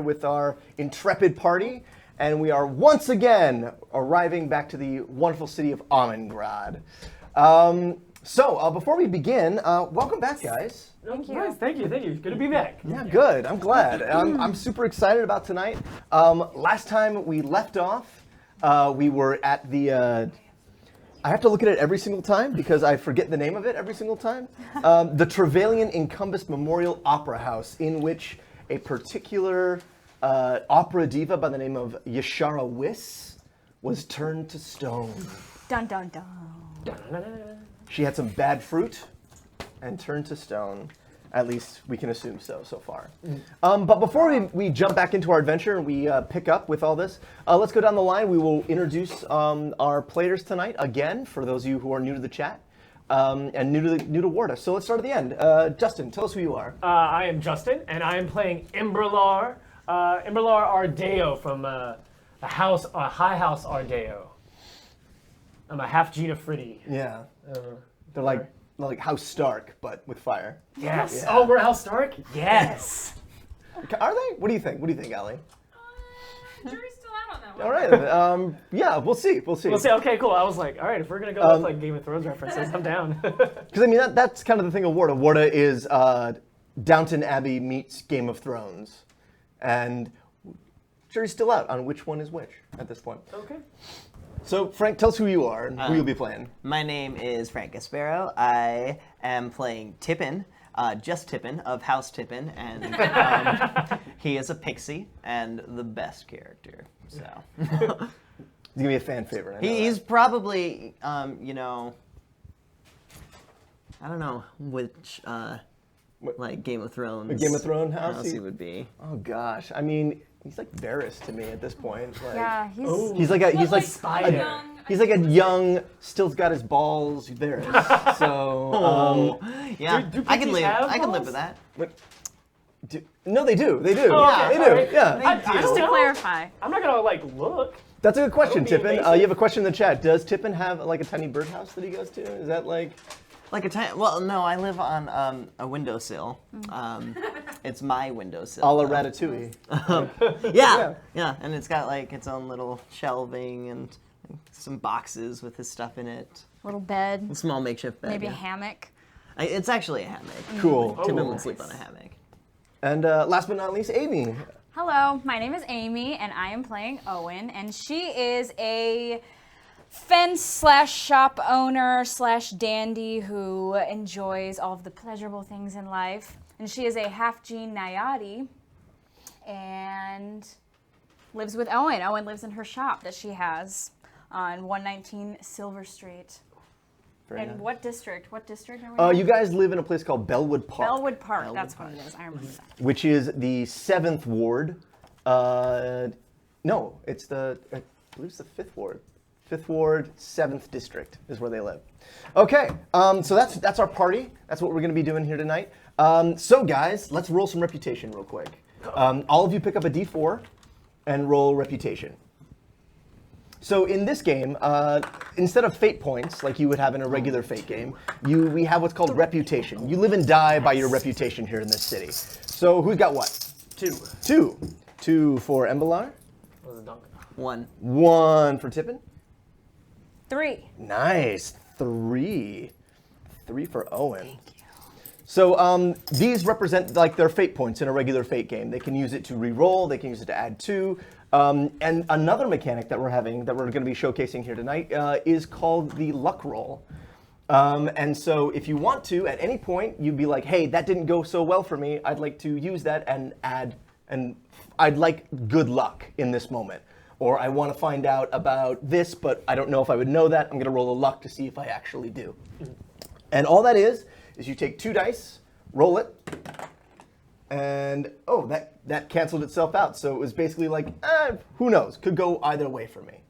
with our intrepid party, and we are once again arriving back to the wonderful city of Amengrad. Before we begin, welcome back, guys. Thank you. Nice, thank you. Good to be back. Yeah, good. I'm glad. I'm super excited about tonight. Last time we left off, we were at the... I have to look at it every single time because I forget the name of it every single time. The Trevelyan Incumbus Memorial Opera House, in which a particular opera diva by the name of Yashara Wyss was turned to stone. Dun dun dun. She had some bad fruit and turned to stone. At least we can assume so far. But before we jump back into our adventure and we pick up with all this, let's go down the line. We will introduce our players tonight again, for those of you who are new to the chat and new to Warda. So let's start at the end. Justin, tell us who you are. I am Justin, and I am playing Embrilar, Embrilar Ardeo from High House Ardeo. I'm a halfgene Ifriti. Yeah. They're like House Stark, but with fire. Yes. Yeah. Oh, we're House Stark? Yes. Are they? What do you think? Allie? Jury's still out on that one. All right. Yeah, we'll see. We'll see. Okay, cool. I was like, all right, if we're going to go with like Game of Thrones references, I'm down. Because, I mean, that's kind of the thing of Warda. Warda is Downton Abbey meets Game of Thrones. And jury's still out on which one is which at this point. Okay. So, Frank, tell us who you are and who you'll be playing. My name is Frank Gasparo. I am playing Tippin, just Tippin, of House Tippin, and he is a pixie and the best character. So He's gonna be a fan favorite. he's probably, I don't know which, like Game of Thrones. A Game of Thrones house he would be. Oh gosh, I mean, he's like Varys to me at this point. Like, Yeah, he's like a Spider. He's like a young, still got his balls Varys. So Yeah, do I can pixies live. have I can live balls? with that. no, they do. They do. Oh, Yeah, They do. alright. Yeah. Just to clarify. I'm not gonna like look. That's a good question, That would be Tippin. amazing. You have a question in the chat. Does Tippin have like a tiny birdhouse that he goes to? Is that like? Like a tiny. Well, no, I live on a windowsill. It's my windowsill. A la though. Ratatouille. Yeah, and it's got like its own little shelving and some boxes with his stuff in it. Little bed, A small makeshift bed. maybe a yeah. hammock. It's actually a hammock. Cool. Tippin Oh, would sleep on a hammock. And last but not least, Amy. Hello, my name is Amy, and I am playing Owin, and she is a fence/shop owner/dandy who enjoys all of the pleasurable things in life. And she is a half-gene Naiadi and lives with Owin. Owin lives in her shop that she has on 119 Silver Street. Very And nice. what district? What district are we in? You guys live in a place called Bellwood Park, Bellwood Park, that's what it is. I remember that. which is the 7th ward. No, it's I believe it's the 5th ward. 5th ward, 7th district is where they live. Okay, so that's our party. That's what we're going to be doing here tonight. So guys, let's roll some reputation real quick. All of you pick up a d4 and roll reputation. So in this game, instead of fate points like you would have in a regular fate game, we have what's called reputation. You live and die by your reputation here in this city. So who's got what? 2. 2 for Embrilar. That was a dunk. 1. 1 for Tippin. 3. Nice. 3 for Owin. Thank you. So these represent like their fate points in a regular fate game. They can use it to re-roll. They can use it to add 2. And another mechanic that we're going to be showcasing here tonight is called the luck roll. And so if you want to, at any point, you'd be like, hey, that didn't go so well for me. I'd like to use that and add, and I'd like good luck in this moment. Or I want to find out about this, but I don't know if I would know that. I'm going to roll a luck to see if I actually do. And all that is you take 2 dice, roll it, and that canceled itself out. So it was basically like, who knows? Could go either way for me.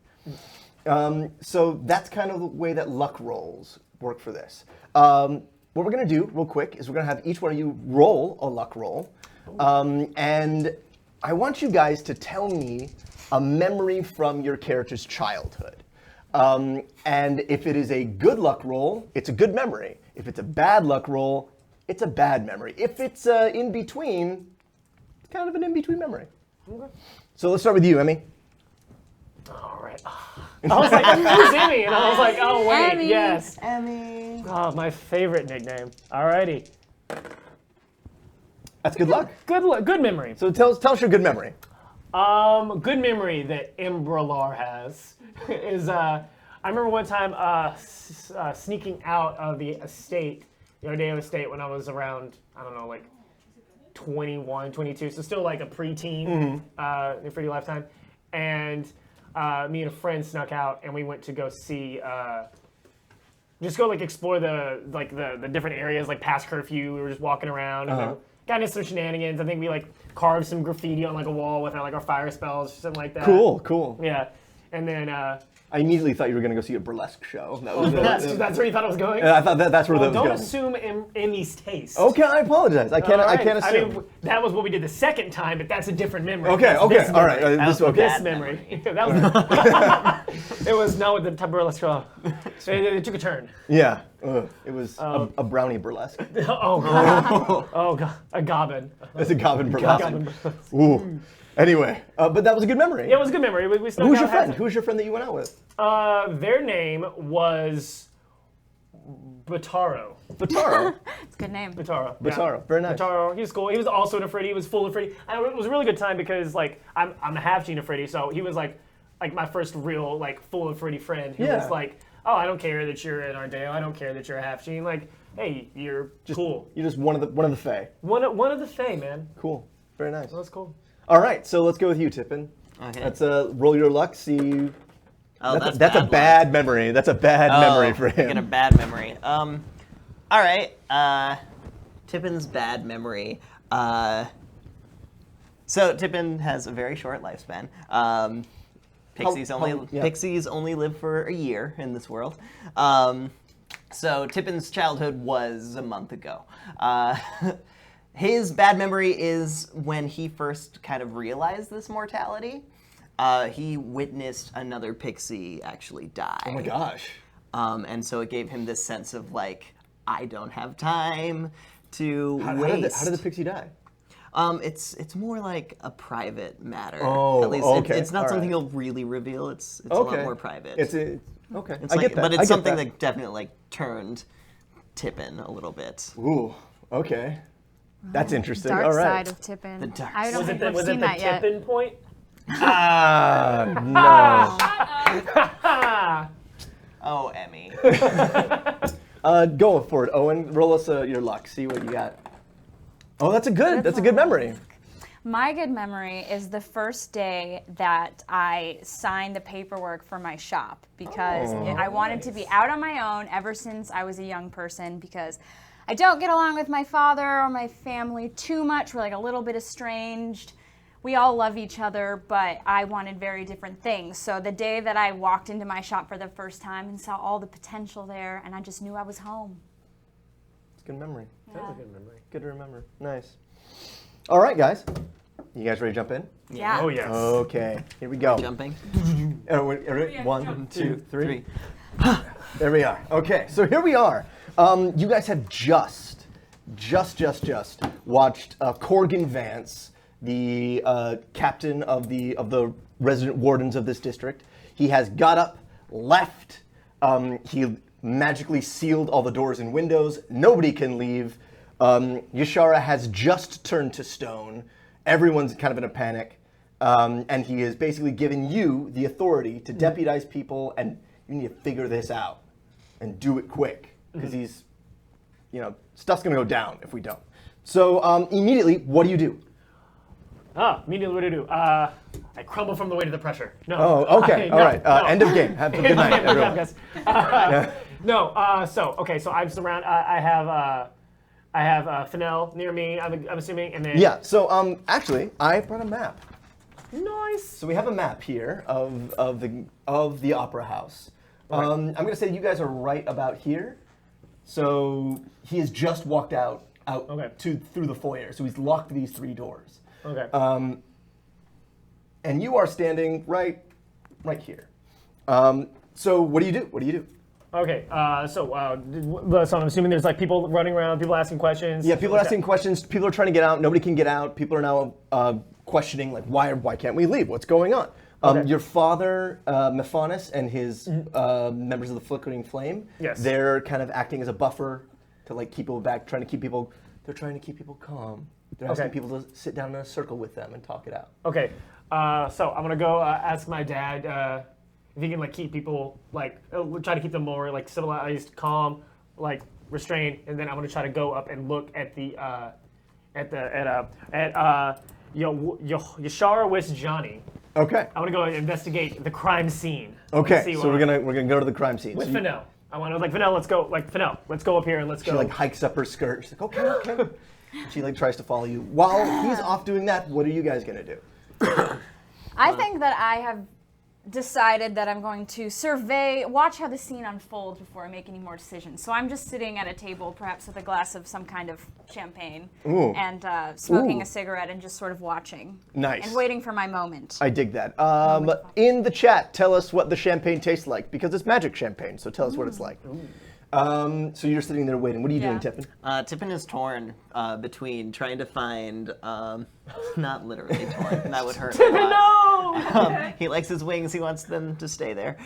So that's kind of the way that luck rolls work for this. What we're going to do real quick is we're going to have each one of you roll a luck roll. And I want you guys to tell me a memory from your character's childhood. And if it is a good luck roll, it's a good memory. If it's a bad luck roll, it's a bad memory. If it's in between, it's kind of an in-between memory. So let's start with you, Emmy. All right. I was like, who's Emmy? And I was like, oh wait, Emmy. yes. Emmy. Oh, my favorite nickname. Alrighty. That's good luck. Good memory. So tell us your good memory. Good memory that Embrilar has is I remember one time sneaking out of the estate, the Ardeo estate, when I was around, I don't know, like 21, 22, so still like a preteen in Ifriti lifetime. And me and a friend snuck out and we went to go see, just go like explore the different areas, like past curfew. We were just walking around and got into some shenanigans. I think we like carved some graffiti on like a wall with like our fire spells or something like that. Cool. Yeah. And then I immediately thought you were going to go see a burlesque show. That was that's where you thought I was going? I thought that's where Well, that was don't going. assume Emmy's taste. Okay, I apologize. I can't All right. assume. I mean, that was what we did the second time, but that's a different memory. Okay, That's okay, this all right. memory. This okay. This memory. That was, it was not with the burlesque show. It took a turn. Yeah. It was a brownie burlesque. Oh, God. Oh, God. A goblin. It's a goblin burlesque. Goblin. Ooh. Anyway, but that was a good memory. Yeah, it was a good memory. We snuck Who's out your friend? half- Who's your friend that you went out with? Their name was Bataro. Bataro. It's a good name. Bataro. Bataro. Very nice. Bataro. He was cool. He was also an Ifriti. He was full Ifriti. And it was a really good time because like I'm a halfgene Ifriti, so he was like my first real like full Ifriti friend who Yeah. was like, oh, I don't care that you're an Ardeo. I don't care that you're a halfgene. Like, hey, you're cool. You're just one of the Fae. One of the Fae, man. Cool. Very nice. That's cool. All right, so let's go with you, Tippin. Okay. That's roll your luck. See. Oh, That's a bad memory. That's a bad memory for Get a him. bad memory. All right. Tippin's bad memory. So Tippin has a very short lifespan. Pixies only live for a year in this world. So Tippin's childhood was a month ago. His bad memory is when he first kind of realized this mortality. He witnessed another pixie actually die. Oh my gosh. And so it gave him this sense of like, I don't have time to How waste. did the pixie die? It's more like a private matter. Oh, At least okay. it's not All something right. he'll really reveal. It's a lot more private. Okay. It's I like, get that. But I it's get something that. that definitely like turned Tippin a little bit. Ooh. Okay. That's interesting. Dark All right. side of Tippin. The dark I don't Was think it we've the seen that yet. tipping point? No. Oh, Emmy. Go for it, Owen. Roll us your luck. See what you got. Oh, that's a good memory. My good memory is the first day that I signed the paperwork for my shop because I wanted to be out on my own ever since I was a young person because I don't get along with my father or my family too much. We're like a little bit estranged. We all love each other, but I wanted very different things. So the day that I walked into my shop for the first time and saw all the potential there, and I just knew I was home. It's a good memory. That was a good memory. Good to remember. Nice. All right, guys. You guys ready to jump in? Yeah. Oh, yes. Okay. Here we go. Jumping. Yeah, 1, jump. 2, 3. There we are. Okay, so here we are. You guys have just watched Corgan Vance, the captain of the resident wardens of this district. He has got up, left. He magically sealed all the doors and windows. Nobody can leave. Yashara has just turned to stone. Everyone's kind of in a panic. And he is basically giving you the authority to deputize people, and you need to figure this out and do it quick because he's, stuff's going to go down if we don't. So immediately, what do you do? Immediately what do I do? I crumble from the weight of the pressure. No. Oh, okay. All right. no. End of game. Have a good night, Good job, everyone. guys. No. So I'm surrounded. I have Fennel near me. I'm assuming, and then Yeah. So actually, I brought a map. Nice. So we have a map here of the opera house. I'm going to say you guys are right about here. So he has just walked out through the foyer. So he's locked these 3 doors. Okay. And you are standing right here. So what do you do? Okay. So I'm assuming there's like people running around, people asking questions. Yeah, people are asking questions. People are trying to get out. Nobody can get out. People are now questioning like why can't we leave? What's going on? Okay. Your father, Mephonis, and his members of the Flickering Flame, Yes. they're kind of acting as a buffer to like keep people back, trying to keep people calm. They're asking Okay. people to sit down in a circle with them and talk it out. Okay, so I'm gonna go ask my dad if he can like keep people like try to keep them more like civilized, calm, like restrained, and then I'm gonna try to go up and look at the Yashara with Johnny. Okay. I want to go and investigate the crime scene. Okay. See So what- we're gonna go to the crime scene. with So you- Fennel. I want to like Fennel. Let's go. Like Fennel. Let's go up here and let's She go. like hikes up her skirt. She's like, okay. She like tries to follow you. While he's off doing that, what are you guys gonna do? I think that I have decided that I'm going to watch how the scene unfolds before I make any more decisions. So I'm just sitting at a table, perhaps with a glass of some kind of champagne, Ooh. and smoking Ooh. a cigarette and just sort of watching. Nice. And waiting for my moment. I dig that. In the chat, tell us what the champagne tastes like because it's magic champagne. So tell us what it's like. So you're sitting there waiting. What are you doing, Yeah. Tippin? Tippin is torn between trying to find, not literally torn, that would hurt a lot. no. He likes his wings, he wants them to stay there.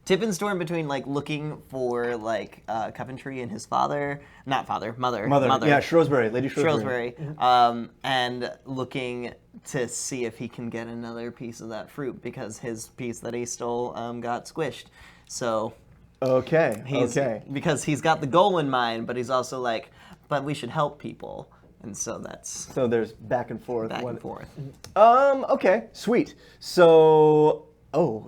Tippin's torn between like looking for like Coventry and his mother. Yeah, Shrewsbury, Lady Shrewsbury. And looking to see if he can get another piece of that fruit because his piece that he stole got squished. So Okay. because he's got the goal in mind, but he's also like, but we should help people, and so that's So there's back and forth. back and forth. Okay. Sweet. So,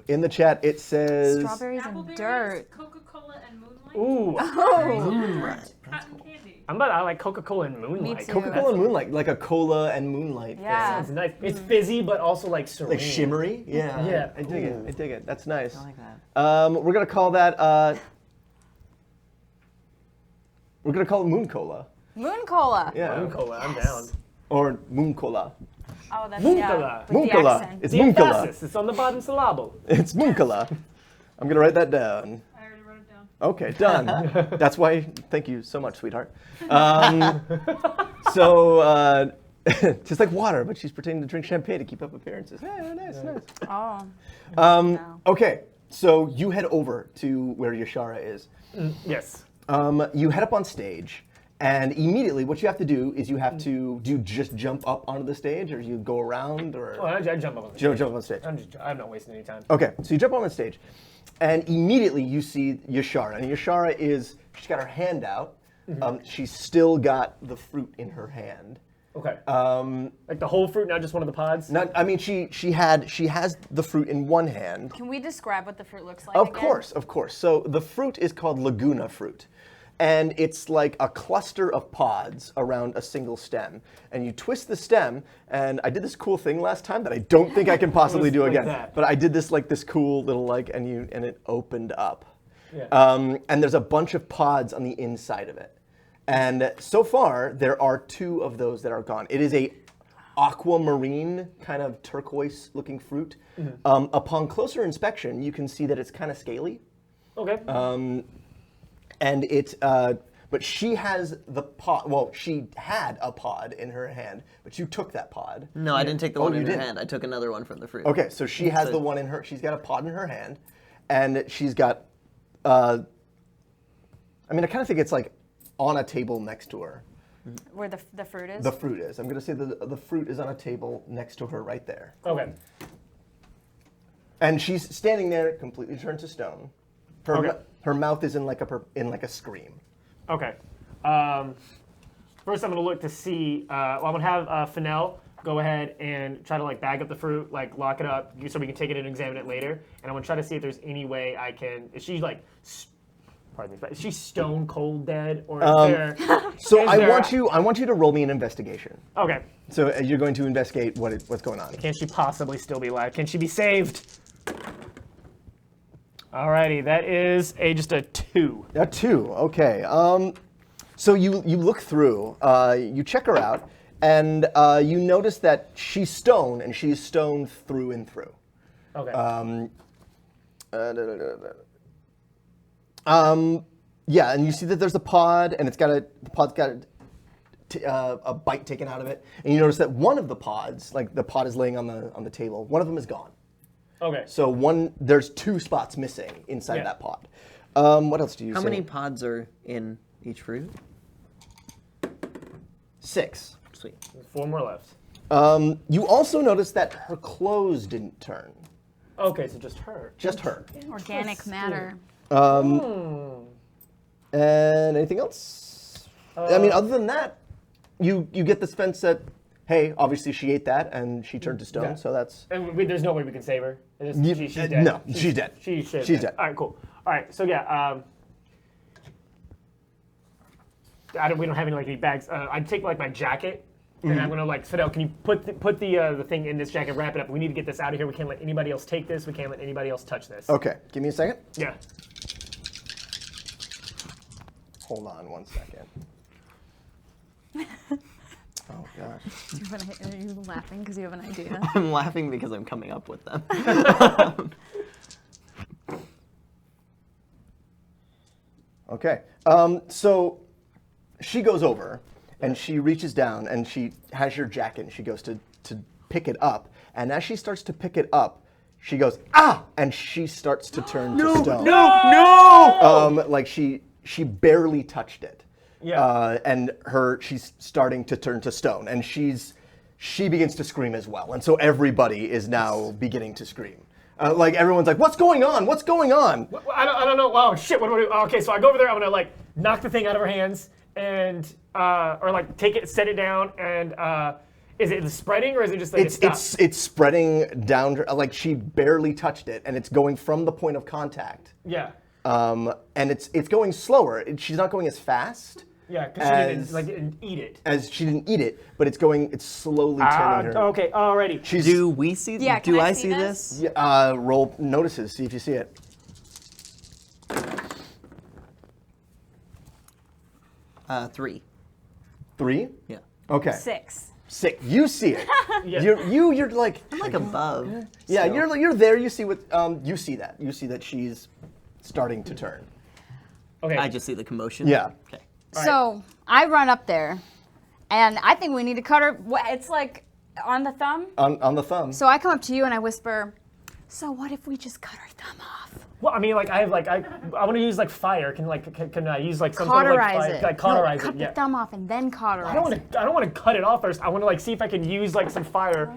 in the chat it says. Strawberries and Appleberries, dirt. Coca-Cola, and Moonlight. Ooh. Cotton candy. I like Coca-Cola and Moonlight. too. Coca-Cola and Moonlight, like a cola and moonlight Yeah. It's nice. It's fizzy, but also like serene. thing. Like shimmery. Yeah. Yeah. I dig it. I dig it. That's nice. I like that. We're gonna call that. We're gonna call it Moon Cola. Moon Cola. Yeah. Moon Cola, I'm down. Or Moon Cola. Oh, that's Moon yeah. Cola. With Moon the Cola. accent. It's The Moon Cola. emphasis, it's on the bottom syllable. It's Moon Cola. I'm gonna write that down. I already wrote it down. Okay, done. That's why. Thank you so much, sweetheart. Just like water, but she's pretending to drink champagne to keep up appearances. Yeah, nice. Oh. Okay, so you head over to where Yashara is. Yes. You head up on stage, and immediately what you have to do is you have to just jump up onto the stage, or you go around, or Well, I jump up on the you stage. jump on stage. I'm not wasting any time. Okay, so you jump on the stage, and immediately you see Yashara. And Yashara she's got her hand out. She's still got the fruit in her hand. Okay. Like the whole fruit, not just one of the pods? She has the fruit in one hand. Can we describe what the fruit looks like? Of again? course. So the fruit is called Laguna fruit. And it's like a cluster of pods around a single stem. And you twist the stem, and I did this cool thing last time that I don't think I can possibly do Like again. that. But I did this cool little and it opened up. Yeah. And there's a bunch of pods on the inside of it. And so far, there are 2 of those that are gone. It is a aquamarine, kind of turquoise-looking fruit. Upon closer inspection, you can see that it's kind of scaly. Okay. And but she has the pod. Well, she had a pod in her hand, but you took that pod. No, I didn't take the Oh, one you in her didn't? hand. I took another one from the fruit. Okay, so she has So- the one in her. She's got a pod in her hand, and she's got. I kind of think it's like on a table next to her. Where the fruit is? The fruit is. I'm going to say the fruit is on a table next to her right there. Okay. And she's standing there, completely turned to stone. Okay. Her mouth is in like a scream. Okay. First, I'm gonna look to see. I'm gonna have Fennel go ahead and try to like bag up the fruit, like lock it up, so we can take it and examine it later. And I'm gonna try to see if there's any way I can. Is she like, pardon me, but is she stone cold dead, or is there? So is I there- want you to roll me an investigation. Okay. So you're going to investigate what's going on. Can she possibly still be alive? Can she be saved? Alrighty, that is just a 2. A 2. Okay. So you look through, you check her out, and you notice that she's stone, and she's stone through and through. Okay. Yeah, and you see that there's a pod, and the pod's got a bite taken out of it, and you notice that one of the pods, like the pod is laying on the table, one of them is gone. Okay. So there's 2 spots missing inside that pod. What else do you see? How many pods are in each fruit? 6. Sweet. 4 more left. You also notice that her clothes didn't turn. Okay, so just her. Just her. Organic matter. And anything else? I mean, other than that, you get the sense that, hey, obviously she ate that and she turned to stone, Yeah. so that's... And there's no way we can save her. She's dead. No, she's dead. She's dead. All right, cool. All right, so yeah, we don't have any bags. I'd take my jacket, and I'm gonna Fidel, can you put the thing in this jacket, wrap it up? We need to get this out of here. We can't let anybody else take this. We can't let anybody else touch this. Okay, give me a second. Yeah. Hold on 1 second. Oh, gosh. Are you laughing because you have an idea? I'm laughing because I'm coming up with them. Okay, so she goes over, and she reaches down, and she has your jacket, and she goes to pick it up, and as she starts to pick it up, she goes, ah! And she starts to turn to stone. No! Like she barely touched it. Yeah. And she's starting to turn to stone, and she begins to scream as well, and so everybody is now beginning to scream. Like everyone's like, "What's going on? What's going on?" I don't know. Wow, shit. What do I do? Okay, so I go over there. I'm gonna knock the thing out of her hands and or take it, set it down, and is it spreading or is it just it's spreading down her, like she barely touched it, and it's going from the point of contact. Yeah. And it's going slower. She's not going as fast. Yeah, because she didn't eat it. As she didn't eat it, but it's slowly turning her. Okay, alrighty. Do we see? Yeah, do can I I see see this? Yeah, roll notices. See if you see it. 3. 3. Yeah. Okay. 6. 6. You see it. Yeah. You're like. I'm like above. Yeah, still. you're there. You see what? You see that. You see that she's starting to turn. Okay. I just see the commotion. Yeah. Okay. So I run up there, and I think we need to cut her. It's like on the thumb. On the thumb. So I come up to you and I whisper, "So what if we just cut her thumb off?" Well, I mean, I want to use fire. Can I use some sort of Cauterize fire? it. Cauterize No, cut it. Yeah. the thumb off and then cauterize. I don't want to cut it off first. I want to see if I can use some fire.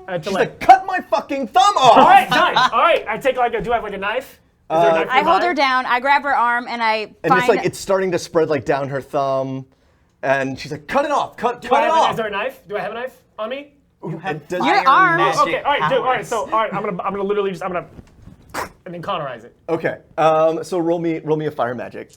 To She's like, cut my fucking thumb off. All right, done. All right, I take do I have a knife? Is there a knife I hold nearby? her down. I grab her arm and I And find. it's starting to spread down her thumb, and she's like, cut it off, cut it Is off. there a knife? Do I have a knife on me? You have Does- Your arm. magic Okay, all right, dude. All right, powers. so all right, I'm gonna literally just and then cauterize it. Okay, so roll me a fire magic.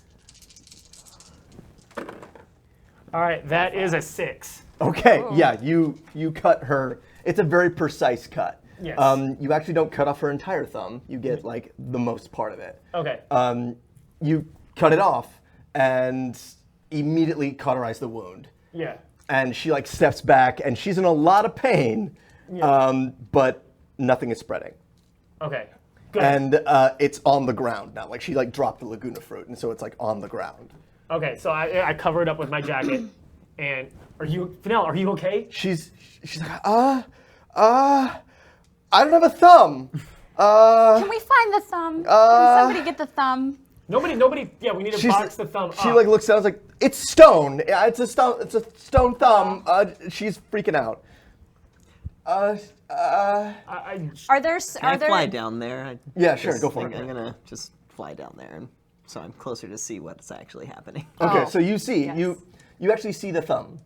All right, that is a 6. Okay, yeah, you cut her. It's a very precise cut. Yes. You actually don't cut off her entire thumb. You get the most part of it. Okay. You cut it off and immediately cauterize the wound. Yeah. And she steps back, and she's in a lot of pain, but nothing is spreading. Okay. Good. And it's on the ground now. She dropped the Laguna fruit, and so it's on the ground. Okay, so I cover it up with my jacket. And Fennell, are you okay? She's like, I don't have a thumb. Can we find the thumb? Can somebody get the thumb? Nobody. Yeah, we need to box the thumb She up. looks down. It's it's stone. Yeah, it's a stone. It's a stone thumb. She's freaking out. Are there? Can I fly down there? Yeah, sure, go for I'm it. gonna just fly down there, and so I'm closer to see what's actually happening. Okay, Oh, so you see, yes. you actually see the thumb.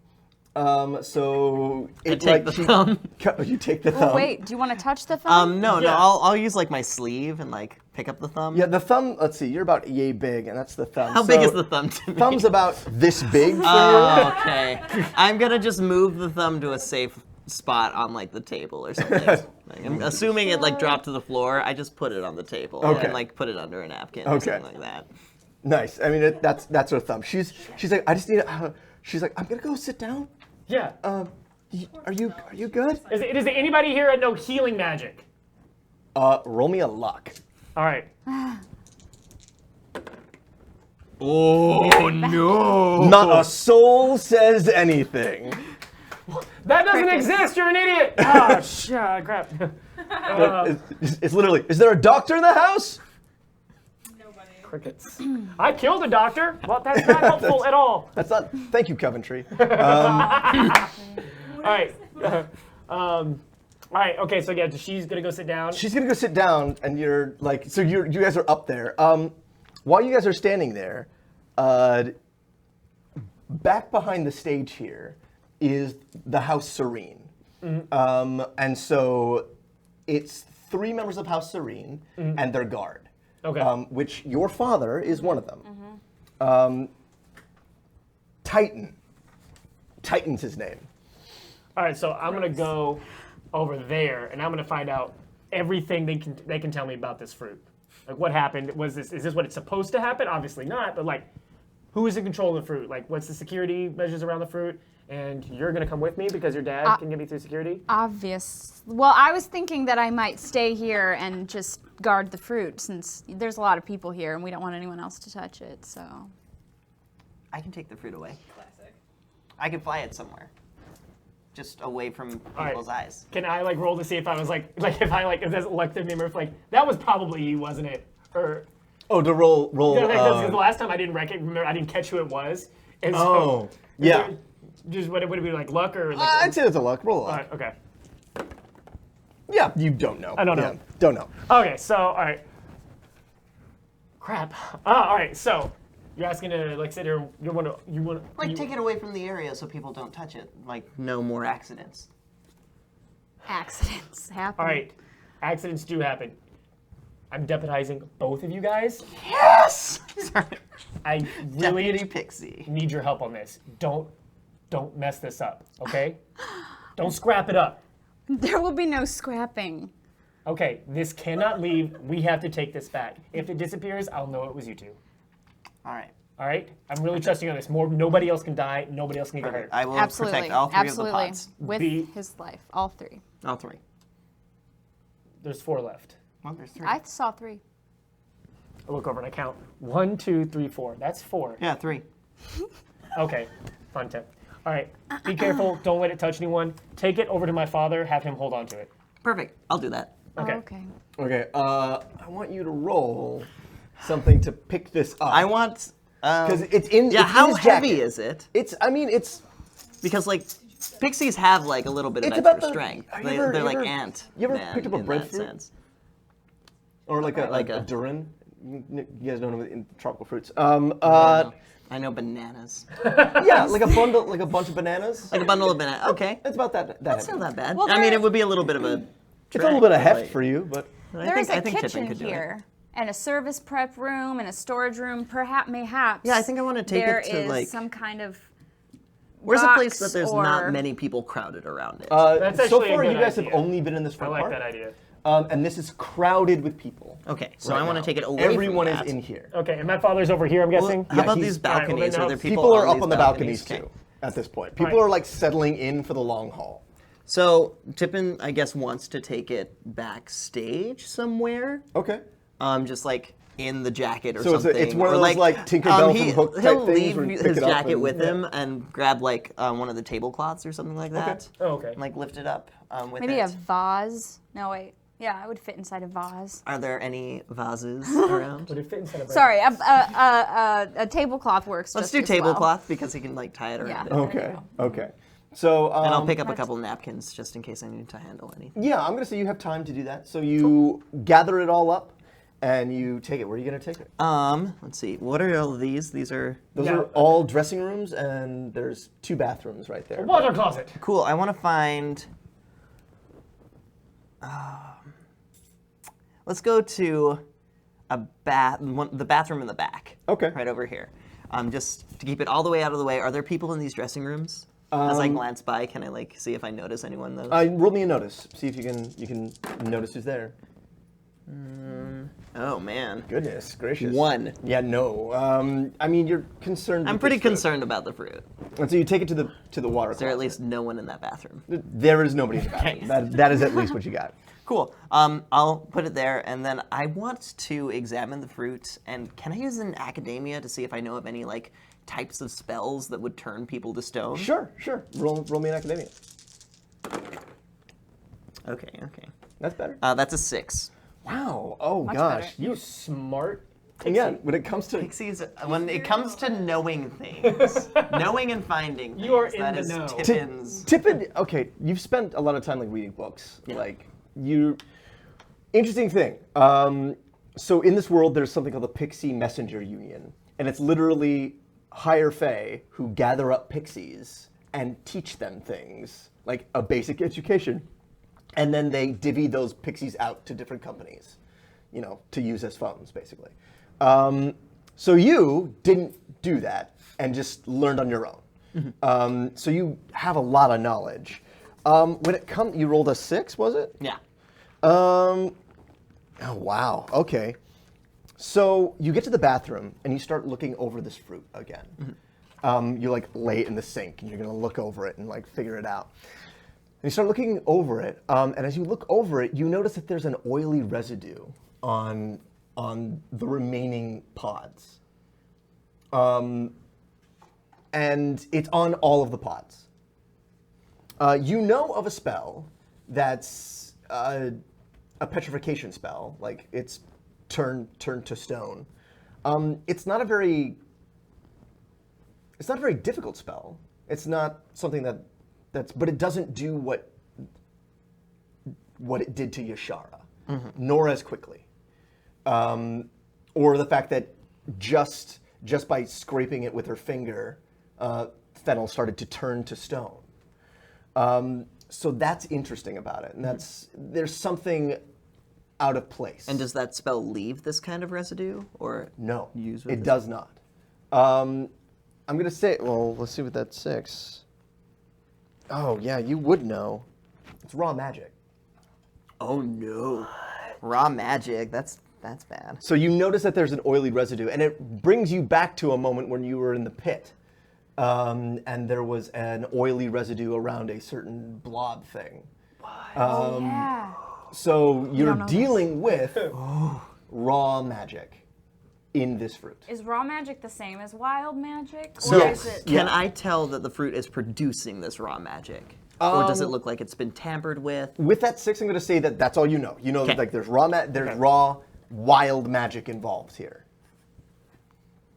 So I take the thumb. You take the Oh, thumb. wait, do you want to touch the thumb? No, Yeah. I'll use my sleeve and pick up the thumb. Yeah, the thumb. Let's see. You're about yay big, and that's the thumb. How big is the thumb to me? Thumb's about this big for Oh, okay. I'm gonna just move the thumb to a safe spot on the table or something. I'm assuming it dropped to the floor. I just put it on the table Okay. and put it under a napkin or Okay. something like that. you. Nice. I mean, that's her thumb. She's like, I just need. She's like, I'm gonna go sit down. Yeah. Are you good? Is there anybody here that know healing magic? Roll me a luck. All right. Oh no! Not a soul says anything. That doesn't Crickets. exist. You're an idiot. Oh, crap. It's literally, is there a doctor in the house? Nobody. Crickets. I killed a doctor. Well, that's not helpful at all. That's not, thank you, Coventry. All right. All right. Okay. So yeah, she's gonna go sit down. She's gonna go sit down, and you're like, so you guys are up there. While you guys are standing there, back behind the stage here is the House Serene. And so it's 3 members of House Serene and their guard. Okay. Which your father is one of them. Titan. Titan's his name. All right. So I'm gonna go over there, and I'm gonna find out everything they can tell me about this fruit. Like, what happened? Is this what it's supposed to happen? Obviously not. But like, who is in control of the fruit? Like, what's the security measures around the fruit? And you're gonna come with me because your dad can get me through security. Obvious. Well, I was thinking that I might stay here and just guard the fruit, since there's a lot of people here and we don't want anyone else to touch it. So. I can take the fruit away. Classic. I can fly it somewhere. Just away from people's eyes. Can I like roll to see if I was if that's elective member? If like that was probably you, wasn't it? Or Oh, to roll. because the last time I didn't remember, I didn't catch who it was. And so, Oh, yeah. Just would it be like luck or? Like, I'd say it's a luck. Roll a all luck. right. Okay. Yeah, you don't know. I don't know. Yeah, don't know. Okay. So all right. Crap. All right. So you're asking to like sit here. You want to Like, take it away from the area so people don't touch it. Like, no more accidents. Accidents happen. All right. Accidents do happen. I'm deputizing both of you guys. Yes! Sorry. I really Deputy Pixie. need your help on this. Don't mess this up, okay? Don't scrap it up. There will be no scrapping. Okay, this cannot leave. We have to take this back. If it disappears, I'll know it was you two. All right. All right? I'm really trusting you on this. Nobody else can die. Nobody else can get hurt. I will Absolutely. protect all 3 Absolutely. of the pods. With Be- his life. All 3. All 3. There's 4 left. Well, there's 3. I saw 3. I look over and I count. 1, 2, 3, 4. That's 4. Yeah, 3. Okay, fun tip. All right, be careful. Don't let it touch anyone. Take it over to my father. Have him hold on to it. Perfect. I'll do that. Okay. Oh, okay. Okay, I want you to roll something to pick this up. I want... Because it's in. yeah, it's in how his heavy jacket. is it? It's. I mean, it's. Because, like, pixies have, like, a little bit of It's extra about the- strength. have you They're ever- like you ever- ant. you ever men picked up a in that breadfruit? sense. Or like a Like a a- durin. You guys don't know in tropical fruits. I know bananas. Yeah, like a bundle, like a bunch of bananas. Like a bundle of bananas. Okay. It's about that. That's heavy. not that bad. Well, I mean, there- it would be a little bit of a... It's a little bit of heft like- for you, but There is I a think Tippin kitchen could do it. here, and a service prep room, and a storage room. Mayhaps. Yeah, I think I wanna take it there to, is like- some kind of. Where's a place box that there's or- not many people crowded around it? That's so actually a far good you guys idea. have only been in this I front like part, that idea. and this is crowded with people. Okay, so right I want to now. take it away Everyone from is that. in here. Okay, and my father's over here, I'm guessing? How about he's- these all right, well, balconies? then Are there now- people, People are these up on the balconies Okay. too. At this point, people right. are like settling in for the long haul. So Tippin, I guess, wants to take it backstage somewhere. Okay. Just like in the jacket or So it's a- something. it's one of Or, those, like, Tinkerbell from Hook type he'll things leave where you pick his it up jacket and- with him and grab like one of the tablecloths or something like that. Oh, okay. And, like lift it up with Maybe it. a vase. No, wait. Yeah, it would fit inside a vase. Are there any vases around? Would it fit inside of a... Sorry, a tablecloth works. Let's just do as well. tablecloth because he can like tie it around Yeah. it. Okay. Okay. So And I'll pick up a couple napkins just in case I need to handle anything. yeah, I'm gonna say you have time to do that. So you gather it all up, and you take it. Where are you gonna take it? Let's see. What are all these? These are Those Yeah. are all dressing rooms, and there's 2 bathrooms right there. Water closet. cool. I want to find. Let's go to the bathroom in the back. Okay. Right over here. Just to keep it all the way out of the way. Are there people in these dressing rooms? As I glance by, can I like see if I notice anyone though? Roll me a notice. See if you can notice who's there. Oh man. Goodness gracious. 1. Yeah, no. I mean, you're concerned. I'm with pretty this fruit. concerned about the fruit. And so you take it to the water. Is there at closet. least no one in that bathroom? There is nobody in the bathroom. Nice. That is at least what you got. Cool. I'll put it there, and then I want to examine the fruit. And can I use an academia to see if I know of any like types of spells that would turn people to stone? Sure. Roll me an academia. Okay. That's better. That's a 6. Wow. Oh Much gosh. better. You smart. And yeah, when it comes to Pixies, when it comes to knowing things, knowing and finding things, You are in that the is know. Tippin's. Tippin, okay, you've spent a lot of time like reading books. Like you, interesting thing. So in this world, there's something called the Pixie Messenger Union, and it's literally higher fae who gather up pixies and teach them things like a basic education, and then they divvy those pixies out to different companies, to use as phones, basically. So you didn't do that and just learned on your own. So you have a lot of knowledge. When it comes, you rolled a 6, was it? Yeah. Oh, wow. Okay. So you get to the bathroom and you start looking over this fruit again. You like lay it in the sink and you're going to look over it and like figure it out. And you start looking over it, and as you look over it, you notice that there's an oily residue on the remaining pods. And it's on all of the pods. You know of a spell that's a petrification spell, like it's turn to stone. It's not a very difficult spell. It's not something but it doesn't do what it did to Yashara, nor as quickly. Or the fact that just by scraping it with her finger, Fennel started to turn to stone. So that's interesting about it, and there's something out of place. And does that spell leave this kind of residue, or No, use with it this? does not. I'm gonna say, well, let's see what that's 6. Oh yeah, you would know. It's raw magic. Oh no, raw magic. That's bad. So you notice that there's an oily residue, and it brings you back to a moment when you were in the pit, and there was an oily residue around a certain blob thing. Yeah. So you're know dealing with raw magic in this fruit. Is raw magic the same as wild magic? So Or is it... can I tell that the fruit is producing this raw magic, or does it look like it's been tampered with? With that 6, I'm going to say that that's all you know. You know that Okay. like there's raw wild magic involved here.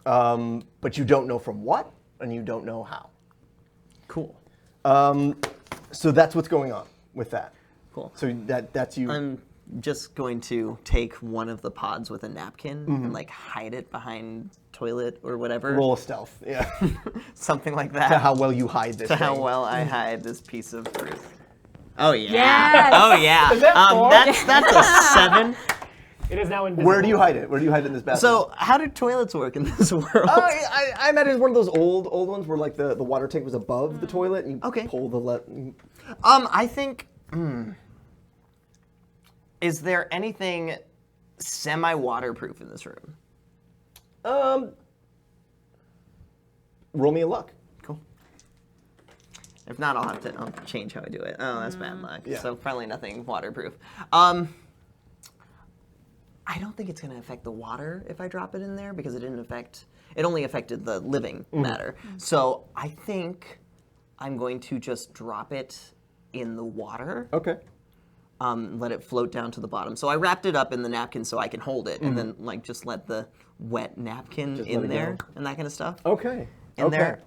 But you don't know from what, and you don't know how. Cool. So that's what's going on with that. Cool. So that's you. I'm just going to take one of the pods with a napkin and like hide it behind toilet or whatever. Roll a stealth, yeah. Something like To that. how well you hide this To how thing. well I hide this piece of fruit. Oh yeah. Yes! Oh yeah. Is that 4? That's a 7. It is now invisible. Where do you hide it? Where do you hide it in this bathroom? So how do toilets work in this world? I imagine it's one of those old ones where like the water tank was above the toilet and you Okay. pull the I think. Is there anything semi-waterproof in this room? roll me a luck. Cool. If not, I'll change how I do it. Oh, that's bad luck. Yeah. So probably nothing waterproof. I don't think it's going to affect the water if I drop it in there because it only affected the living matter. So I think I'm going to just drop it in the water. Okay. Let it float down to the bottom. So I wrapped it up in the napkin so I can hold it, and then like just let the wet napkin Just let in it there go. and that kind of stuff. Okay. In okay. there.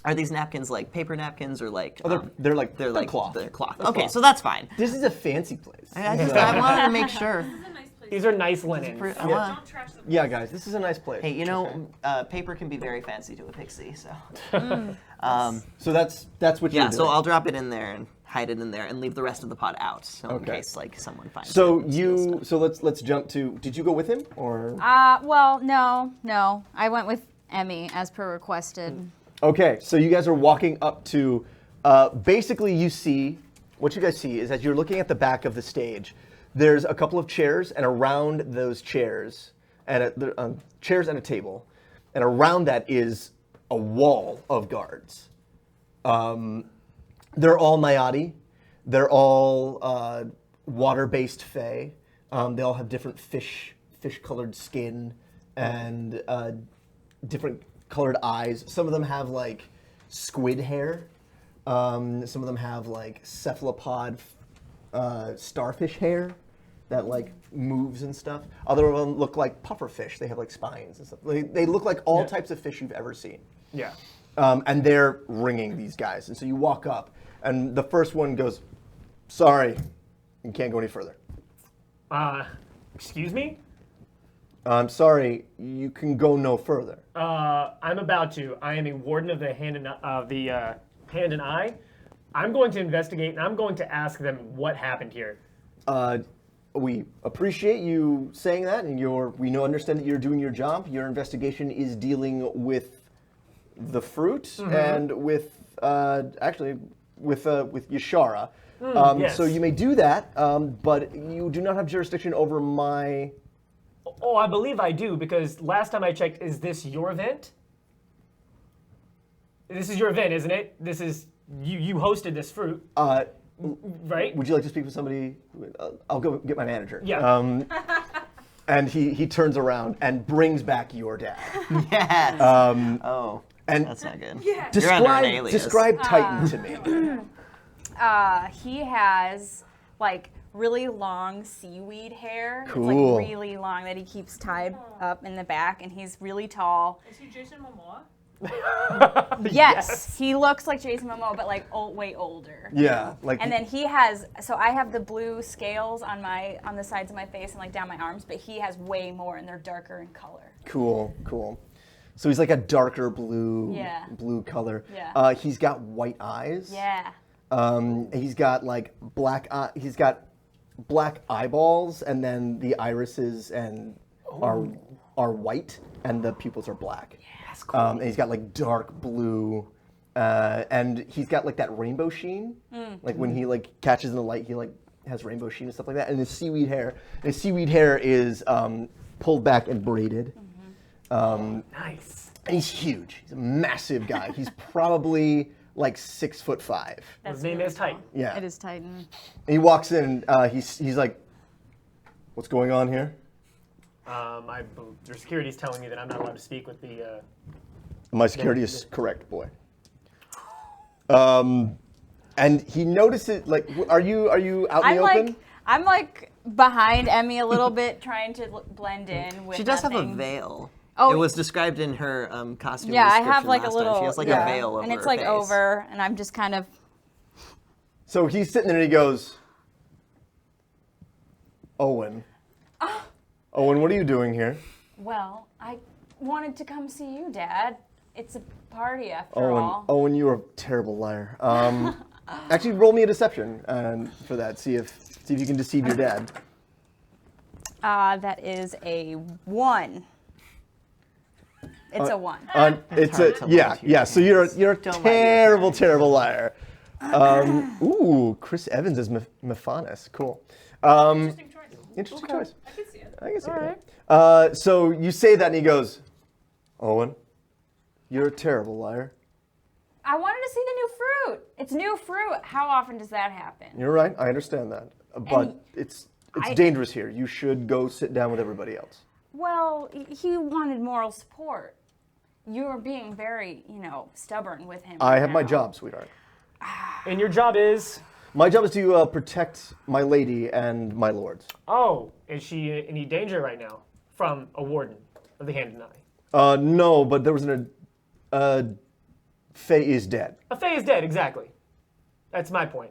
Are these napkins like paper napkins or like? They're cloth. They're cloth. They're Okay, cloth. so that's fine. This is a fancy place. I wanted to make sure. This is a nice place. These are nice linens. I want- Don't trash them. Yeah, guys, this is a nice place. Hey, you know, paper can be very fancy to a pixie. So So that's what you're yeah, doing. so I'll drop it in there and hide it in there and leave the rest of the pot out, so in Okay. case like someone finds So it. and steals you stuff. let's jump to. Did you go with him or? Well, no. I went with Emmy as per requested. Okay, so you guys are walking up to. Basically, what you guys see is as you're looking at the back of the stage, there's a couple of chairs, and around those chairs, chairs and a table, and around that is a wall of guards. They're all Naiadi. They're all water-based fae. They all have different fish-colored skin and different colored eyes. Some of them have like squid hair. Some of them have like cephalopod starfish hair that like moves and stuff. Other of them look like pufferfish. They have like spines and stuff. They look like all types of fish you've ever seen. Yeah. And they're ringing these guys. And so you walk up, and the first one goes, "Sorry, you can't go any further." Excuse me? I'm sorry, you can go no further. I'm about to. I am a warden of the Hand and Eye. I'm going to investigate, and I'm going to ask them what happened here. We appreciate you saying that, and we understand that you're doing your job. Your investigation is dealing with the fruit and with with Yashara. Yes. So you may do that, but you do not have jurisdiction over my. Oh, I believe I do, because last time I checked, is this your event? This is your event, isn't it? This is you hosted this fruit, right? Would you like to speak with somebody? I'll go get my manager. Yeah. And he turns around and brings back your dad. Yes. And That's not good. Yeah. You're under an alias. Describe Titan to me. He has like really long seaweed hair. Cool. It's like really long that he keeps tied up in the back, and he's really tall. Is he Jason Momoa? Yes, he looks like Jason Momoa, but like way older. Yeah, like. And then he has, so I have the blue scales on the sides of my face and like down my arms, but he has way more, and they're darker in color. Cool. So he's like a darker blue, Yeah. blue color. Yeah. He's got white eyes. Yeah. He's got like he's got black eyeballs, and then the irises are white, and the pupils are black. That's cool. And he's got like dark blue, and he's got like that rainbow sheen. Like when he like catches in the light, he like has rainbow sheen and stuff like that. And his seaweed hair is pulled back and braided. Nice. And he's huge. He's a massive guy. He's probably like 6'5". His name is Titan. Yeah. It is Titan. And he walks in. He's like, "What's going on here?" Your security's telling me that I'm not allowed to speak with the. My security is correct, boy. And he notices, like, are you out in the open? I'm like behind Emmy a little bit, trying to blend in with She does have a nothing. veil. Oh. It was described in her costume. Yeah, I description have like a last little. time. She has like yeah. a veil over and it's her like face. over, and I'm just kind of. So he's sitting there and he goes, "Owin. Owin, what are you doing here?" Well, I wanted to come see you, Dad. It's a party after all. Owin, you're a terrible liar. Actually, roll me a deception for that. See if you can deceive your dad. That is a 1. It's a 1. It's hard to lie to your yeah. So you're a Don't lie to your terrible liar. Ooh, Chris Evans is Mephanis. Cool. Interesting choice. Interesting choice. I can see it. I guess. Okay. So you say that, and he goes, "Owin, you're a terrible liar." I wanted to see the new fruit. It's new fruit. How often does that happen? You're right. I understand that, but And it's dangerous here. You should go sit down with everybody else. Well, he wanted moral support. You were being very, stubborn with him. I have my now. job, sweetheart. And your job is? My job is to protect my lady and my lords. Oh, is she in any danger right now from a warden of the Hand and Eye? No, but there was Faye is dead. A Fae is dead, exactly. That's my point.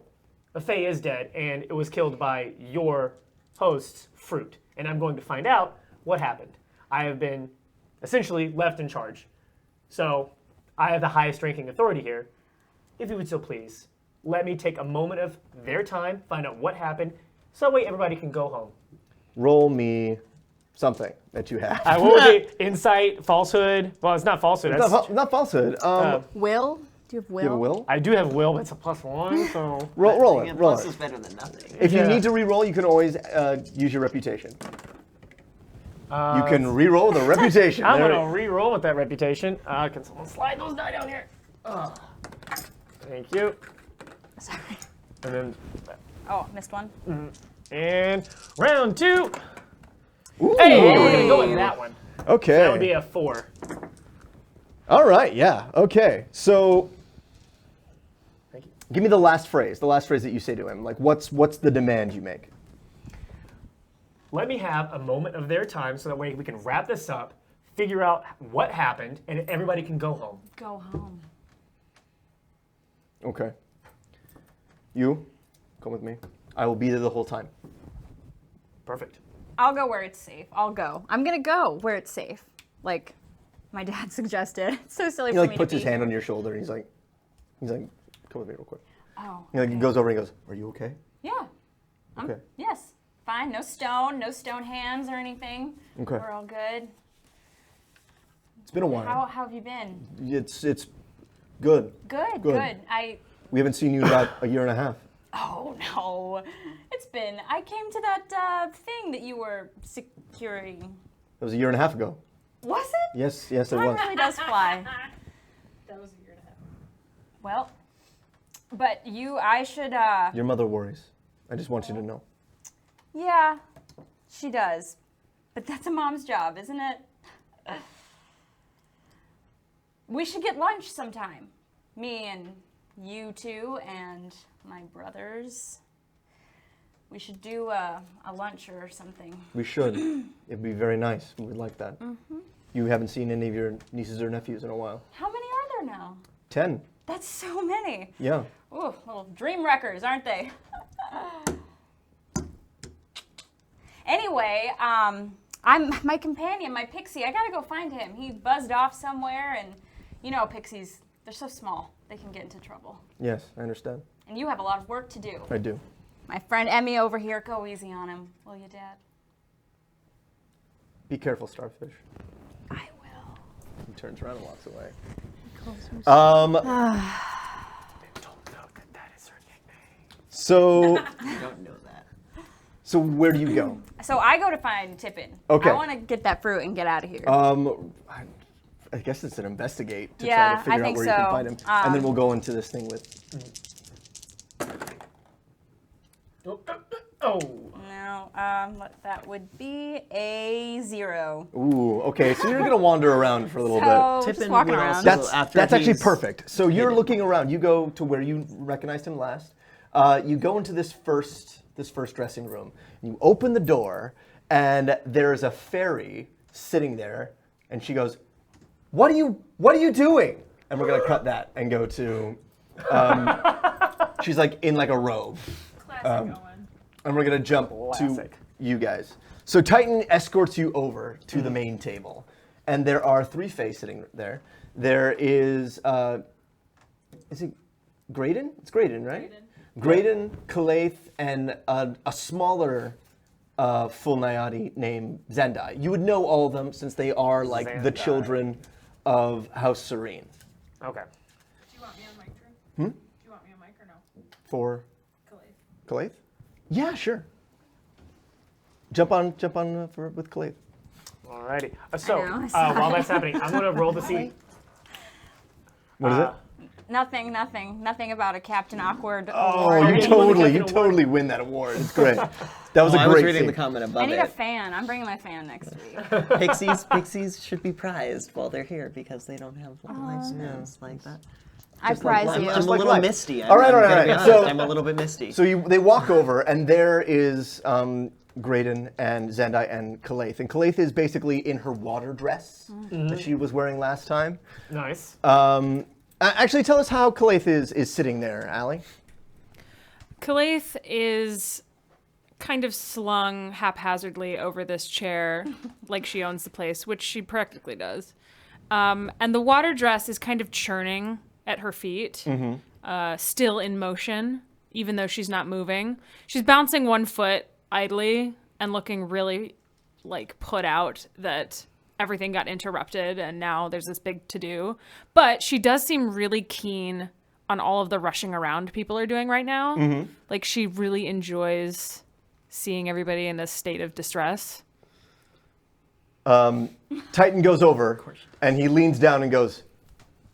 A Fae is dead, and it was killed by your host's fruit. And I'm going to find out what happened. I have been essentially left in charge. So I have the highest ranking authority here. If you would so please, let me take a moment of their time, find out what happened, so that way everybody can go home. Roll me something that you have. What would be insight, falsehood? Well, it's not falsehood. That's, Not falsehood. Will? Do you have will? you have a will? I do have will, but it's a +1, so... Roll it. Yeah, Roll plus it. is better than nothing. If you Yeah. need to re-roll, you can always use your reputation. You can re-roll the reputation. I'm There- going to re-roll with that reputation. Can someone slide those die down here? Thank you. Sorry. And then Oh, missed one. And round 2. Hey, we're gonna go with that one. Okay. That would be a 4. All right, yeah, okay. So, Thank you. give me the last phrase that you say to him. Like, what's the demand you make? Let me have a moment of their time so that way we can wrap this up, figure out what happened, and everybody can go home. Go home. Okay. You, come with me. I will be there the whole time. Perfect. I'll go where it's safe. I'll go. I'm gonna go where it's safe. Like my dad suggested. It's so silly He for like me puts to his be. hand on your shoulder and he's like, come with me real quick. Oh. He like goes over and he goes, are you okay? Yeah. Okay. Yes. Fine. No stone hands or anything. Okay. We're all good. It's been a while. How have you been? It's good. Good. Good. I We haven't seen you in about a year and a half. Oh no. It's been. I came to that thing that you were securing. That was a year and a half ago. Was it? Yes, it Time was. really does fly. That was a year and a half. Well, but I should. Your mother worries. I just want you to know. Yeah, she does. But that's a mom's job, isn't it? We should get lunch sometime. Me and you two and my brothers. We should do a lunch or something. We should. It'd be very nice. We would like that. Mm-hmm. You haven't seen any of your nieces or nephews in a while. How many are there now? 10. That's so many. Yeah. Ooh, little dream wreckers, aren't they? Anyway, I'm my companion, my pixie. I gotta go find him. He buzzed off somewhere, and you know, pixies, they're so small. They can get into trouble. Yes, I understand. And you have a lot of work to do. I do. My friend Emmy over here, go easy on him, will you, Dad? Be careful, Starfish. I will. He turns around and walks away. Don't know that is her nickname. So, I don't know that. so where do you go? So I go to find Tippin. Okay. I want to get that fruit and get out of here. I guess it's an investigate to Yeah, try to figure I out think where you can so. find him. And then we'll go into this thing with... Oh. No, that would be a 0. Ooh, okay, so you're going to wander around for a little bit. So just Tippin walking would around. also- That's after actually he's perfect. So you're hidden. looking around. You go to where you recognized him last. You go into this first dressing room. You open the door, and there's a fairy sitting there, and she goes, "What are you doing?" And we're gonna cut that and go to. She's like in like a robe, Classic Owen. and we're gonna jump Classic. to you guys. So Titan escorts you over to the main table, and there are 3 fays sitting there. There is it Graydon? It's Graydon, right? Graydon, Kalaith, and a smaller full Naiadi named Zendai. You would know all of them since they are like the Zendai. children of House Serene. Okay. Do you want me on mic, Drew? Do you want me on mic or no? For Khalid. Kalaith? Yeah, sure. Jump on with Kalaith. Alrighty. So I know, I saw while it. that's happening, I'm gonna roll to see. What is it? Nothing about a Captain Awkward. Oh, award. you Captain totally Award. win that award. It's great. That was Well, a I was great reading scene. the comment above I need a it. fan. I'm bringing my fan next week. Pixies should be prized while they're here because they don't have lifespans like that. I prize life. you. I'm Just a like little life. misty. All right. I'm gonna be honest, So- I'm a little bit misty. So they walk over, and there is Graydon and Zendai and Kalaith. And Kalaith is basically in her water dress that she was wearing last time. Nice. Actually, tell us how Kalaith is sitting there, Allie. Kalaith is kind of slung haphazardly over this chair like she owns the place, which she practically does. And the water dress is kind of churning at her feet, still in motion, even though she's not moving. She's bouncing one foot idly and looking really like put out that everything got interrupted and now there's this big to-do. But she does seem really keen on all of the rushing around people are doing right now. Like she really enjoys seeing everybody in this state of distress. Titan goes over, and he leans down and goes,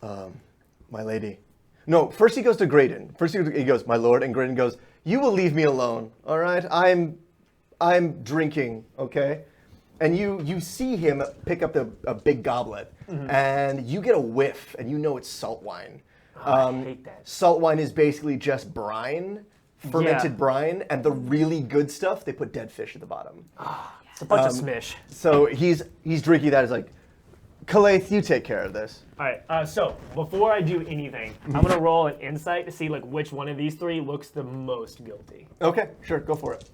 "My lady." No, first he goes to Graydon. First he goes, "My lord," and Graydon goes, you will leave me alone, all right? I'm drinking, okay? And you see him pick up a big goblet, and you get a whiff, and you know it's salt wine. I hate that. Salt wine is basically just brine, fermented Yeah. brine, and the really good stuff, they put dead fish at the bottom. It's a bunch of smish. So he's drinking that. He's like, Kalaith, you take care of this. All right. So before I do anything, I'm gonna roll an insight to see like which one of these three looks the most guilty. Okay, sure, go for it.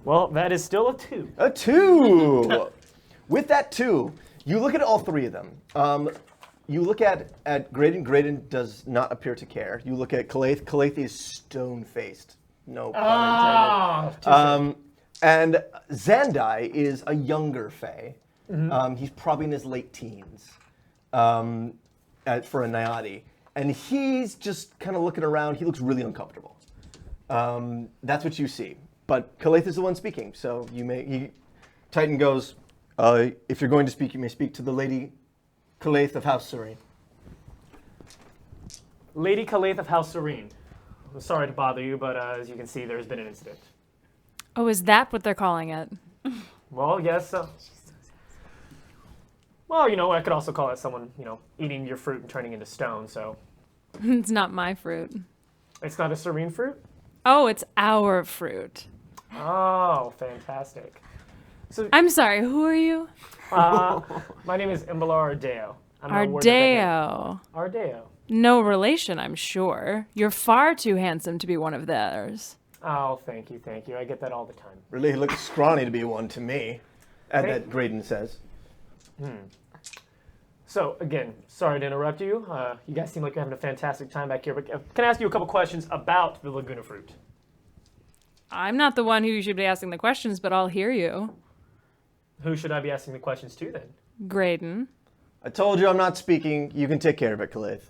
Well, that is still a 2. A 2. With that 2, you look at all three of them. You look at Graydon. Graydon does not appear to care. You look at Kalaith. Kalaith is stone-faced. No pun intended. And Zandai is a younger Fae. He's probably in his late teens for a Naiadi. And he's just kind of looking around. He looks really uncomfortable. That's what you see. But Kalaith is the one speaking, so Titan goes, if you're going to speak, you may speak to the Lady Kalaith of House Serene. Lady Kalaith of House Serene. I'm sorry to bother you, but as you can see, there's been an incident. Oh, is that what they're calling it? Well, yes. Well, I could also call it someone, eating your fruit and turning into stone, so. It's not my fruit. It's not a serene fruit? Oh, it's our fruit. Oh, fantastic. So, I'm sorry, who are you? my name is Embrilar Ardeo. Ardeo. Ardeo. No relation, I'm sure. You're far too handsome to be one of theirs. Oh, thank you. I get that all the time. Really, he looks scrawny to be one to me, that Graydon says. So, again, sorry to interrupt you. You guys seem like you're having a fantastic time back here, but can I ask you a couple questions about the Laguna fruit? I'm not the one who you should be asking the questions, but I'll hear you. Who should I be asking the questions to, then? Graydon. I told you I'm not speaking. You can take care of it, Kalaith.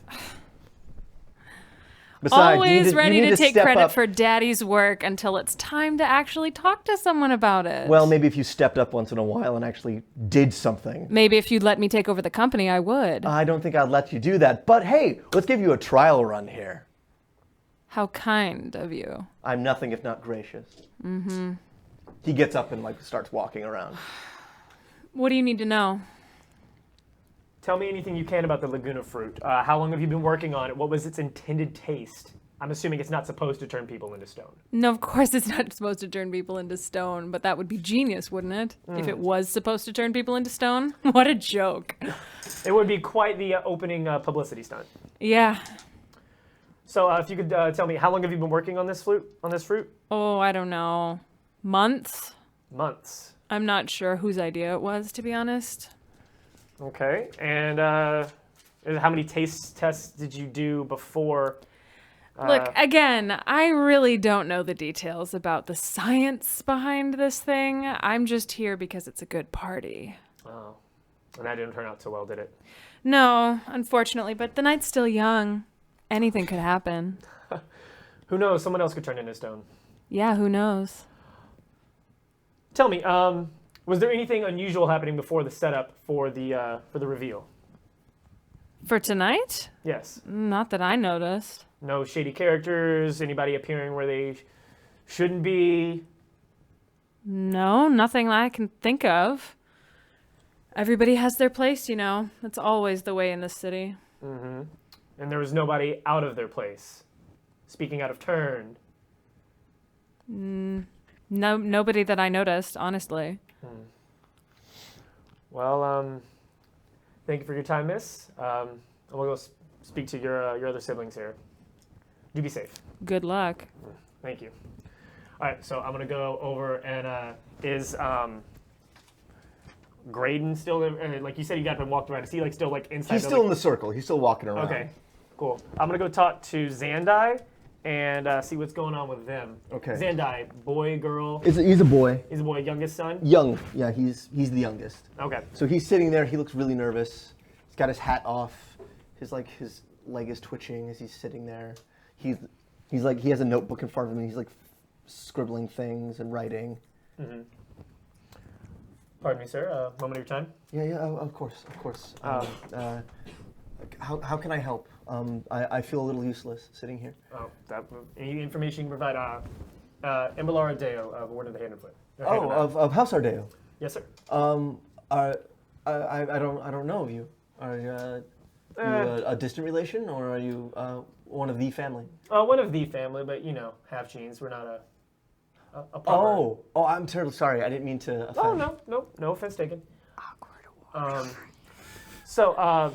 Besides, Always ready to take credit up. for Daddy's work until it's time to actually talk to someone about it. Well, maybe if you stepped up once in a while and actually did something. Maybe if you'd let me take over the company, I would. I don't think I'd let you do that. But hey, let's give you a trial run here. How kind of you. I'm nothing if not gracious. Mm-hmm. He gets up and starts walking around. What do you need to know? Tell me anything you can about the Laguna fruit. How long have you been working on it? What was its intended taste? I'm assuming it's not supposed to turn people into stone. No, of course it's not supposed to turn people into stone, but that would be genius, wouldn't it? If it was supposed to turn people into stone? What a joke. It would be quite the opening publicity stunt. Yeah. So if you could tell me, how long have you been working on this fruit? Oh, I don't know. Months? Months. I'm not sure whose idea it was, to be honest. Okay. And how many taste tests did you do before? Look, again, I really don't know the details about the science behind this thing. I'm just here because it's a good party. Oh. And that didn't turn out so well, did it? No, unfortunately, but the night's still young. Anything could happen. Who knows? Someone else could turn into stone. Yeah, who knows? Tell me, was there anything unusual happening before the setup for the reveal? For tonight? Yes. Not that I noticed. No shady characters, anybody appearing where they shouldn't be? No, nothing I can think of. Everybody has their place, That's always the way in this city. Mm-hmm. And there was nobody out of their place, speaking out of turn. No, nobody that I noticed, honestly. Well, thank you for your time, miss. I'm going to go speak to your other siblings here. Do be safe. Good luck. Thank you. All right, so I'm going to go over and is Graydon still, like you said, you got to walk around. Is he still inside? He's still in the circle. He's still walking around. Okay, cool. I'm going to go talk to Zandai and see what's going on with them. Okay. Zandai, boy, girl? He's a boy. He's a boy, youngest son? Young. Yeah, he's the youngest. Okay. So he's sitting there. He looks really nervous. He's got his hat off. His leg is twitching as he's sitting there. He has a notebook in front of him, and he's scribbling things and writing. Mm-hmm. Pardon me, sir. Moment of your time. Yeah, of course. How can I help? I feel a little useless sitting here. Oh, any information you can provide? Embrilar Deo of Warda the Hand and Foot. Oh, of House Ardeo. Yes, sir. I don't know of you. Are you a distant relation, or are you one of the family? One of the family, but half genes. We're not a proper. Oh, I'm terribly sorry. I didn't mean to offend. Oh, no offense taken. Awkward. So,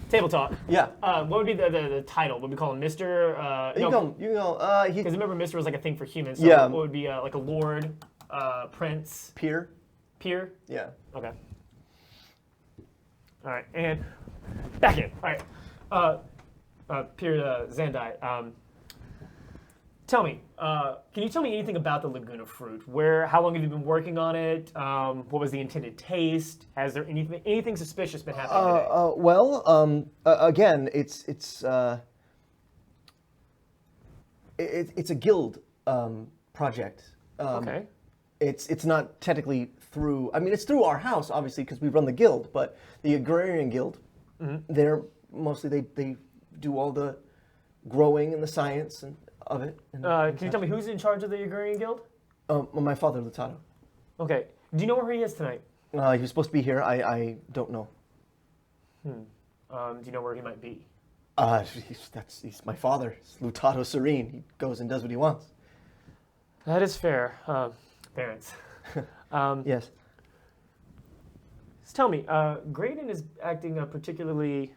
table talk. Yeah. What would be the title? Would we call him Mister? You can go. Because remember, Mister was like a thing for humans. So Yeah. What would be like a lord, prince, Peer. peer? Yeah. Okay. All right, and back in. All right. Peer Zandai. Tell me, can you tell me anything about the Laguna fruit? How long have you been working on it? What was the intended taste? Has there anything suspicious been happening today? Again, it's a guild project. Okay. It's not technically through. I mean, it's through our house, obviously, because we run the guild. But the agrarian guild, they're mostly they do all the growing and the science of it. Can you tell me who's in charge of the agrarian guild? My father, Lutato. Okay. Do you know where he is tonight? He was supposed to be here. I don't know. Do you know where he might be? He's my father. It's Lutato Serene. He goes and does what he wants. That is fair. Parents. Yes. So tell me, Graydon is acting particularly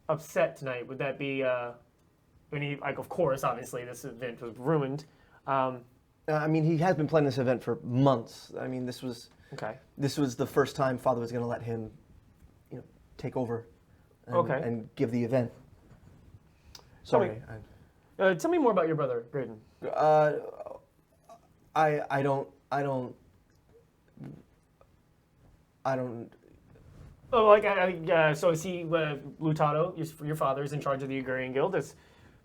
upset tonight. Would that be of course, obviously, this event was ruined. I mean, he has been planning this event for months. I mean, this was the first time Father was going to let him, take over and give the event. Sorry. Tell me more about your brother, Graydon. I don't. Oh, so is he Lutato? Your father is in charge of the agrarian guild. Does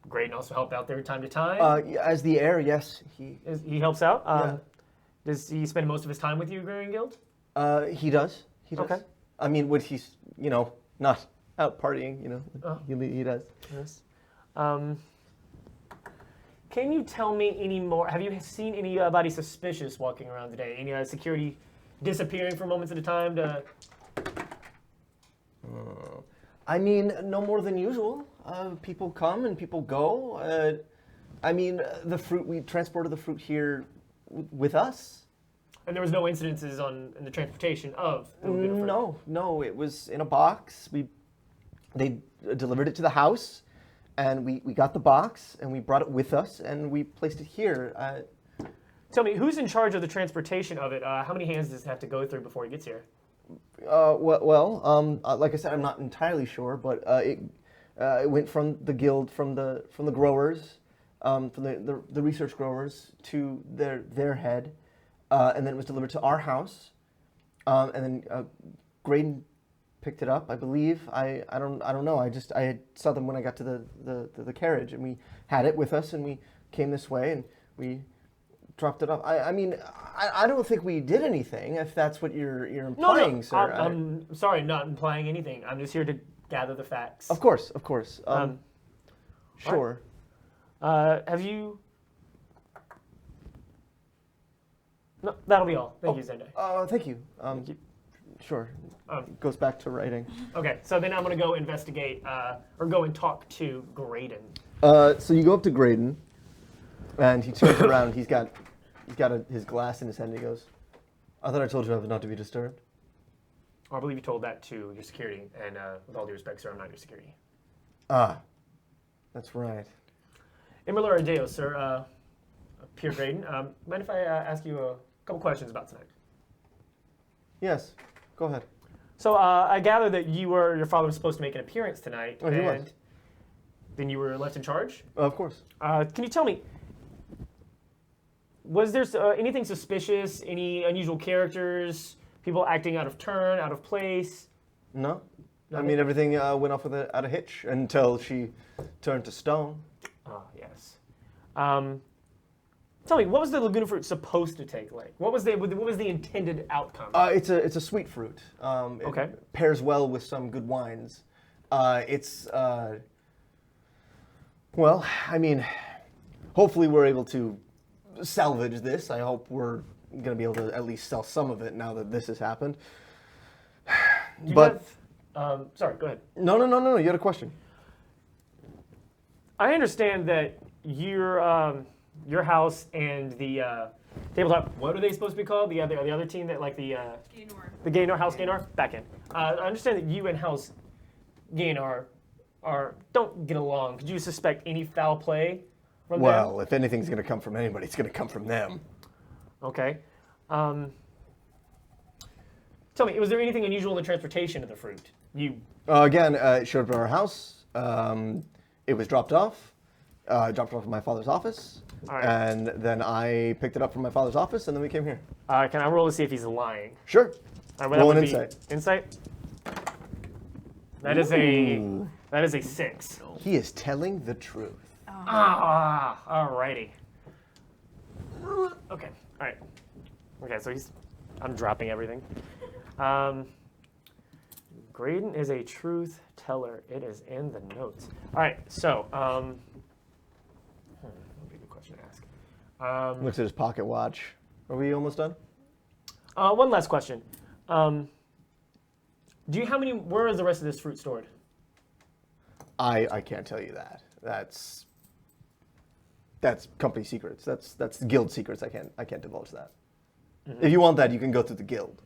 Graydon also help out there time to time? As the heir, yes, He helps out. Yeah. Does he spend most of his time with the agrarian guild? He does. He does. Okay. I mean, when he's not out partying, he does. Yes. Can you tell me any more? Have you seen anybody suspicious walking around today? Any security disappearing for moments at a time? I mean, no more than usual. People come and people go. I mean, we transported the fruit here with us. And there was no incidences in the transportation of the Laguna fruit? No, it was in a box. They delivered it to the house, and we got the box, and we brought it with us, and we placed it here. Tell me, who's in charge of the transportation of it? How many hands does it have to go through before it gets here? Like I said, I'm not entirely sure, but it went from the guild, from the growers, from the research growers to their head, and then it was delivered to our house, and then Graydon picked it up, I believe. I don't know. I saw them when I got to the carriage, and we had it with us, and we came this way, and we dropped it off. I mean, I don't think we did anything, if that's what you're implying, sir. I'm sorry, not implying anything. I'm just here to gather the facts. Of course. Sure. Have you... No, that'll be all. Thank you, Zendai. Thank you. Sure. Goes back to writing. Okay, so then I'm going to go investigate, or go and talk to Graydon. So you go up to Graydon, and he turns around. He's got his glass in his hand, and he goes, "I thought I told you not to be disturbed." I believe you told that to your security, and with all due respect, sir, I'm not your security. Ah, that's right. Embrilar Adeo, sir. Pierre Graydon. Mind if I ask you a couple questions about tonight? Yes, go ahead. So I gather that your father was supposed to make an appearance tonight. Oh, he was. Then you were left in charge? Of course. Can you tell me, was there anything suspicious, any unusual characters, people acting out of turn, out of place? No. Nothing? I mean, everything went off without a hitch until she turned to stone. Ah, yes. Tell me, what was the Laguna fruit supposed to take like? What was the intended outcome? It's a sweet fruit. Okay. It pairs well with some good wines. Well, I mean, hopefully we're able to salvage this. I hope we're going to be able to at least sell some of it now that this has happened. Sorry, go ahead. No. You had a question. I understand that your house and the tabletop. What are they supposed to be called? The other team that like the Gaynor House Gaynor back in. I understand that you and House Gaynor don't get along. Could you suspect any foul play from them? Well, if anything's going to come from anybody, it's going to come from them. Okay. Tell me, was there anything unusual in the transportation of the fruit? Again, it showed up at our house. It was dropped off. Dropped off at my father's office. All right. And then I picked it up from my father's office, and then we came here. Can I roll to see if he's lying? Sure. Roll an insight. Insight? That is a 6. He is telling the truth. Alrighty. Okay, alright. Okay, so I'm dropping everything. Graydon is a truth teller. It is in the notes. Alright, so, that'd be a good question to ask. Looks at his pocket watch. Are we almost done? One last question. Where is the rest of this fruit stored? I can't tell you that. That's company secrets. That's guild secrets. I can't divulge that. Mm-hmm. If you want that, you can go through the guild.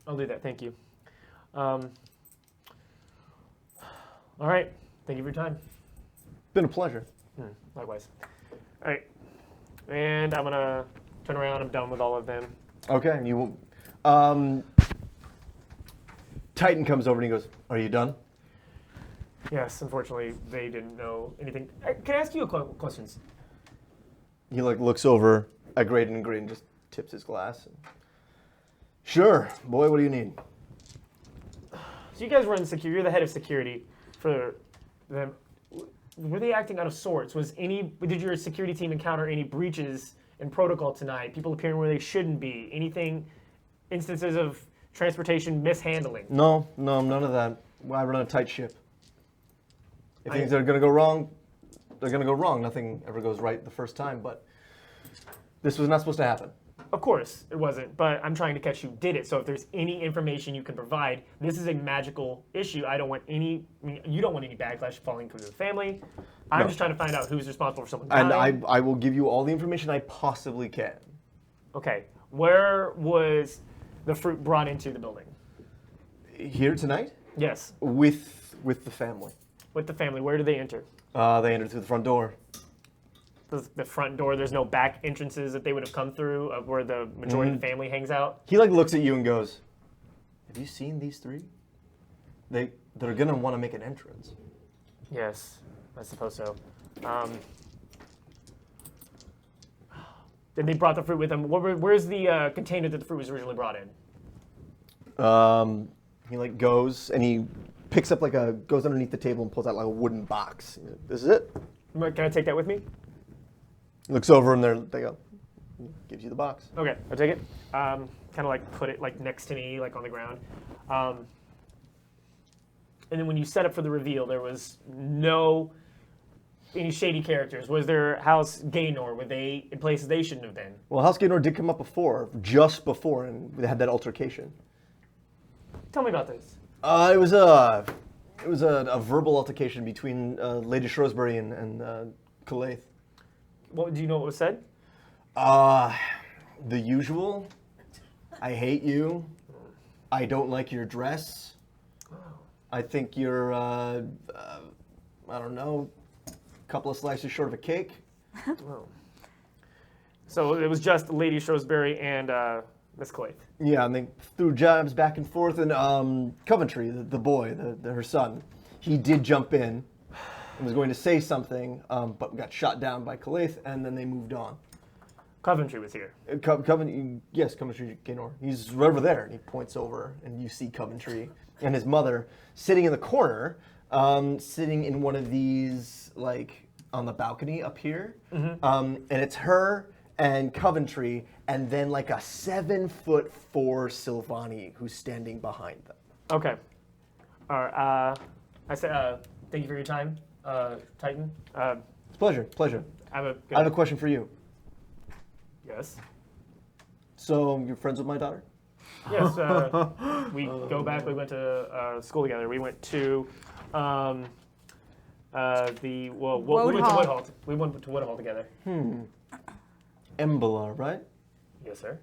I'll do that. Thank you. All right. Thank you for your time. Been a pleasure. Likewise. All right. And I'm gonna turn around. I'm done with all of them. Okay. And you will. Titan comes over and he goes, "Are you done?" Yes, unfortunately, they didn't know anything. Can I ask you questions? He looks over at Graydon, and Graydon just tips his glass. Sure, boy. What do you need? So you guys run security. You're the head of security for them. Were they acting out of sorts? Did your security team encounter any breaches in protocol tonight? People appearing where they shouldn't be? Instances of transportation mishandling? No, none of that. I run a tight ship. If things are going to go wrong, they're going to go wrong. Nothing ever goes right the first time, but this was not supposed to happen. Of course it wasn't, but I'm trying to catch who did it. So if there's any information you can provide, this is a magical issue. You don't want any backlash falling to the family. I'm just trying to find out who's responsible for someone dying. And I will give you all the information I possibly can. Okay, where was the fruit brought into the building? Here tonight? Yes. With the family. With the family, where did they enter? They entered through the front door. The front door, there's no back entrances that they would have come through of where the majority of the family hangs out? He looks at you and goes, "Have you seen these three? They're gonna want to make an entrance." Yes, I suppose so. Then they brought the fruit with them. Where's the container that the fruit was originally brought in? He goes and he picks up goes underneath the table and pulls out a wooden box. This is it. Can I take that with me? Looks over and they go, gives you the box. Okay, I'll take it. Kind of put it next to me, on the ground. And then when you set up for the reveal, there was any shady characters. Was there House Gaynor? Were they in places they shouldn't have been? Well, House Gaynor did come up just before, and they had that altercation. Tell me about this. It was a verbal altercation between Lady Shrewsbury and Calaith. Do you know what was said? The usual. I hate you. I don't like your dress. I think you're, I don't know, a couple of slices short of a cake. So it was just Lady Shrewsbury and Miss Calaith. Yeah, and they threw jabs back and forth. And Coventry, the boy, her son, he did jump in and was going to say something, but got shot down by Calaith, and then they moved on. Coventry was here. Yes, Coventry Gaynor. He's right over there, and he points over, and you see Coventry and his mother sitting in the corner, sitting in one of these, on the balcony up here. Mm-hmm. And it's her and Coventry, and then a 7'4" Silvani who's standing behind them. Okay. All right. I said, thank you for your time, Titan. It's a pleasure. I I have a question for you. Yes. So, you're friends with my daughter? Yes. We go back. We went to school together. We went to we went to Woodhall. We went to Woodhall together. Embrilar, right? Yes, sir.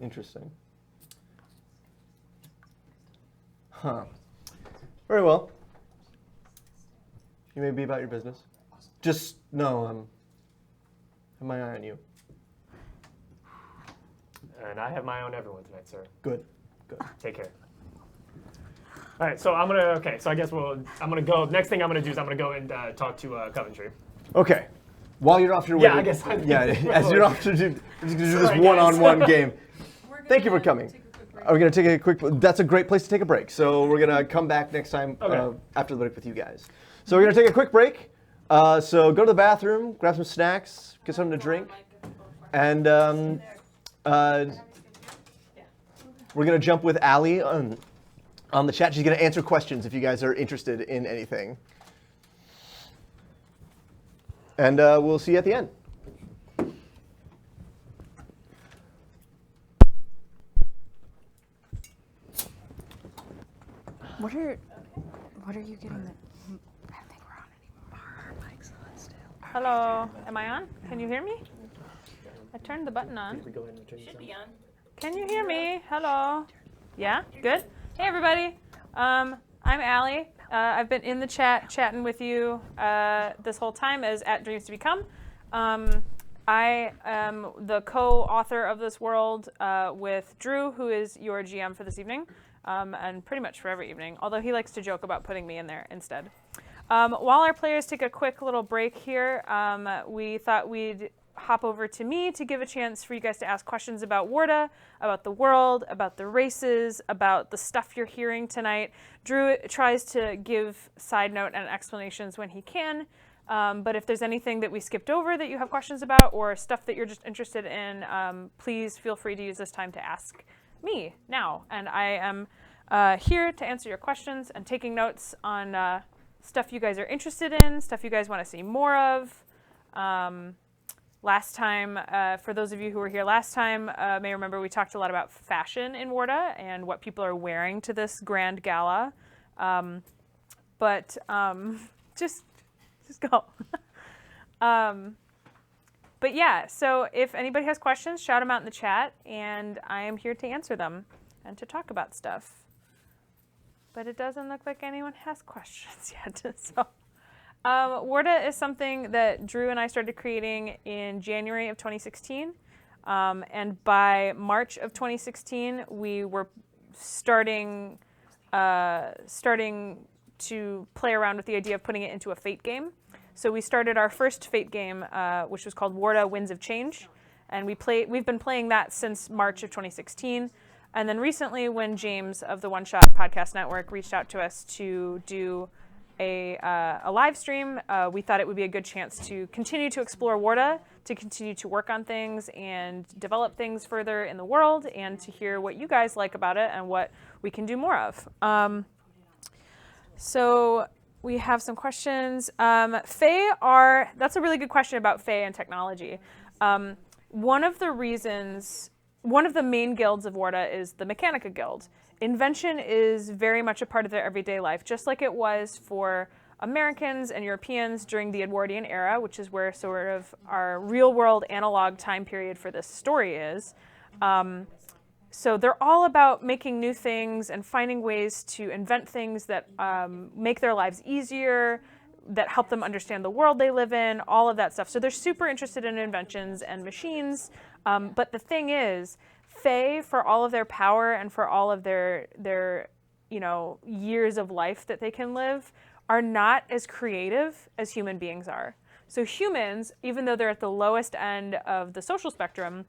Interesting. Huh. Very well. You may be about your business. Just know have my eye on you. And I have my own everyone tonight, sir. Good. Take care. All right, so I'm gonna. So I guess I'm gonna go. Next thing I'm gonna do is I'm gonna go and talk to Coventry. Okay. While you're off your way. Yeah, I guess. As you're off to do, we're just gonna do this one-on-one game. Thank you for coming. Are we gonna take a quick? That's a great place to take a break. So we're gonna come back next time after the break with you guys. So we're gonna take a quick break. So go to the bathroom, grab some snacks, get something to drink, and we're gonna jump with Allie on the chat. She's gonna answer questions if you guys are interested in anything. And we'll see you at the end. What are you getting? I don't think we're on anymore. Our mic's on still. Hello, am I on? Can you hear me? I turned the button on. Should be on. Can you hear me? Hello. Yeah, good. Hey everybody. I'm Allie. I've been in the chat chatting with you this whole time as @Dreams to Become. I am the co-author of this world with Drew, who is your GM for this evening, and pretty much for every evening, although he likes to joke about putting me in there instead. While our players take a quick little break here, we thought we'd hop over to me to give a chance for you guys to ask questions about Warda, about the world, about the races, about the stuff you're hearing tonight. Drew tries to give side note and explanations when he can, but if there's anything that we skipped over that you have questions about or stuff that you're just interested in, please feel free to use this time to ask me now. And I am here to answer your questions and taking notes on stuff you guys are interested in, stuff you guys want to see more of. Last time, for those of you who were here last time, may remember we talked a lot about fashion in Warda and what people are wearing to this grand gala. Just go. But yeah, so if anybody has questions, shout them out in the chat, and I am here to answer them and to talk about stuff. But it doesn't look like anyone has questions yet, so. Warda is something that Drew and I started creating in January of 2016. And by March of 2016, we were starting to play around with the idea of putting it into a Fate game. So we started our first Fate game, which was called Warda Winds of Change. And we've been playing that since March of 2016. And then recently, when James of the One Shot Podcast Network reached out to us to do a live stream, we thought it would be a good chance to continue to explore Warda, to continue to work on things and develop things further in the world, and to hear what you guys like about it and what we can do more of. So we have some questions. That's a really good question about Fae and technology. One of the main guilds of Warda is the Mechanica Guild. Invention is very much a part of their everyday life, just like it was for Americans and Europeans during the Edwardian era, which is where sort of our real-world analog time period for this story is. So they're all about making new things and finding ways to invent things that make their lives easier, that help them understand the world they live in, all of that stuff. So they're super interested in inventions and machines. But the thing is, Fae, for all of their power and for all of their years of life that they can live, are not as creative as human beings are. So humans, even though they're at the lowest end of the social spectrum,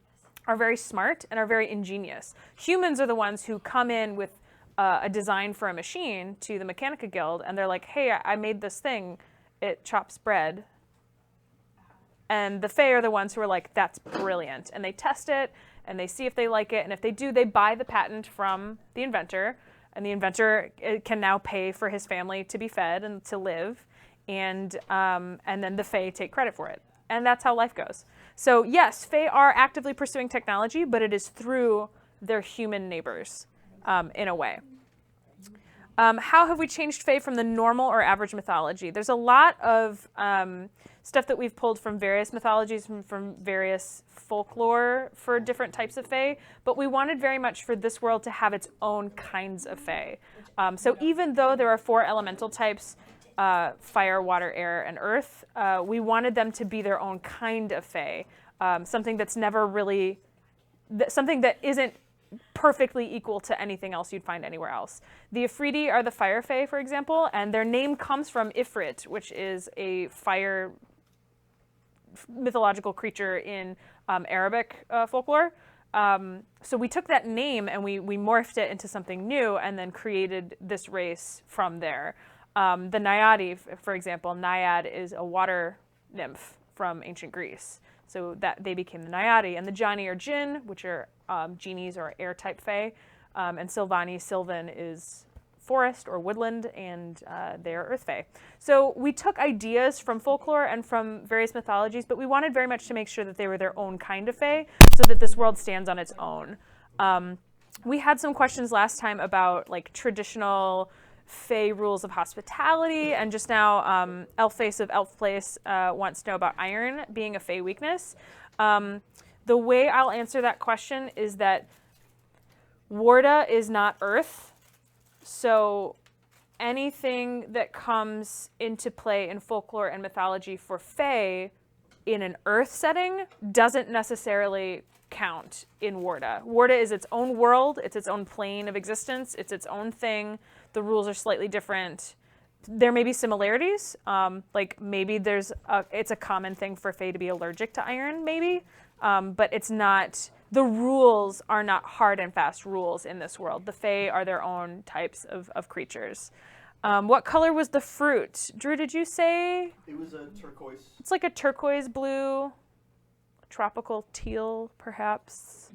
are very smart and are very ingenious. Humans are the ones who come in with a design for a machine to the Mechanica Guild, and they're like, hey, I made this thing. It chops bread. And the Fae are the ones who are like, that's brilliant. And they test it, and they see if they like it. And if they do, they buy the patent from the inventor. And the inventor can now pay for his family to be fed and to live, and then the Fae take credit for it. And that's how life goes. So yes, Fae are actively pursuing technology, but it is through their human neighbors in a way. How have we changed Fae from the normal or average mythology? There's a lot of stuff that we've pulled from various mythologies, from various folklore for different types of Fae, but we wanted very much for this world to have its own kinds of Fae. So even though there are 4 elemental types, fire, water, air, and earth, we wanted them to be their own kind of Fae, something that's never really, something that isn't perfectly equal to anything else you'd find anywhere else. The Ifriti are the fire Fae, for example, and their name comes from Ifrit, which is a fire mythological creature in Arabic folklore. So we took that name and we morphed it into something new and then created this race from there. The Naiadi, for example, Naiad is a water nymph from ancient Greece. So that they became the Naiadi. And the Jani are Jinn, which are genies or air-type Fae. And Sylvani, Sylvan is forest or woodland, and they are earth Fae. So we took ideas from folklore and from various mythologies, but we wanted very much to make sure that they were their own kind of Fae, so that this world stands on its own. We had some questions last time about like traditional Fae rules of hospitality, and just now Elfface of Elf Place wants to know about iron being a Fae weakness. The way I'll answer that question is that Warda is not earth, so anything that comes into play in folklore and mythology for Fae in an earth setting doesn't necessarily count in Warda. Warda is its own world, it's its own plane of existence, it's its own thing. The rules are slightly different. There may be similarities, like maybe it's a common thing for Fae to be allergic to iron, maybe, but it's not, the rules are not hard and fast rules in this world. The Fae are their own types of creatures. What color was the fruit? Drew, did you say? It was a turquoise. It's like a turquoise blue, tropical teal, perhaps.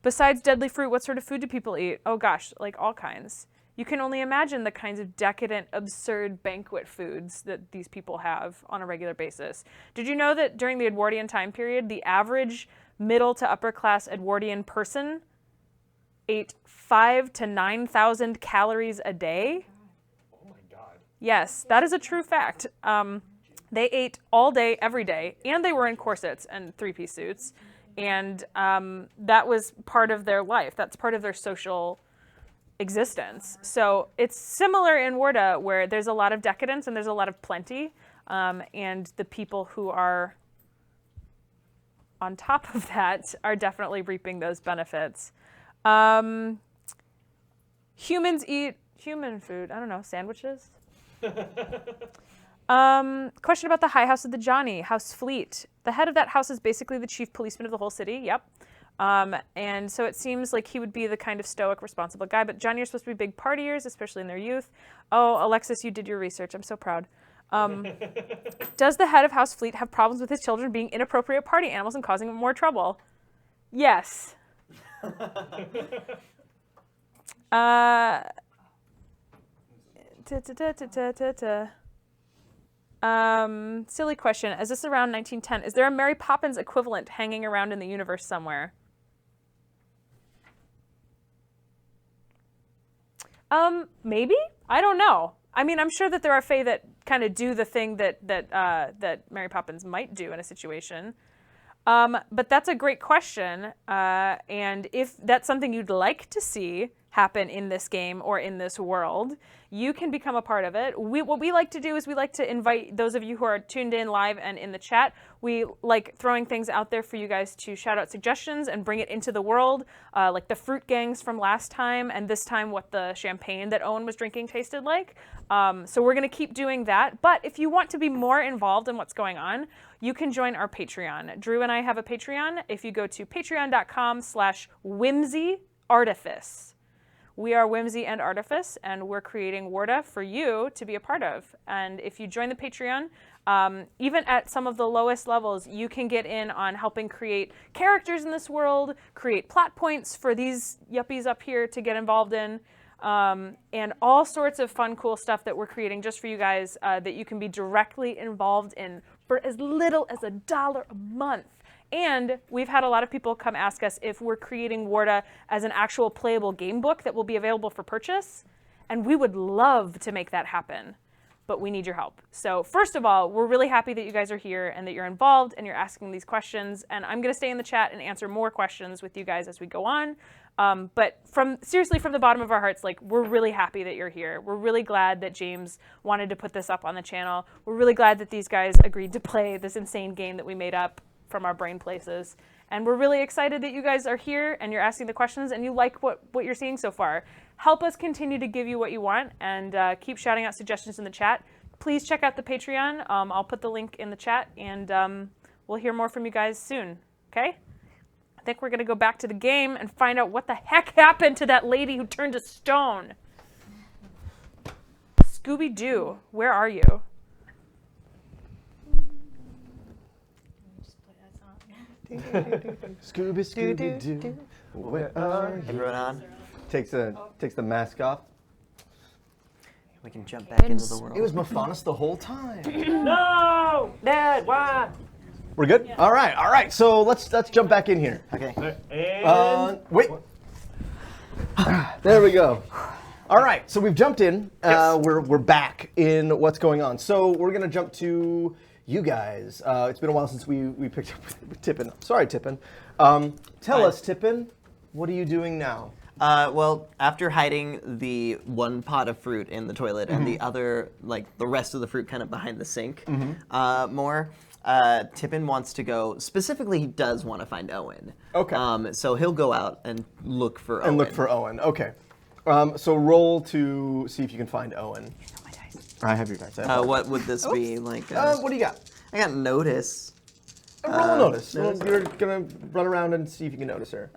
Besides deadly fruit, what sort of food do people eat? Oh gosh, like all kinds. You can only imagine the kinds of decadent, absurd banquet foods that these people have on a regular basis. Did you know that during the Edwardian time period, the average middle to upper class Edwardian person ate 5,000 to 9,000 calories a day? Oh my God. Yes, that is a true fact. They ate all day, every day, and they were in corsets and three-piece suits. And that was part of their life. That's part of their social existence. So it's similar in Warda, where there's a lot of decadence and there's a lot of plenty. And the people who are on top of that are definitely reaping those benefits. Humans eat human food. I don't know, sandwiches? Question about the High House of the Johnny, House Fleet. The head of that house is basically the chief policeman of the whole city. Yep. And so it seems like he would be the kind of stoic, responsible guy. But Johnny are supposed to be big partiers, especially in their youth. Oh, Alexis, you did your research. I'm so proud. Does the head of House Fleet have problems with his children being inappropriate party animals and causing more trouble? Yes. Silly question. Is this around 1910? Is there a Mary Poppins equivalent hanging around in the universe somewhere? Maybe? I don't know. I mean, I'm sure that there are Fae that kind of do the thing that Mary Poppins might do in a situation. But that's a great question. And if that's something you'd like to see happen in this game or in this world, you can become a part of it. What we like to do is we like to invite those of you who are tuned in live and in the chat. We like throwing things out there for you guys to shout out suggestions and bring it into the world, like the fruit gangs from last time, and this time what the champagne that Owin was drinking tasted like. So we're going to keep doing that. But if you want to be more involved in what's going on, you can join our Patreon. Drew and I have a Patreon. If you go to patreon.com/whimsyartifice, We are Whimsy and Artifice, and we're creating Warda for you to be a part of. And if you join the Patreon, even at some of the lowest levels, you can get in on helping create characters in this world, create plot points for these yuppies up here to get involved in, and all sorts of fun, cool stuff that we're creating just for you guys that you can be directly involved in for as little as $1 a month. And we've had a lot of people come ask us if we're creating Warda as an actual playable game book that will be available for purchase. And we would love to make that happen, but we need your help. So first of all, we're really happy that you guys are here and that you're involved and you're asking these questions. And I'm going to stay in the chat and answer more questions with you guys as we go on. But seriously, from the bottom of our hearts, like, we're really happy that you're here. We're really glad that James wanted to put this up on the channel. We're really glad that these guys agreed to play this insane game that we made up from our brain places. And we're really excited that you guys are here and you're asking the questions and you like what you're seeing so far. Help us continue to give you what you want and keep shouting out suggestions in the chat. Please check out the Patreon. I'll put the link in the chat and we'll hear more from you guys soon, okay? I think we're gonna go back to the game and find out what the heck happened to that lady who turned to stone. Scooby-Doo, where are you? Scooby, Scooby, Doo. Where are you? Everyone on? Takes the mask off. We can jump back into the world. It was Mephonis the whole time. No! Dad, why? We're good? Yeah. All right. So let's jump back in here. Okay. And Wait. There we go. All right, so we've jumped in. Yes. We're back in what's going on. So we're gonna jump to you guys. It's been a while since we picked up with Tippin. Sorry, Tippin. Tell us, Tippin, what are you doing now? Well, after hiding the one pot of fruit in the toilet and the other, like the rest of the fruit kind of behind the sink Tippin wants to go, specifically he does want to find Owin. Okay. So he'll go out and look for Owin. And look for Owin, okay. So roll to see if you can find Owin. I have your dice. What would this be? Like? What do you got? I got notice. Roll a notice. You're gonna run around and see if you can notice her.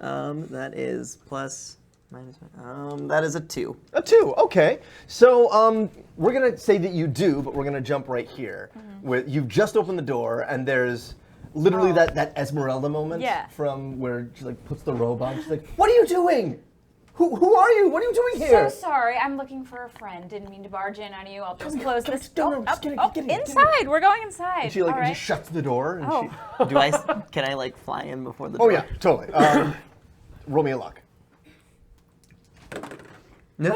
That is plus, minus, that is a 2. A 2, okay. So we're gonna say that you do, but we're gonna jump right here. You've just opened the door, and there's literally that Esmeralda moment from where she like puts the robe on. She's like, "What are you doing? Who are you? What are you doing here?" So sorry, I'm looking for a friend. Didn't mean to barge in on you. I'll just close this. Just get in. Inside. We're going inside. And she like All right. just shuts the door. And Can I like fly in before the door? Oh yeah, totally. Roll me a luck. No!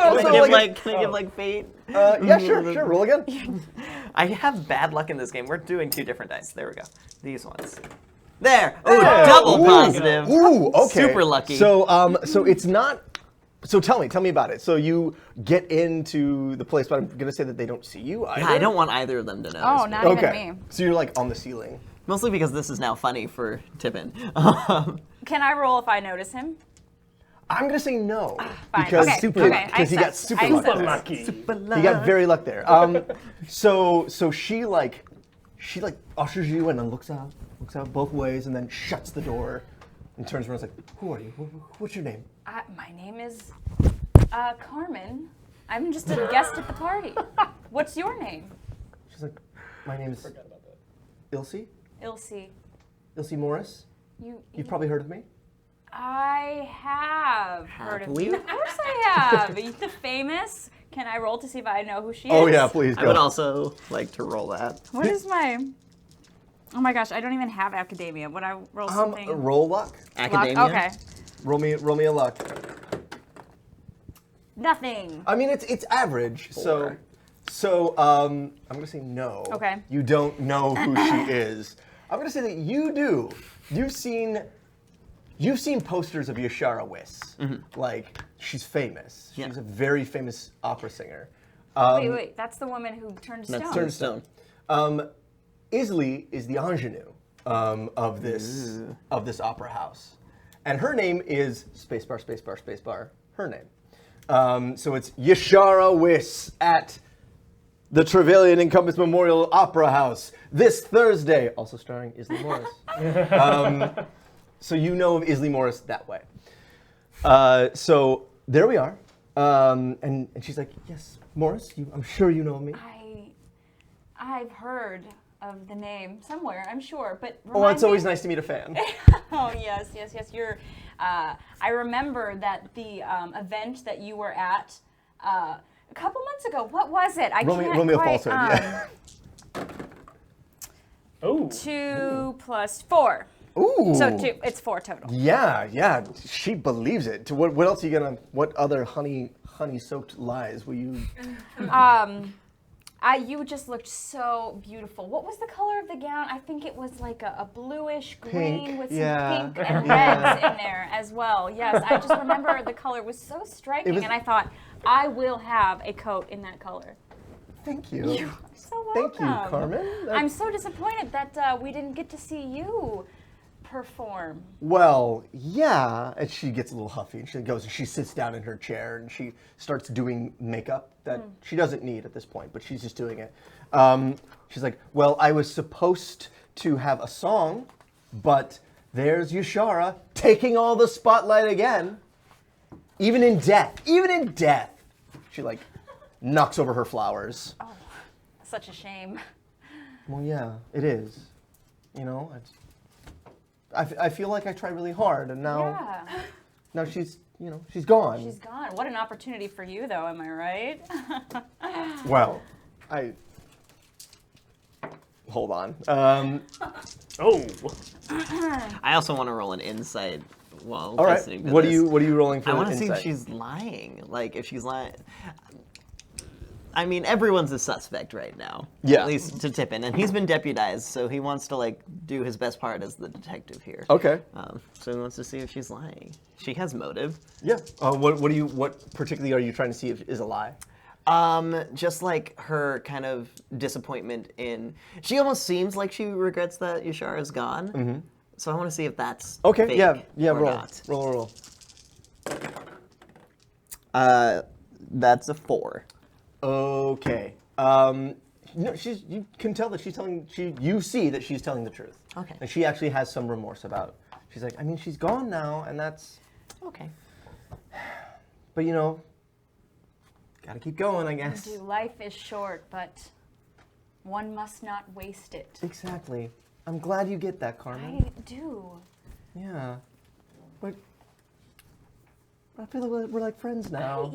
Also, Can I give like fate? Yeah, sure. Roll again. I have bad luck in this game. We're doing 2 different dice. There we go. These ones. There. Oh, Yeah. double Ooh. positive. Ooh, okay. Super lucky. So, so it's not. So tell me about it. So you get into the place, but I'm gonna say that they don't see you either. Yeah, I don't want either of them to know. Oh, not even me. So you're like on the ceiling. Mostly because this is now funny for Tippin. Can I roll if I notice him? I'm gonna say no Fine. because Okay. because he got super lucky. lucky. He got very lucky there. So she like ushers you and then looks out both ways and then shuts the door and turns around and is like, "Who are you? What's your name?" My name is Carmen. I'm just a guest at the party. What's your name? She's like, "My name is Ilse. Ilse. Morris. You've probably heard of me." I have heard of we? you. Of course I have. The famous. Can I roll to see if I know who she is? Oh yeah, please I go. would also like to roll that. What is my... Oh my gosh, I don't even have academia. Would I roll something? Roll luck. Academia? Okay. Roll me a luck. Nothing. I mean, it's average. 4. So I'm gonna say no. Okay. You don't know who she is. I'm gonna say that you do. You've seen posters of Yashara Wiss. Like she's famous. She's a very famous opera singer. Wait. That's the woman who turned to stone. That's turned stone. Isley is the ingenue of this opera house, and her name is spacebar. Her name. So it's Yashara Wiss at the Trevelyan and Compass Memorial Opera House this Thursday, also starring Isley Morris. So you know of Isley Morris that way. So there we are. And she's like, yes, Morris, I'm sure you know me. I've heard of the name somewhere, I'm sure, but Oh, it's always nice to meet a fan. Oh, yes. You're, I remember that the event that you were at a couple months ago. What was it? I can't roll me a quite, falsehood, yeah. Oh. 2 plus 4. Ooh. So it's 4 total. Yeah. She believes it. What else are you gonna? What other honey-soaked lies will you? You just looked so beautiful. What was the color of the gown? I think it was like a bluish green Pink, with some yeah. pink and reds in there as well. Yes, I just remember the color was so striking, and I thought, I will have a coat in that color. Thank you. You're so welcome. Thank you, Carmen. I'm so disappointed that we didn't get to see you perform. Well, yeah. And she gets a little huffy, and she goes and she sits down in her chair, and she starts doing makeup that she doesn't need at this point, but she's just doing it. She's like, well, I was supposed to have a song, but there's Yashara taking all the spotlight again. Even in death. She like knocks over her flowers. Oh, such a shame. Well, yeah, it is. You know, I feel like I tried really hard, and now she's gone. She's gone. What an opportunity for you, though, am I right? Well, hold on. Oh. I also want to roll an insight while All right. listening to What this. are you rolling for? I want to see if insight? she's lying. Like, if she's lying. I mean, everyone's a suspect right now. Yeah. At least to Tippin, and he's been deputized, so he wants to like do his best part as the detective here. Okay. So he wants to see if she's lying. She has motive. Yeah. What particularly are you trying to see if is a lie? Just like her kind of disappointment in. She almost seems like she regrets that Yashara is gone. Mm-hmm. So I want to see if that's Okay. fake Yeah. or Roll. not. Roll. That's a 4. Okay. No, you can tell that you see that she's telling the truth. Okay. And she actually has some remorse about. She's like, I mean, she's gone now, and that's. Okay. But gotta keep going, I guess. Life is short, but one must not waste it. Exactly. I'm glad you get that, Carmen. I do. Yeah. But I feel like we're like friends now.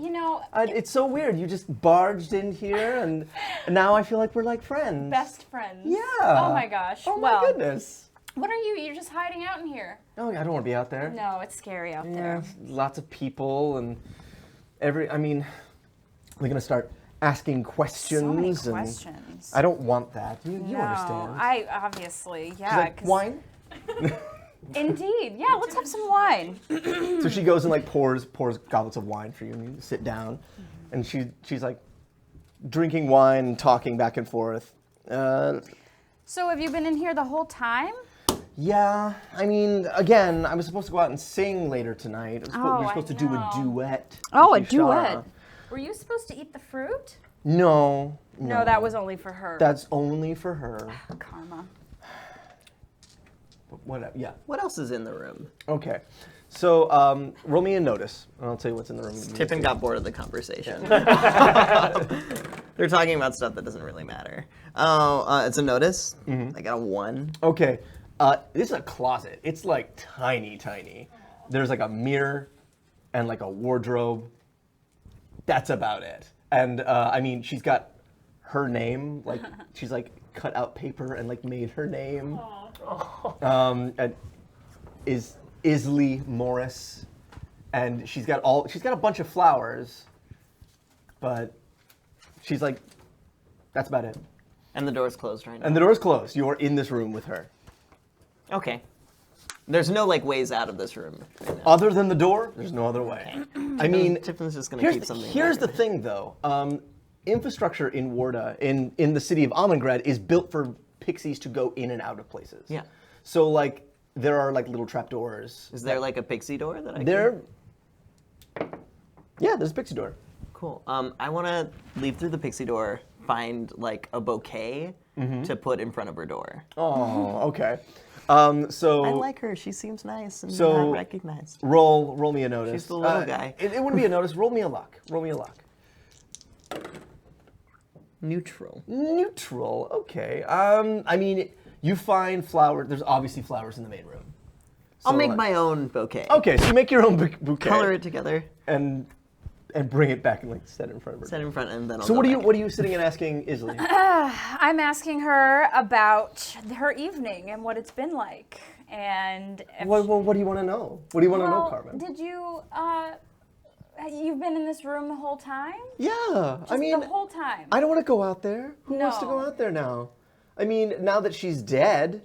It's so weird. You just barged in here, and now I feel like we're like friends. Best friends. Yeah. Oh my gosh. Oh well, my goodness. What are you? You're just hiding out in here. Oh, I don't want to be out there. No, it's scary out Yeah, there. lots of people and they're gonna start asking questions. So many and questions. I don't want that. You no, understand. I obviously, She's yeah. like, wine? Indeed. Yeah, let's have some wine. So she goes and like pours goblets of wine for you, and you sit down, and she's like drinking wine and talking back and forth. So have you been in here the whole time? Yeah, I mean, again, I was supposed to go out and sing later tonight. We were supposed to do a duet. Oh, with a Yashara. duet. Were you supposed to eat the fruit? No. No, that was only for her. That's only for her. Karma. Whatever. Yeah. What else is in the room? Okay. So roll me a notice, and I'll tell you what's in the room. Tippin got bored of the conversation. They're talking about stuff that doesn't really matter. Oh, it's a notice. I got a 1. Okay. This is a closet. It's like tiny. There's like a mirror and like a wardrobe. That's about it. And I mean, she's got her name. Like she's like cut out paper and like made her name. And is Isley Morris, and she's got a bunch of flowers, but she's like, that's about it. And the door's closed right now. And the door's closed. You're in this room with her. Okay. There's no like ways out of this room right now. Other than the door, there's no other way. I mean, Tippin's just gonna keep something. Here's the there. thing, though. Infrastructure in Warda, in the city of Amangrad, is built for pixies to go in and out of places. Yeah. So like there are like little trapdoors. Is there like a pixie door that I can? Yeah, there's a pixie door. Cool. I want to leave through the pixie door, find like a bouquet to put in front of her door. Oh, okay. So I like her. She seems nice and So- not recognized. roll me a notice. She's the little guy. It wouldn't be a notice. Roll me a luck. Roll me a luck. Neutral. Neutral. Okay. I mean, you find flowers. There's obviously flowers in the main room. I'll So, make my own bouquet. Okay, so you make your own bouquet. Color it together. and bring it back and like set it in front of her. Set it in front, and then I'll So go back. what are you sitting and asking Isley? I'm asking her about her evening and what it's been like. And if what do you want to know? What do you want to know, well, Carmen? did you, you've been in this room the whole time? Yeah, Just I mean, the whole time. I don't want to go out there. Who wants to go No. out there now? I mean, now that she's dead,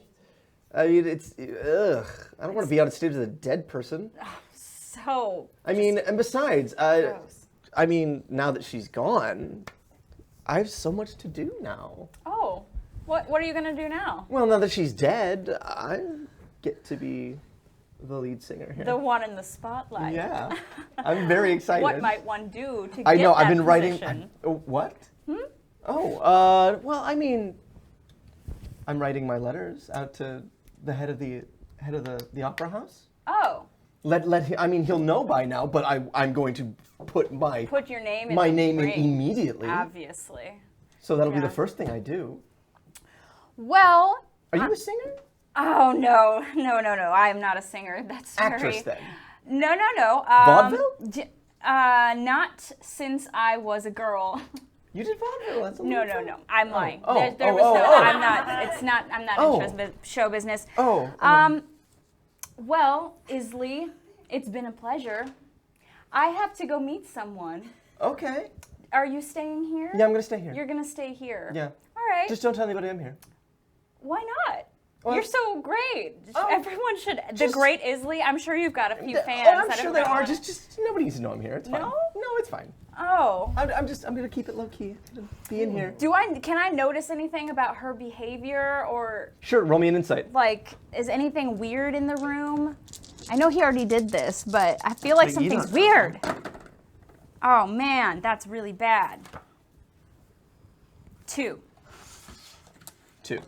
I mean, it's ugh. I don't want to be on stage with a dead person. So I mean, and besides, gross. I mean, now that she's gone, I have so much to do now. Oh, what are you gonna do now? Well, now that she's dead, I get to be the lead singer here. The one in the spotlight. Yeah, I'm very excited. What might one do to I get know. that I've been writing. position? What? Oh, well, I mean, I'm writing my letters out to the head of the opera house. Oh, Let him, I mean, he'll know by now, but I'm going to put put your name in my the name in ring, immediately. Obviously. So that'll be the Yeah. first thing I do. Well. Are you a singer? Oh no. I am not a singer. That's Actress very. then. No. Vaudeville? Not since I was a girl. You did vaudeville. That's a No. little fun. I'm lying. Oh, There oh, was oh, no. oh. I'm not. It's not. I'm not Oh. in show business. Oh. Well, Isley, it's been a pleasure. I have to go meet someone. Okay. Are you staying here? Yeah, I'm gonna stay here. You're gonna stay here. Yeah. All right. Just don't tell anybody I'm here. Why not? Well, You're so great. Oh, Everyone should. The just- great Isley. I'm sure you've got a few fans. Oh, I'm that sure have they been are. on- Just nobody needs to know I'm here. It's fine. No? No, it's fine. Oh. I'm gonna keep it low key. Be in here. Can I notice anything about her behavior, or Sure. Roll me an insight. like is anything weird in the room? I know he already did this, but I feel like But you something's don't know. weird. Oh man, that's really bad. 2. 2.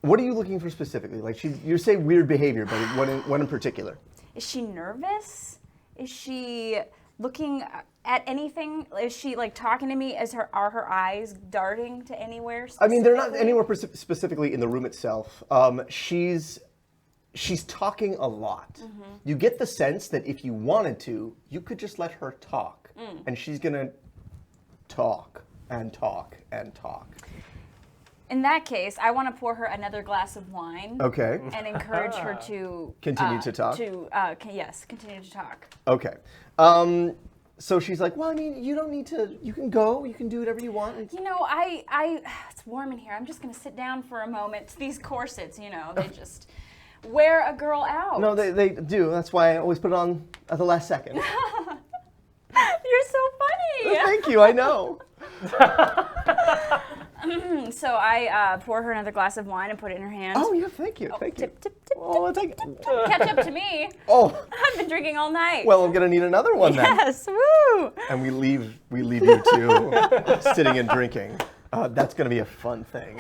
What are you looking for specifically? Like you say weird behavior, but what in particular? Is she nervous? Is she looking at anything? Is she like talking to me? Are her eyes darting to anywhere? I mean, they're not specifically? anywhere specifically in the room itself. She's talking a lot. You get the sense that if you wanted to, you could just let her talk, and she's gonna talk and talk and talk. In that case, I want to pour her another glass of wine. Okay. And encourage her to Continue to talk? Yes, continue to talk. Okay. So she's like, well, I mean, you don't need to. You can go. You can do whatever you want. You know, it's warm in here. I'm just gonna sit down for a moment. These corsets, you know, they just wear a girl out. No, they do. That's why I always put it on at the last second. You're so funny. Thank you. I know. So I pour her another glass of wine and put it in her hand. Oh yeah, thank you. Thank you. Tip, tip, tip, Oh, tip, thank tip, you. tip. Catch up to me. Oh, I've been drinking all night. well, I'm gonna need another one then. yes, woo. And we leave you two sitting and drinking. That's gonna be a fun thing.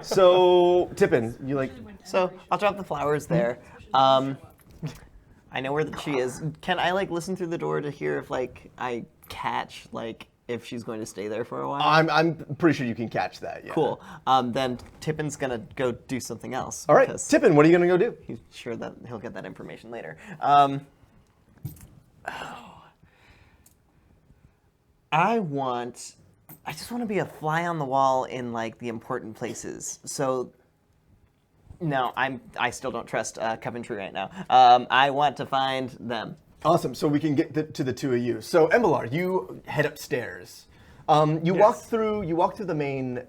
So Tippin, you like? So I'll drop the flowers there. I know where she is. Can I like listen through the door to hear if like I catch like if she's going to stay there for a while? I'm pretty sure you can catch that. Yeah. Cool. Then Tippin's gonna go do something else. All right, because Tippin, what are you gonna go do? He's sure that he'll get that information later. I just want to be a fly on the wall in like the important places. So no, I still don't trust Coventry right now. I want to find them. Awesome. So we can get to the two of you. So Embrilar, you head upstairs. You walk through the main.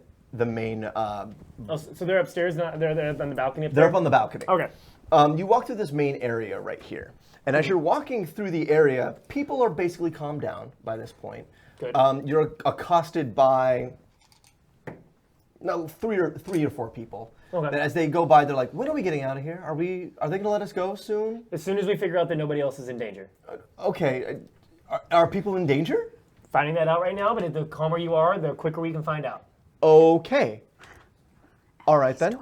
Oh, so they're upstairs. They're on the balcony. They're up on the balcony. Okay. You walk through this main area right here, and as you're walking through the area, people are basically calmed down by this point. Good. You're accosted by three or four people. Okay. And as they go by, they're like, "When are we getting out of here? Are they going to let us go soon?" As soon as we figure out that nobody else is in danger. Okay. Are people in danger? Finding that out right now, but the calmer you are, the quicker we can find out. Okay. All right then.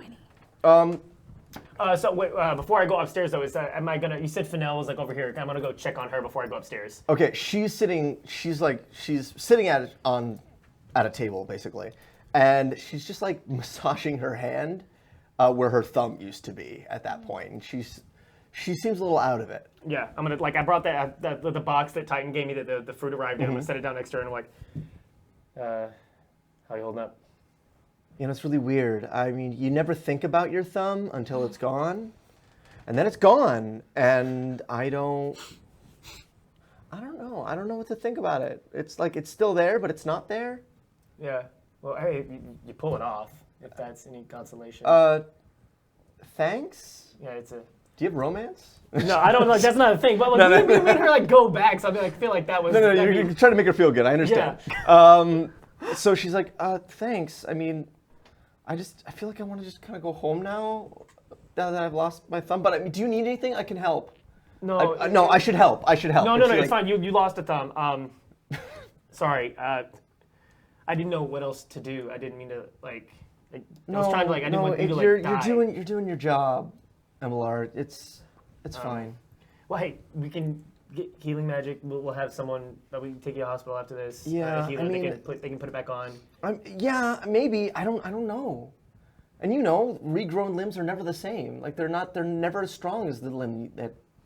So wait, before I go upstairs though, am I gonna? You said Fennell was like over here. I'm gonna go check on her before I go upstairs. Okay, she's sitting at a table basically, and she's just like massaging her hand where her thumb used to be at that point, and she seems a little out of it. Yeah, I'm gonna I brought the box that Titan gave me that the fruit arrived in. I'm gonna set it down next to her and I'm like, how you holding up? You know, it's really weird. I mean, you never think about your thumb until it's gone, and then it's gone, and I don't know. I don't know what to think about it. It's like it's still there, but it's not there. Yeah. Well, hey, you pull it off if that's any consolation. Thanks. Yeah, it's a. Do you have romance? No, I don't. Like that's not a thing. But like, you made her like go back, so I feel like that was. No, you're trying to make her feel good. I understand. Yeah. So she's like, thanks. I mean, I feel like I want to just kind of go home now that I've lost my thumb. But I mean, do you need anything? I can help. No. No, I should help. No, it's fine. You lost a thumb. Sorry. I didn't know what else to do. I didn't mean to I was trying to I didn't want you to die. You're doing your job, Embrilar. It's fine. Well, hey, we can get healing magic. We'll have someone that we can take you to the hospital after this. Yeah, healer, I mean, they can put it back on. Yeah, maybe. I don't know. And you know, regrown limbs are never the same. Like they're never as strong as the limb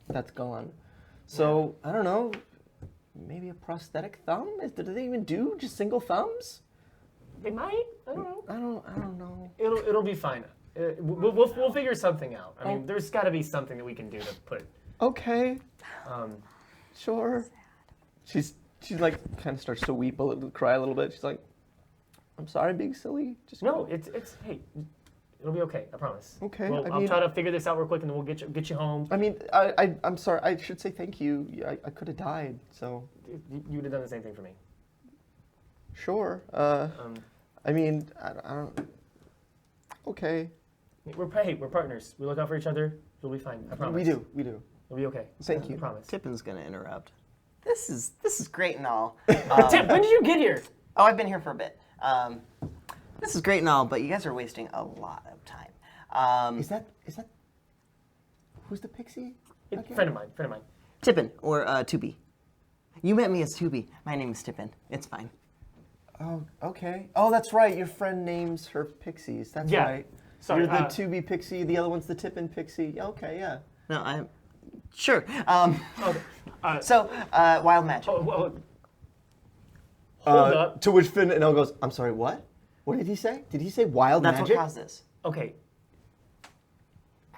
that's gone. So I don't know. Maybe a prosthetic thumb? Do they even do just single thumbs? They might. I don't know. I don't know. It'll be fine. We'll figure something out. I mean, there's got to be something that we can do to put. Okay. Sure. She's like kind of starts to weep cry a little bit. She's like, "I'm sorry, I'm being silly." No, it's hey, it'll be okay. I promise. Okay. Well, I'll try to figure this out real quick, and then we'll get you home. I mean, I'm sorry. I should say thank you. I could have died. So. You would have done the same thing for me. Sure. I mean, I don't. Okay. We're partners. We look out for each other. You'll be fine. I promise. We do. It'll be okay. Thank you. I promise. Tippin's gonna interrupt. This is great and all. Tip, when did you get here? Oh, I've been here for a bit. This is great and all, but you guys are wasting a lot of time. Is that who's the pixie? Friend of mine. Tippin, or Tubi. You met me as Tubi. My name is Tippin. It's fine. Oh, okay. Oh, that's right. Your friend names her pixies. That's right. Sorry, you're the Tubi pixie. The other one's the Tippin pixie. Okay, yeah. No, I'm sure. So, wild magic. Hold up. To which Finn and Elle goes, "I'm sorry, what? What did he say? Did he say wild That's magic?" what caused this. Okay.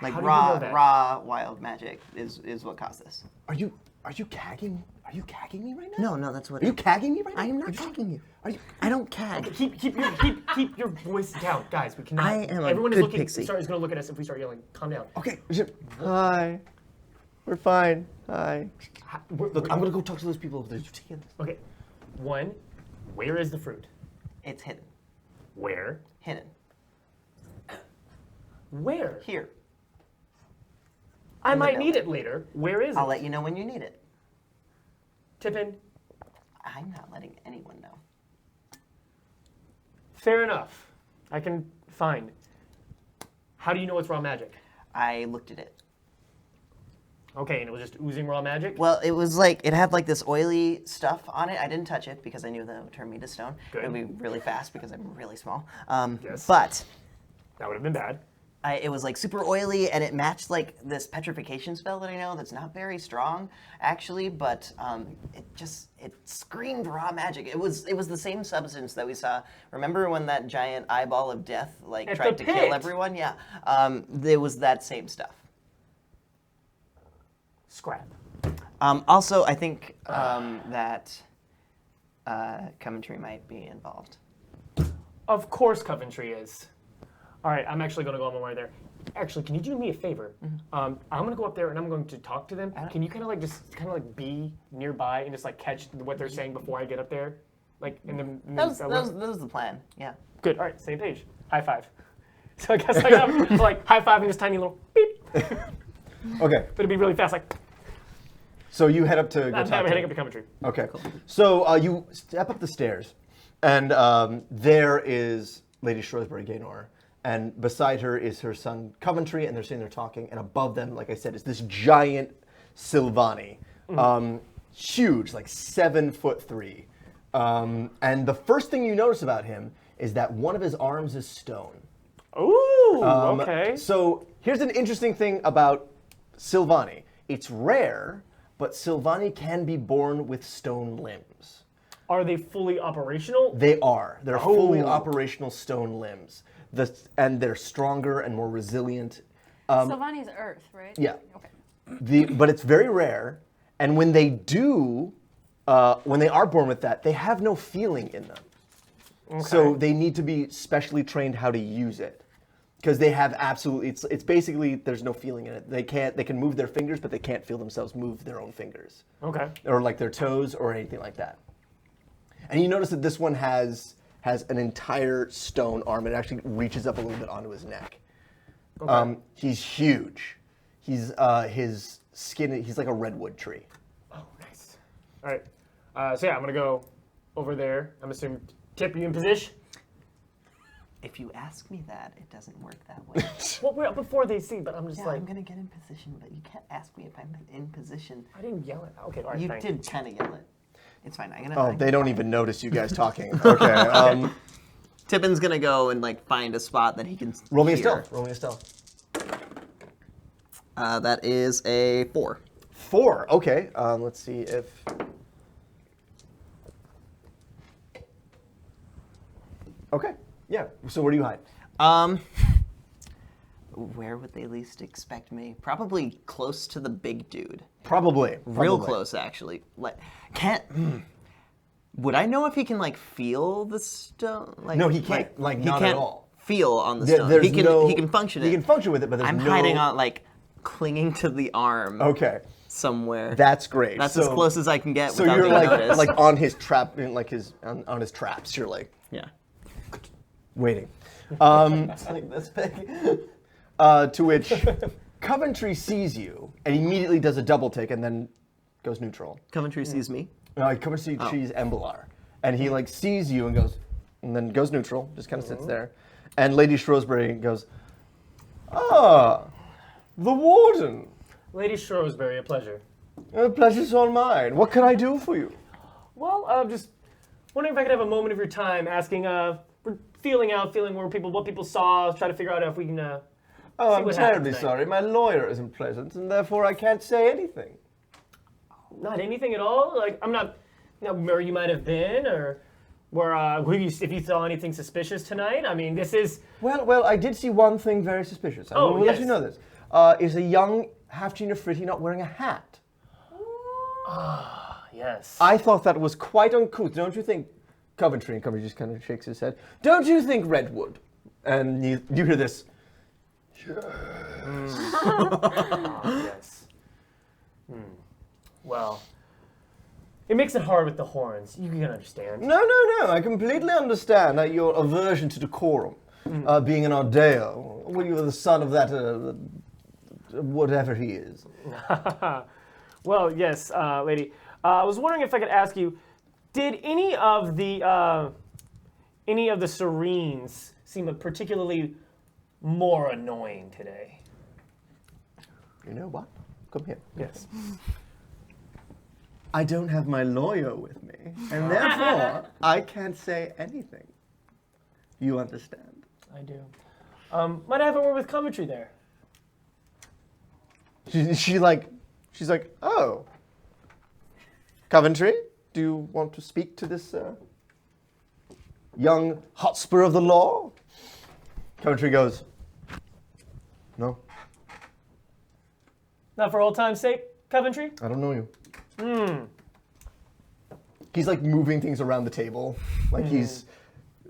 Like How do you know that? raw wild magic is what caused this. Are you cagging? Are you cagging me right now? No, that's what. Are you cagging me right now? I am not cagging you. I don't cag. Keep your voice down, guys. We cannot. I am a Everyone good is looking. pixie. Is going to look at us if we start yelling. Calm down. Okay. Hi. We're fine. Hi. Look, I'm gonna go talk to those people over there. You take care of this. Okay. One, where is the fruit? It's hidden. Where? Hidden. Where? Here. I In the might need building. it later. Where is I'll it? let you know when you need it. Tippin. I'm not letting anyone know. Fair enough. I can find. How do you know it's raw magic? I looked at it. Okay, and it was just oozing raw magic? Well, it was like, it had like this oily stuff on it. I didn't touch it because I knew that it would turn me to stone. Good. It would be really fast because I'm really small. Yes. But That would have been bad. it was like super oily and it matched like this petrification spell that I know that's not very strong actually, but it screamed raw magic. It was the same substance that we saw. Remember when that giant eyeball of death like At tried the to pit. kill everyone? Yeah. It was that same stuff. Scrap. Also, I think that Coventry might be involved. Of course Coventry is. All right, I'm actually going to go on my way there. Actually, can you do me a favor? I'm going to go up there and I'm going to talk to them. Can you kind of like be nearby and just like catch what they're saying before I get up there? Like in the That was the plan. Yeah. Good. All right, same page. High five. So I guess I got like high fiving this tiny little beep. Okay. But it'd be really fast, like So you head up to go I'm talk to heading him. up to Coventry. Okay. So you step up the stairs, and there is Lady Shrewsbury Gaynor, and beside her is her son Coventry, and they're sitting there talking. And above them, like I said, is this giant Silvani, huge, like 7'3". And the first thing you notice about him is that one of his arms is stone. Ooh, okay. So here's an interesting thing about Silvani. It's rare, but Silvani can be born with stone limbs. Are they fully operational? They are. They're fully operational stone limbs. And they're stronger and more resilient. Silvani's Earth, right? Yeah. Okay. But it's very rare. And when they are born with that, they have no feeling in them. Okay. So they need to be specially trained how to use it. Because they have absolutely, it's basically, there's no feeling in it. They can move their fingers, but they can't feel themselves move their own fingers. Okay. Or like their toes or anything like that. And you notice that this one has an entire stone arm. It actually reaches up a little bit onto his neck. Okay. He's huge. His skin, he's like a redwood tree. Oh, nice. All right. So yeah, I'm gonna go over there. I'm assuming, Tip, are you in position? If you ask me that, it doesn't work that way. Well, we're before they see, but I'm just like, I'm gonna get in position, but you can't ask me if I'm in position. I didn't yell it. Okay, all right, You thanks. did kind of yell it. It's fine. They don't even notice you guys talking. Okay. Tippin's gonna go and like find a spot that he can. Roll me a hear. stealth. Roll me a stealth. That is a 4. 4. Okay. Let's see if. Okay. Yeah. So where do you hide? Where would they least expect me? Probably close to the big dude. Probably. Real close, actually. Like, would I know if he can like feel the stone? Like, No, he can't. Like, he not can't at all. feel on the There- stone. there's He can. no- He can function it. He can function with it, but there's I'm no. hiding on like clinging to the arm Okay. somewhere. That's great. That's as close as I can get So without you're being like noticed. like on his trap, like on his traps. You're like yeah. waiting. It's like this big. To which Coventry sees you and immediately does a double take and then goes neutral. Coventry sees me. Coventry sees Embrilar, and he like sees you and then goes neutral, just kind of sits there. And Lady Shrewsbury goes, "Ah, the Warden. Lady Shrewsbury, a pleasure. The pleasure's all mine. What can I do for you?" Well, just wondering if I could have a moment of your time asking, we're feeling what people saw, try to figure out if we can, Oh, see I'm what terribly happens sorry. My lawyer isn't present, and therefore I can't say anything. Not anything at all? Like, I'm not where you might have been, or if you saw anything suspicious tonight. I mean, this is... Well, I did see one thing very suspicious. I will let you know this. Is a young half-gene Ifriti not wearing a hat? Yes. I thought that was quite uncouth, don't you think? Coventry just kind of shakes his head. Don't you think, Redwood? And you hear this. Yes. Well, it makes it hard with the horns. You can understand. No. I completely understand your aversion to decorum, being an Ardeo. When you are the son of that, whatever he is. Well, yes, lady. I was wondering if I could ask you, did any of the Serenes seem particularly more annoying today? You know what? Come here. Yes. I don't have my lawyer with me, and therefore I can't say anything. You understand? I do. Might I have a word with Coventry there? She's like, oh, Coventry, do you want to speak to this young Hotspur of the law? Coventry goes, no, Not for old time's sake, Coventry? I don't know you. He's like moving things around the table, like he's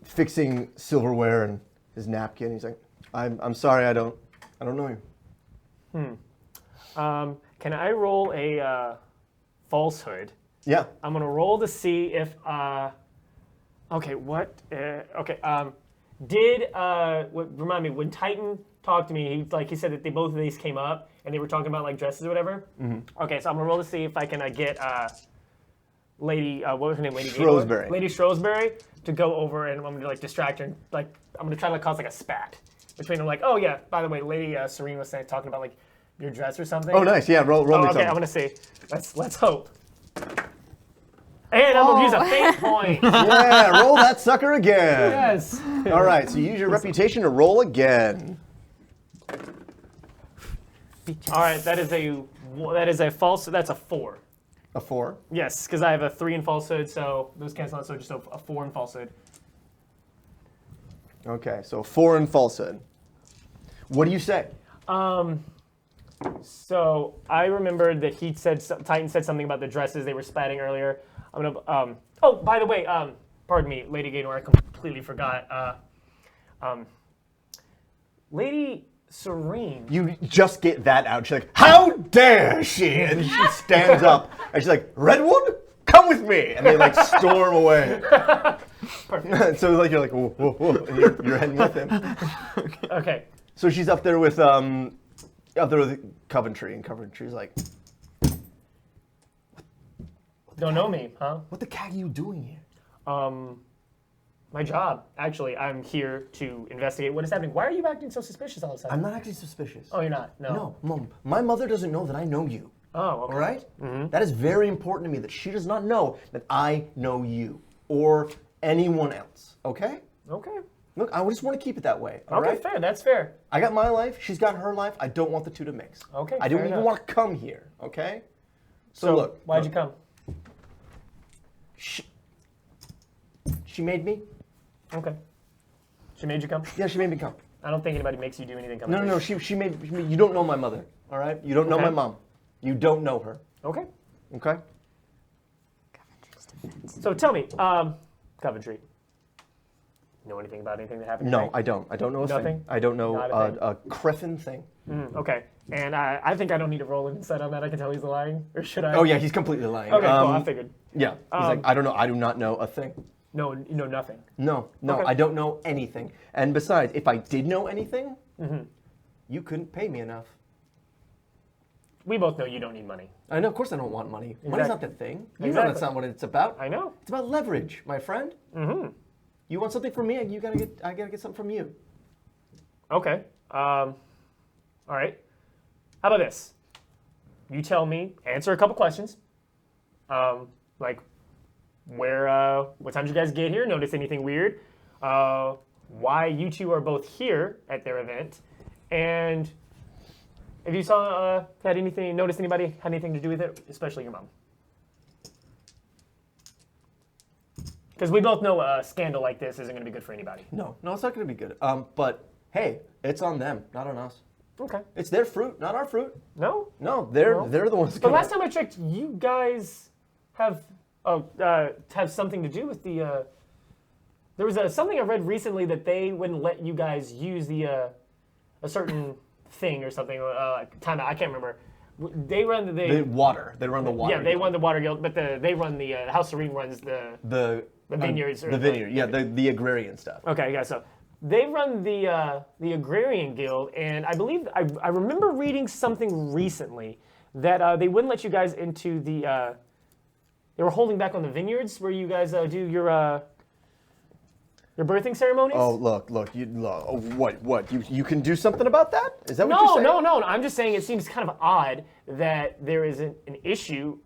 fixing silverware and his napkin. He's like, I'm sorry, I don't know you. Can I roll a falsehood? Yeah. I'm gonna roll to see if. Remind me when Titan talked to me. He said that both of these came up and they were talking about like dresses or whatever. Mm-hmm. Okay, so I'm gonna roll to see if I can get Lady. What was her name? Lady Shrewsbury. Lady Shrewsbury to go over and I'm gonna like distract her. And, like I'm gonna try to cause like a spat between them, like, oh yeah, by the way, Lady Serene was talking about like your dress or something. Oh, nice. Yeah, roll me Okay, something. I want to see. Let's hope. And I'm gonna use a fate point. Yeah, roll that sucker again. Yes. All right, so you use your reputation to roll again. All right, that is a false. That's a 4. A 4. Yes, because I have a 3 in falsehood, so those cancel out. So just a 4 in falsehood. Okay, so 4 in falsehood. What do you say? So I remembered that Titan said something about the dresses they were spatting earlier. I'm gonna. Oh, by the way, pardon me, Lady Gaynor, I completely forgot. Lady Serene. You just get that out. She's like, how dare she? And she stands up and she's like, Redwood, come with me. And they like storm away. So like you're like, whoa, whoa, whoa. And you're heading with him. Okay. So she's up there with Coventry, and Coventry's like, Don't know me, huh? what the cat are you doing here? My job, actually. I'm here to investigate what is happening. Why are you acting so suspicious all of a sudden? I'm not actually suspicious. Oh, you're not? No. No, Mom. My mother doesn't know that I know you. Oh, okay. All right? That is very important to me, that she does not know that I know you or anyone else. Okay? Okay. Look, I just want to keep it that way. All Okay, right? fair. That's fair. I got my life. She's got her life. I don't want the two to mix. Okay, I don't fair even enough. want to come here. Okay? So look. why'd look. you come? She made me. Okay. She made you come? Yeah, she made me come. I don't think anybody makes you do anything. No. She made me. You don't know my mother. All right? You don't know Okay. my mom. You don't know her. Okay. Okay? So tell me, Coventry. Know anything about anything that happened? No, today? I don't. I don't know a Nothing? thing. I don't know Not a thing? a Creffin thing. Okay. And I think I don't need to roll an insight on that. I can tell he's lying. Or should I? Oh yeah, he's completely lying. Okay, cool. I figured. Yeah, he's like, I don't know. I do not know a thing. No, you know nothing. No, Okay. I don't know anything. And besides, if I did know anything, you couldn't pay me enough. We both know you don't need money. I know, of course I don't want money. Money's not the thing. You know that's Exactly. not what it's about. I know. It's about leverage, my friend. Mm-hmm. You want something from me, I gotta get something from you. Okay. All right. How about this? You tell me, answer a couple questions. Like, what time did you guys get here? Notice anything weird? Why you two are both here at their event? And if you noticed anybody had anything to do with it, especially your mom. Because we both know a scandal like this isn't going to be good for anybody. No, it's not gonna be good. But hey, it's on them, not on us. Okay. It's their fruit, not our fruit. No? No, they're the ones. But last time I checked, you guys have something to do with the. There was something I read recently that they wouldn't let you guys use a certain thing or something. Time out, I can't remember. They run the water. They run the water. Yeah, they run the water guild, but they run the House Serene runs the vineyards. The vineyard. Yeah, the agrarian stuff. Okay, yeah. So they run the agrarian guild, and I believe I remember reading something recently that they wouldn't let you guys into the. They were holding back on the vineyards where you guys do your birthing ceremonies. Oh, look! What? You can do something about that? Is that what you're saying? No. I'm just saying it seems kind of odd that there is an issue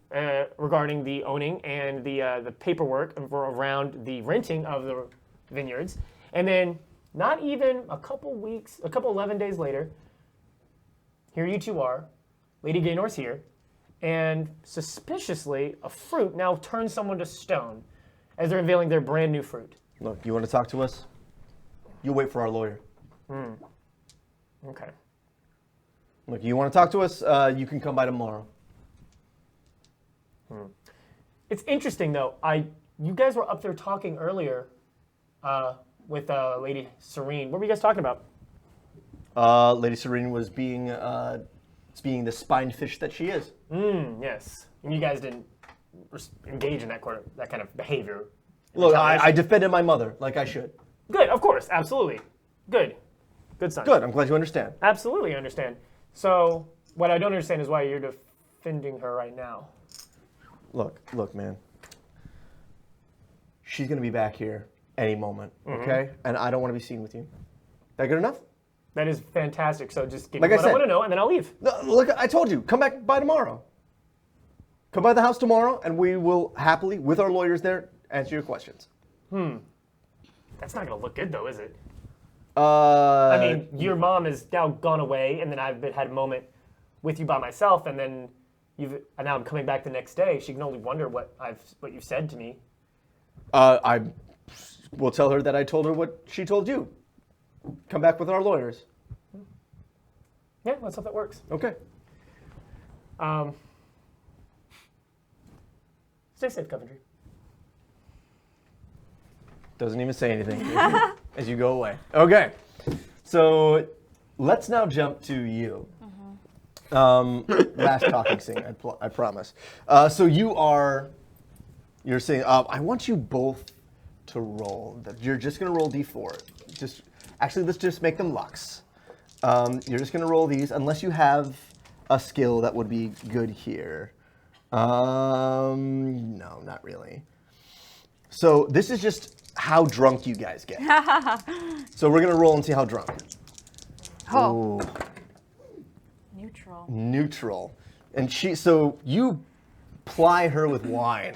regarding the owning and the paperwork around the renting of the vineyards, and then not even a couple 11 days later, here you two are, Lady Gaynor's here, and suspiciously, a fruit now turns someone to stone as they're unveiling their brand new fruit. Look, you want to talk to us? You wait for our lawyer. Okay. Look, you want to talk to us? You can come by tomorrow. It's interesting though. You guys were up there talking earlier with Lady Serene. What were you guys talking about? Lady Serene was being the spined fish that she is. Yes. And you guys didn't engage in that kind of behavior. Look, I defended my mother like I should. Good, of course, absolutely. Good son. Good, I'm glad you understand. Absolutely understand. So, what I don't understand is why you're defending her right now. Look, man. She's gonna be back here any moment, okay? And I don't want to be seen with you. That good enough? That is fantastic. So just give Like me I what I said- want to know, and then I'll leave. No, look, I told you, come back by tomorrow. Come by the house tomorrow, and we will happily, with our lawyers there, answer your questions. That's not going to look good, though, is it? I I mean, your mom has now gone away, and then I've had a moment with you by myself, and then and now I'm coming back the next day. She can only wonder what you've said to me. I will tell her that I told her what she told you. Come back with our lawyers. Yeah, let's hope that works. Okay. Stay safe, Coventry. Doesn't even say anything as you go away. Okay. So let's now jump to you. Last talking scene, I promise. So you're saying, I want you both to roll. You're just going to roll d4. Actually, let's just make them lucks. You're just going to roll these unless you have a skill that would be good here. No, not really. So this is just how drunk you guys get. So we're going to roll and see how drunk. Oh. Ooh. Neutral. Neutral. And so you ply her with wine.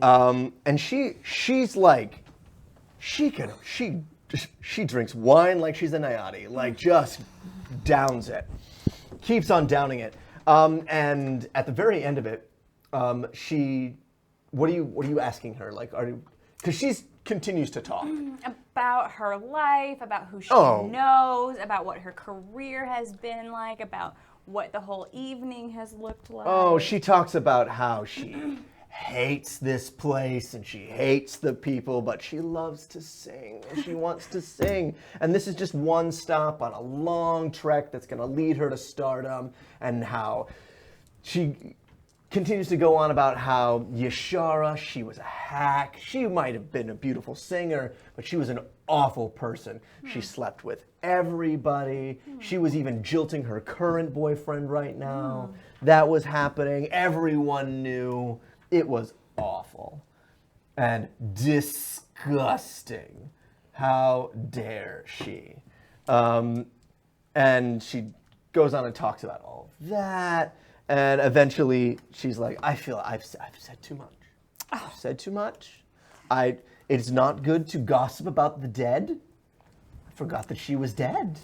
And she's like, she drinks wine like she's a Naiadi, like just downs it. Keeps on downing it. And at the very end of it, what are you asking her? Like, because she continues to talk. About her life, about who she Oh. knows, about what her career has been like, about what the whole evening has looked like. Oh, she talks about how she hates this place and she hates the people, but she loves to sing and she wants to sing. And this is just one stop on a long trek that's going to lead her to stardom, and how she continues to go on about how Yashara, she was a hack. She might have been a beautiful singer, but she was an awful person. She slept with everybody. She was even jilting her current boyfriend right now. That was happening. Everyone knew. It was awful and disgusting. How dare she? And she goes on and talks about all of that. And eventually, she's like, I feel I've said too much. I've said too much. It's not good to gossip about the dead. I forgot that she was dead.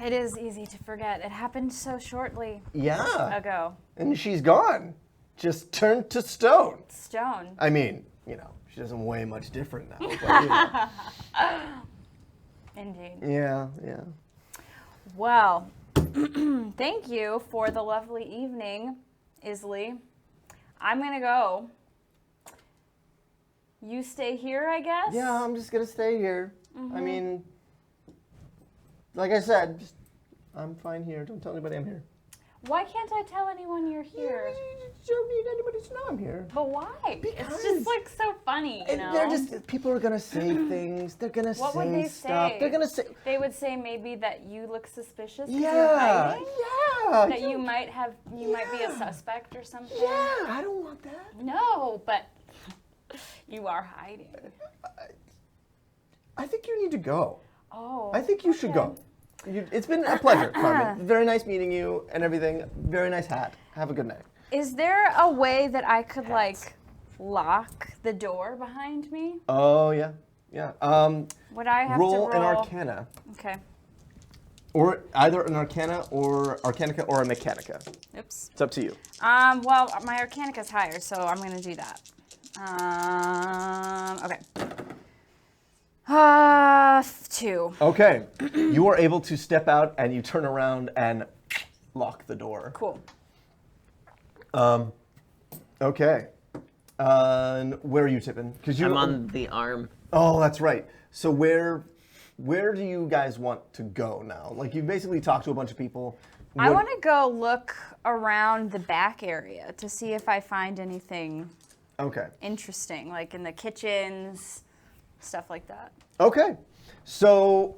It is easy to forget. It happened so shortly Yeah. ago. And she's gone. Just turned to stone. Stone. I mean, she doesn't weigh much different now. But, Indeed. yeah. Well, thank you for the lovely evening, Isley. I'm going to go. You stay here, I guess? Yeah, I'm just going to stay here. I mean, like I said, I'm fine here. Don't tell anybody I'm here. Why can't I tell anyone you're here? You don't need anybody to know I'm here. But why? Because- It's just like so funny, you know? They're just, people are going to say things. They're going to What would say they stuff. say? They're going to say, They would say maybe that you look suspicious 'cause you're yeah, hiding? yeah. That you might be a suspect or something? Yeah, I don't want that. No, but you are hiding. I think you need to go. Oh. I think you should go. It's been a pleasure, Carmen. Very nice meeting you and everything. Very nice hat. Have a good night. Is there a way that I could like lock the door behind me? Oh, yeah. Would I have Roll to an roll? Arcana. Okay. Or either an Arcana or Arcanica or a Mechanica. Oops. It's up to you. Well, my Arcanica's higher, so I'm gonna do that. Okay. 2. Okay. You are able to step out and you turn around and lock the door. Cool. Okay. And where are you, Tippin? Because I'm on the arm. Oh, that's right. So where do you guys want to go now? Like, you basically talked to a bunch of people. I want to go look around the back area to see if I find anything Okay. interesting, like in the kitchens, stuff like that. Okay. So,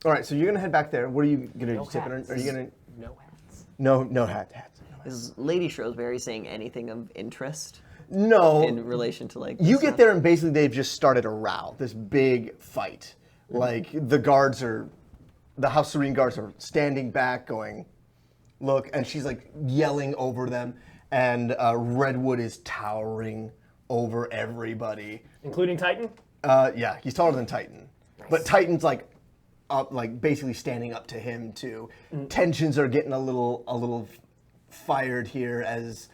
all right. So you're gonna head back there. What are you gonna do, Tippin? hats. Are you gonna? No hats. No hats. Is Lady Shrewsbury saying anything of interest No. in relation to like? You this get stuff? there and basically they've just started a row, this big fight. Like the guards are the House Serene guards are standing back, going, "Look!" And she's like yelling over them, and Redwood is towering over everybody, including Titan. Yeah, he's taller than Titan, but Titan's like up, like basically standing up to him too. Tensions are getting a little fired here as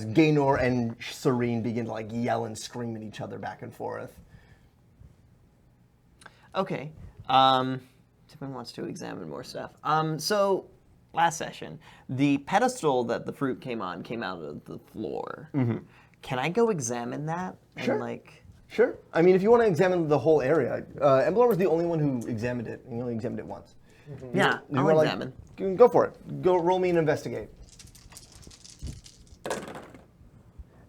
Gaynor and Serene begin to like yell and scream at each other back and forth. Okay. Tippin wants to examine more stuff. So last session, the pedestal that the fruit came out of the floor. Mm-hmm. Can I go examine that? Sure. And, Sure. I mean, if you want to examine the whole area, Embrilar was the only one who examined it. He only examined it once. Mm-hmm. Yeah, I'll examine. Go for it. Go roll me and investigate.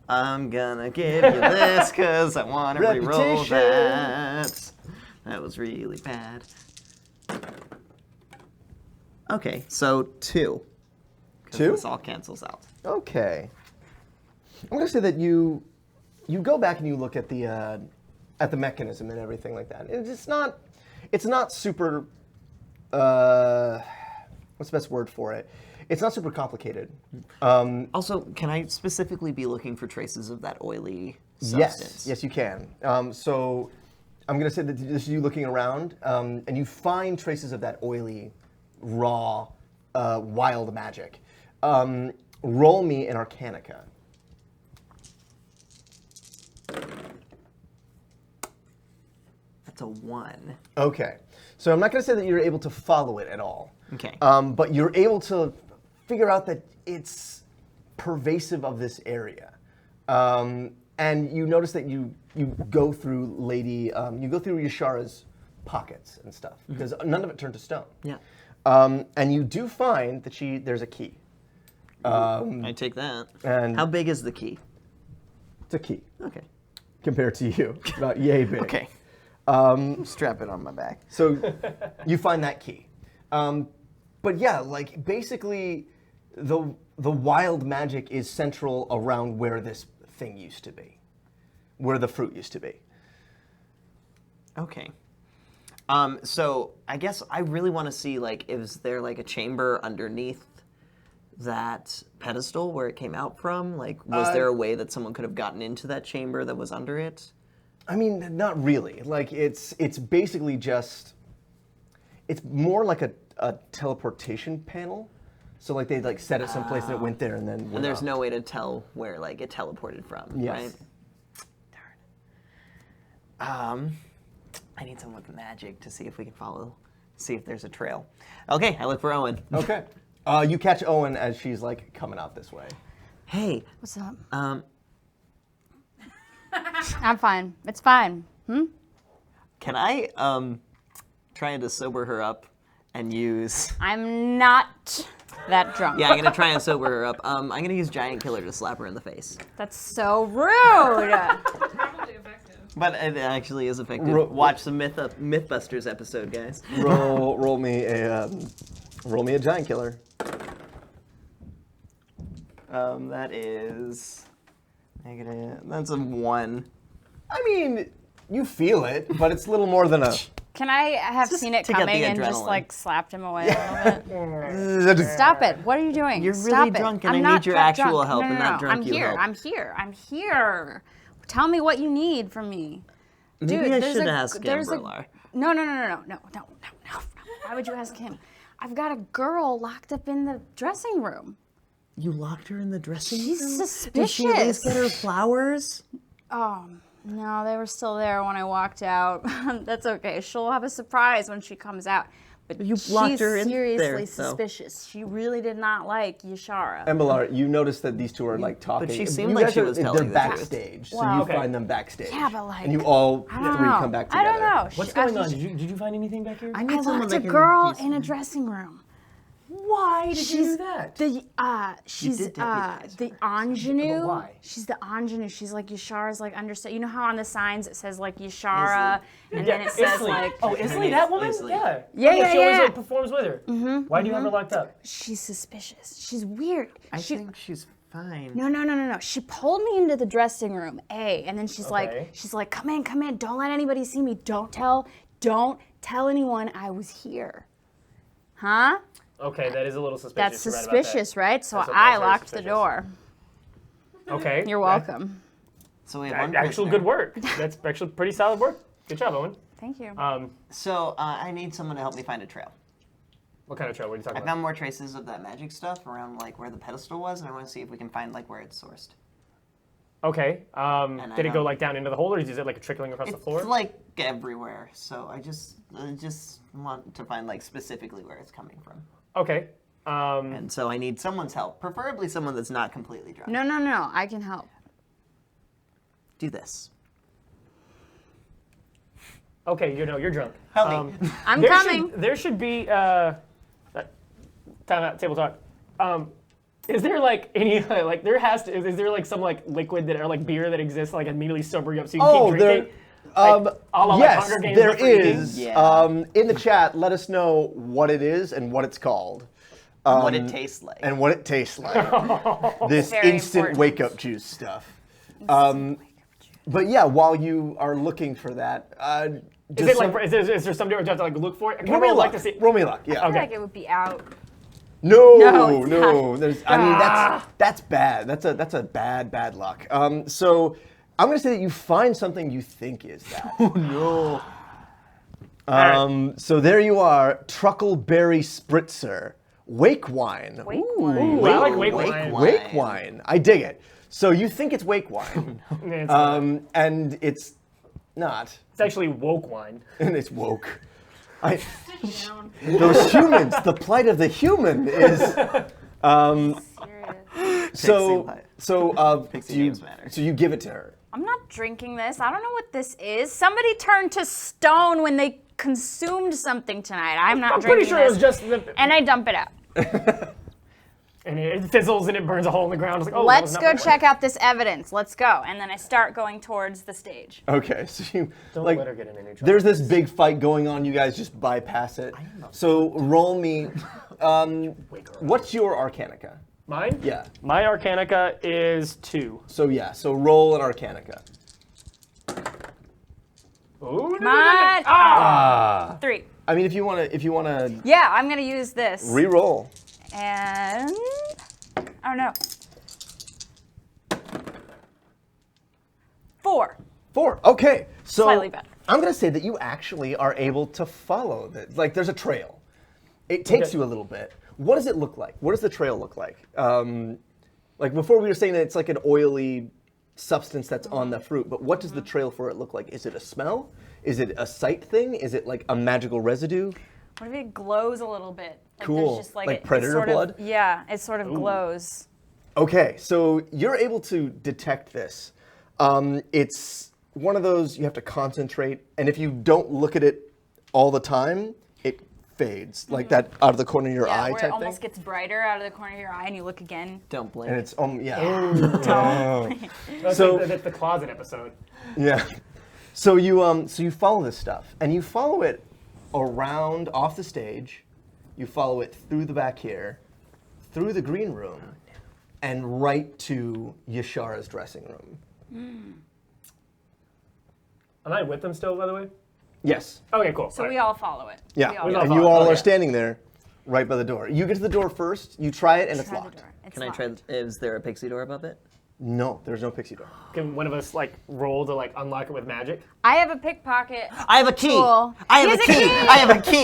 I'm gonna give you this because I want to re-roll that. That was really bad. Okay, so 2. 2? This all cancels out. Okay. I'm gonna say that you go back and you look at the mechanism and everything like that. It's not super. What's the best word for it? It's not super complicated. Also, can I specifically be looking for traces of that oily substance? Yes, you can. So I'm going to say that this is you looking around, and you find traces of that oily, raw, wild magic. Roll me an Arcanica. That's a 1. Okay. So I'm not going to say that you're able to follow it at all. Okay. But you're able to figure out that it's pervasive of this area. And you notice that you go through Yashara's pockets and stuff, because none of it turned to stone. Yeah. And you do find that there's a key. I take that. And how big is the key? It's a key. Okay. Compared to you. About yay big. Okay. Strap it on my back. So you find that key. But yeah, like basically the wild magic is central around where this thing used to be, where the fruit used to be. Okay. So I guess I really want to see, like, is there like a chamber underneath that pedestal where it came out from? Like, was there a way that someone could have gotten into that chamber that was under it? I mean, not really. Like, it's basically just, it's more like a teleportation panel. So like they like set it someplace and it went there and then went and there's up. no way to tell where like it teleported from, Yes. right? Darn. I need someone with magic to see if we can see if there's a trail. Okay, I look for Owin. Okay. You catch Owin as she's like coming out this way. Hey. What's up? Um, I'm fine. It's fine. Can I try to sober her up and use? I'm not that drunk. Yeah, I'm gonna try and sober her up. I'm gonna use Giant Killer to slap her in the face. That's so rude. Probably effective. But it actually is effective. Watch the Mythbusters episode, guys. Roll me a giant killer. That is negative. That's a 1. I mean, you feel it, but it's a little more than a. Can I have Just seen it to get the coming and just adrenaline. like slapped him away a little bit? Stop it. What are you doing? You're Stop really it. drunk and I'm I not need your that actual drunk. help No, and no, not no. drunk I'm you here. help. I'm here. Tell me what you need from me. Maybe Dude, I there's should a- ask there's a- Embrilar. No. Why would you ask him? I've got a girl locked up in the dressing room. You locked her in the dressing She's room? suspicious. Did she at least get her flowers? No, they were still there when I walked out. That's okay. She'll have a surprise when she comes out. But You she's locked her in seriously there, though. suspicious. She really did not like Yashara. Embrilar, you notice that these two are like talking. she seemed You like guys she are- was they're telling the truth. backstage, so Wow. you Okay. find them backstage. Yeah, but, like, and you all I don't three know. come back I together. don't know. What's going on? Did you find anything back here? I need someone locked that a can girl use- in a dressing room. Why did you do that? She's did deputize the But ingenue. why? She's the ingenue. She's like Yashara's like understudy. You know how on the signs it says like Yashara, and then it says Isley. like Isley, that woman? Isley. Yeah. Yeah, She yeah, always yeah. like, performs with her. Why do you have her locked up? she's suspicious. She's weird. I She, think she's fine. No. She pulled me into the dressing room, and then she's Okay. like, come in. Don't let anybody see me. Don't tell anyone I was here. Huh? Okay, that is a little suspicious. That's You're right about that. suspicious, right? So That's I very locked the suspicious. door. Okay. You're welcome. So we have one Actual prisoner. good work. That's actually pretty solid work. Good job, Owen. Thank you. So I need someone to help me find a trail. What kind of trail? What are you talking I about? found more traces of that magic stuff around like where the pedestal was, and I want to see if we can find like where it's sourced. Okay. I Did it go don't- like down into the hole, or is it like trickling across the floor? It's like everywhere, so I just want to find like specifically where it's coming from. Okay. And so I need someone's help, preferably someone that's not completely drunk. No. I can help. Do this. Okay, you're drunk. Help me. I'm there coming. There should be time out, table talk. Is there like any like there has to is there like some like liquid that or like beer that exists like immediately sober you up so you can keep drinking? Like, a la, like, yes, Hunger Games, there but for eating? is. Yeah. In the chat, let us know what it is and what it's called. What it tastes like. And what it tastes like. This Very instant important. wake-up juice stuff. But yeah, while you are looking for that, Is it like is there somebody who have to like look for it? Can roll me a roll luck. like to see? Roll me a luck. Yeah. I feel Okay. like it would be out. No, No, it's no. There's. I mean, that's bad. That's a bad luck. So I'm gonna say that you find something you think is that. Oh no. So there you are, Truckleberry Spritzer, Wake Wine. Wake Ooh, I like wake Wake wine. wine. Wake wine. I dig it. So you think it's wake wine, It's, and it's not, it's actually woke wine. and it's woke. I, Down. those humans, the plight of the human is. So life. Pixie do you, names matter. so you give it to her. I'm not drinking this. I don't know what this is. Somebody turned to stone when they consumed something tonight. I'm not I'm drinking pretty sure it this. was just the, And I dump it out. and it fizzles and it burns a hole in the ground. It's like, oh, that was Let's not go my check out this evidence. Let's go. And then I start going towards the stage. Okay, so you Don't like. let her get in any trouble. There's this big fight going on. You guys just bypass it. So roll me. What's your Arcanica? Mine? Yeah. My Arcanica is 2. So yeah. So roll an Arcanica. Ooh, Come on. Ah. 3. I mean, if you wanna Yeah, I'm gonna use this. re-roll. And oh no. 4. 4. Okay. So Slightly better. I'm gonna say that you actually are able to follow this. Like there's a trail. It takes Okay. you a little bit. What does it look like? What does the trail look like? Like before we were saying that it's like an oily substance that's on the fruit, but what does the trail for it look like? Is it a smell? Is it a sight thing? Is it like a magical residue? What if it glows a little bit? Like Cool. There's just like Like it predator sort of- blood? Yeah, it sort of glows. Okay, so you're able to detect this. It's one of those you have to concentrate, and if you don't look at it all the time, it fades, like that out of the corner of your Yeah, eye where type it almost thing. gets brighter out of the corner of your eye and you look again. Don't blink. And it's yeah. That's So- like that's the closet episode. Yeah. So you follow this stuff, and you follow it around off the stage. You follow it through the back here, through the green room, and right to Yashara's dressing room. Am I with them still, by the way? Yes. Okay, cool. So we all follow it. Yeah. We all We go. all And you follow. all Oh, are yeah. standing there, right by the door. You get to the door first. You try it, and it's Try the locked. door. It's Can I locked. try? Is there a pixie door above it? No, there's no pixie door. Can one of us like roll to like unlock it with magic? I have a pickpocket. I have a key. Tool. I He have a has a key. key! I have a key.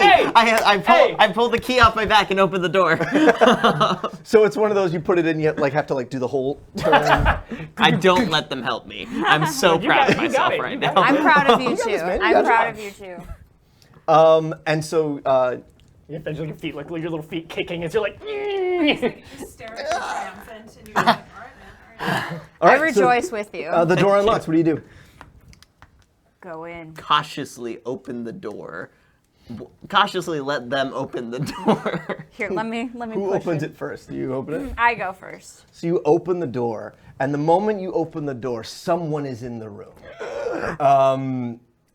Hey! I pulled the key off my back and opened the door. So it's one of those you put it in, you like have to like do the whole turn. I don't let them help me. I'm so You proud got of it, you got myself it, right you now. got I'm proud of you got too. this, man. You I'm got proud this. of you too. And so You eventually your feet like your little feet kicking as you're like. Hysterically triumphant, and you're like, all right, man, all right. all I right, so, rejoice with you. the door unlocks. What do you do? Go in. Cautiously open the door. Cautiously let them open the door. Here, let me Who push opens it first? Do you open it? I go first. So you open the door, and the moment you open the door, someone is in the room.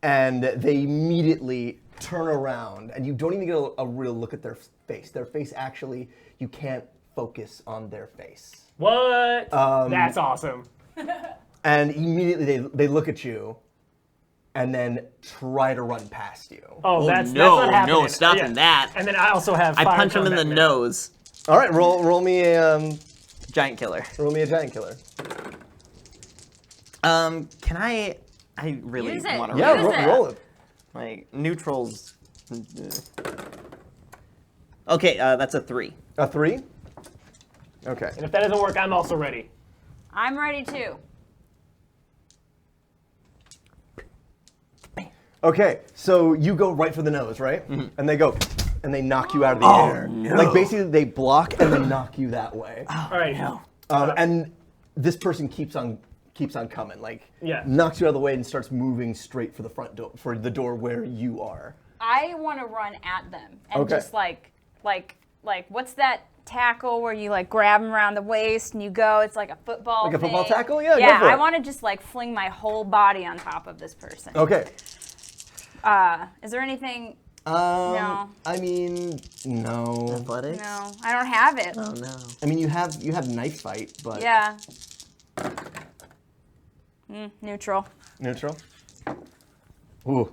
And they immediately turn around, and you don't even get a real look at their face. Their face actually, you can't focus on their face. What? That's awesome. And immediately they look at you, and then try to run past you. Oh, that's no, not happening. no, stopping that. And then I also have. I fire punch him in the combat nose. All right, roll me a Giant killer. giant killer. Can I really Use it. want to Yeah, Use it. roll it. like neutrals. Okay, that's a 3. A 3. Okay. And if that doesn't work, I'm also ready. I'm ready too. Okay, so you go right for the nose, right? And they go, and they knock you out of the air. no. Like basically, they block and then knock you that way. All right. And this person keeps on coming, like Yeah. knocks you out of the way and starts moving straight for the front door, for the door where you are. I want to run at them and Okay. just like what's that tackle where you like grab them around the waist and you go? It's like a football. Like a football thing. tackle? Yeah, go Yeah, for it. I want to just like fling my whole body on top of this person. Okay. Is there anything? No. No. I mean, no. Athletics? No, I don't have it. Oh no. I mean, you have knife fight, but Yeah. Neutral. neutral. Ooh.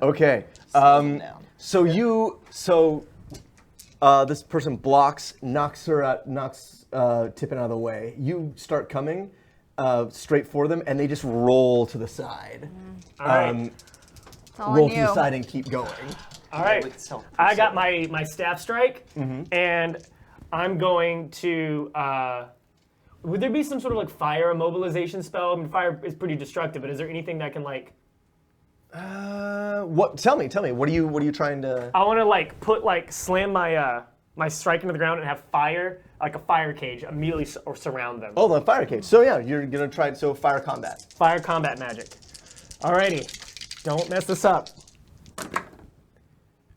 Okay. Down. This person blocks, knocks Tippin out of the way. You start coming straight for them, and they just roll to the side. All right. It's all Roll on to the you. side and keep going. All right. With self- I got my staff strike, and I'm going to. Would there be some sort of like fire immobilization spell? I mean, fire is pretty destructive, but is there anything that can like? What? Tell me. What are you trying to? I want to like slam my my strike into the ground and have fire, like a fire cage, immediately or surround them. Oh, the fire cage. So yeah, you're gonna try. So fire combat. Fire combat magic. Alrighty, don't mess this up.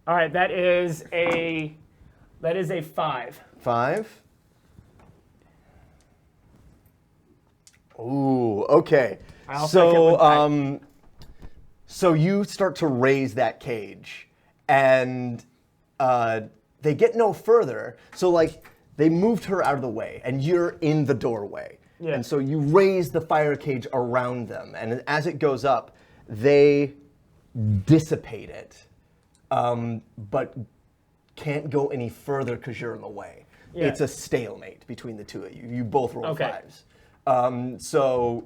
All right, that is a 5. 5. Ooh. Okay. I'll second with that. So you start to raise that cage, and they get no further. So like they moved her out of the way, and you're in the doorway. Yeah. And so you raise the fire cage around them, and as it goes up, they dissipate it, but can't go any further because you're in the way. Yeah. It's a stalemate between the two of you. You both roll Okay. 5s. So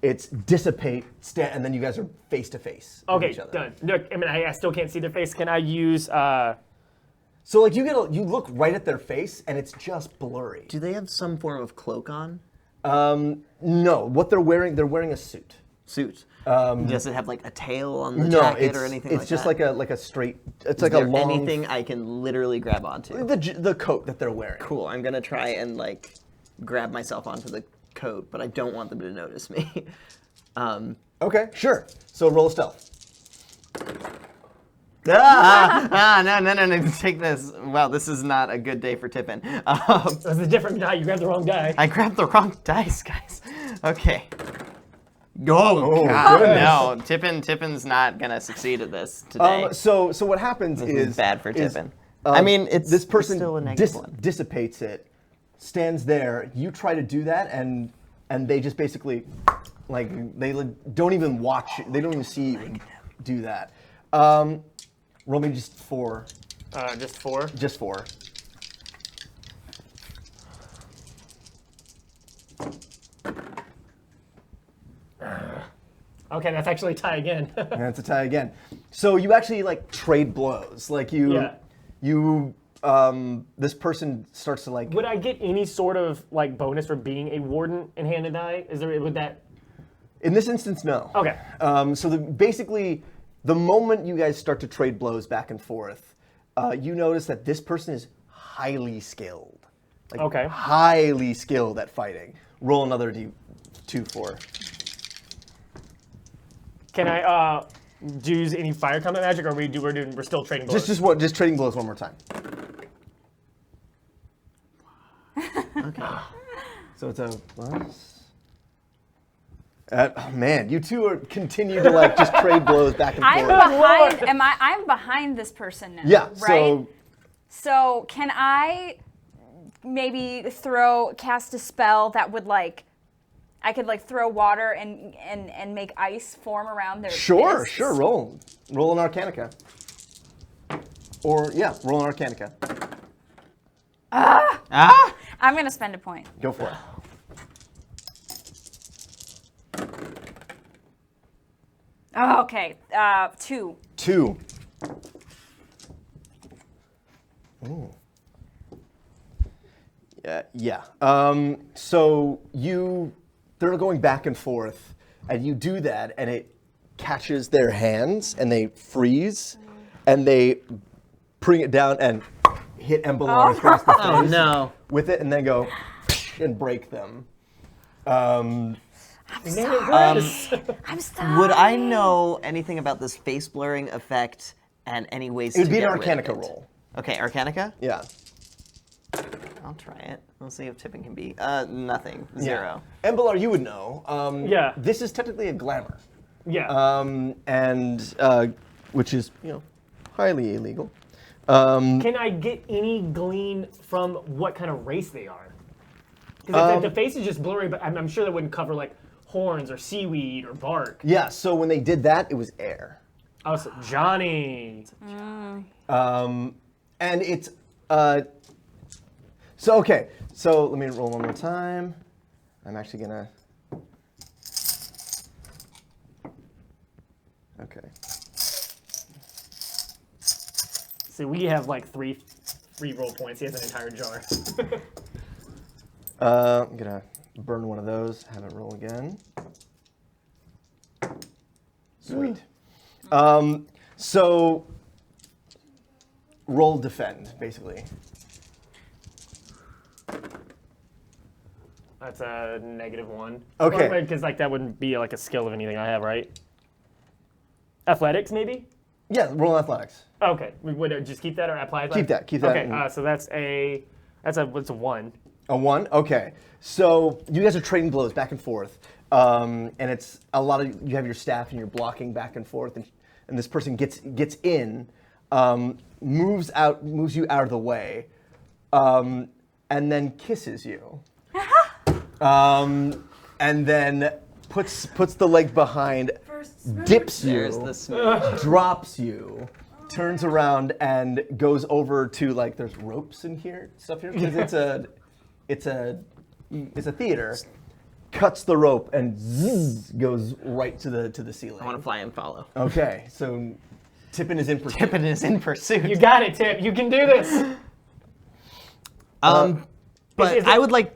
it's dissipate, and then you guys are face to face with Okay, each other. done. Look, I mean, I still can't see their face. Can I use? So like you look right at their face, and it's just blurry. Do they have some form of cloak on? No, what they're wearing a suit. Suit. Does it have like a tail on the jacket or anything like that? it's just like a straight. It's Is like there a long. anything I can literally grab onto? The coat that they're wearing. Cool. I'm gonna try and like grab myself onto the coat, but I don't want them to notice me. Okay, sure. So roll stealth. No, take this. Wow, this is not a good day for Tippin. That's a different guy. You grabbed the wrong guy. I grabbed the wrong dice, guys. Okay. Oh, goodness. no. Tippin's not gonna succeed at this today. So what happens This is is bad for is, Tippin. I mean, it's this person still a negative one. dissipates it, stands there. You try to do that, and they just basically, like, they don't even watch. They don't even see you do that. Roll me just 4. Just 4. Just 4. Okay, that's actually a tie again. And it's a tie again. So you actually like trade blows. Like Yeah. This person starts to like. Would I get any sort of like bonus for being a warden in hand and die? Would that? In this instance, no. Okay. Basically, the moment you guys start to trade blows back and forth, you notice that this person is highly skilled. Like, Okay. Highly skilled at fighting. Roll another D2 for. Can I use any fire combat magic, or we're still trading blows? Just trading blows one more time. Okay. So it's a plus. Oh man, you two continue to like just trade blows back and I'm forth. behind. I'm behind this person now. Yeah. Right. So can I maybe cast a spell that would like I could like throw water and make ice form around their Sure, fists. sure. Roll an Arcanica. Or yeah, roll an Arcanica. I'm gonna spend a point. Go for it. Oh, okay. 2. 2. Ooh. Yeah. So they're going back and forth, and you do that, and it catches their hands, and they freeze, and they bring it down and hit Embrilar across the face Oh no. with it, and then go and break them. I'm sorry. Would I know anything about this face blurring effect and any ways It would to be an get rid of Arcanica it? roll. Okay, Arcanica? Yeah. I'll try it. We'll see if Tippin can be. Nothing. 0. Embrilar, you would know. Yeah. This is technically a glamour. Yeah. And which is, highly illegal. Can I get any glean from what kind of race they are? Because the face is just blurry, but I'm sure that wouldn't cover like horns or seaweed or bark. Yeah, so when they did that, it was air. Oh, so Johnny. And it's, okay, so let me roll one more time. I'm actually gonna, okay. See, we have like three roll points. He has an entire jar. I'm gonna burn one of those, have it roll again. Sweet. So, roll defend, basically. That's a -1. Okay. Because like that wouldn't be like a skill of anything I have, right? Athletics, maybe? Yeah, roll athletics. Okay. Would it just keep that or apply athletics? Keep that. Okay, so that's a 1. A 1? Okay. So you guys are trading blows back and forth. And it's a lot of, you have your staff and you're blocking back and forth. And this person gets in, moves you out of the way, and then kisses you. And then puts the leg behind, dips There's you, the smooch. drops you, turns around and goes over to like there's ropes in here, stuff here because it's a theater. Cuts the rope and zzz, goes right to the ceiling. I want to fly and follow. Okay, so Tippin is in pursuit. Tippin is in pursuit. You got it, Tip. You can do this. But is it- I would like.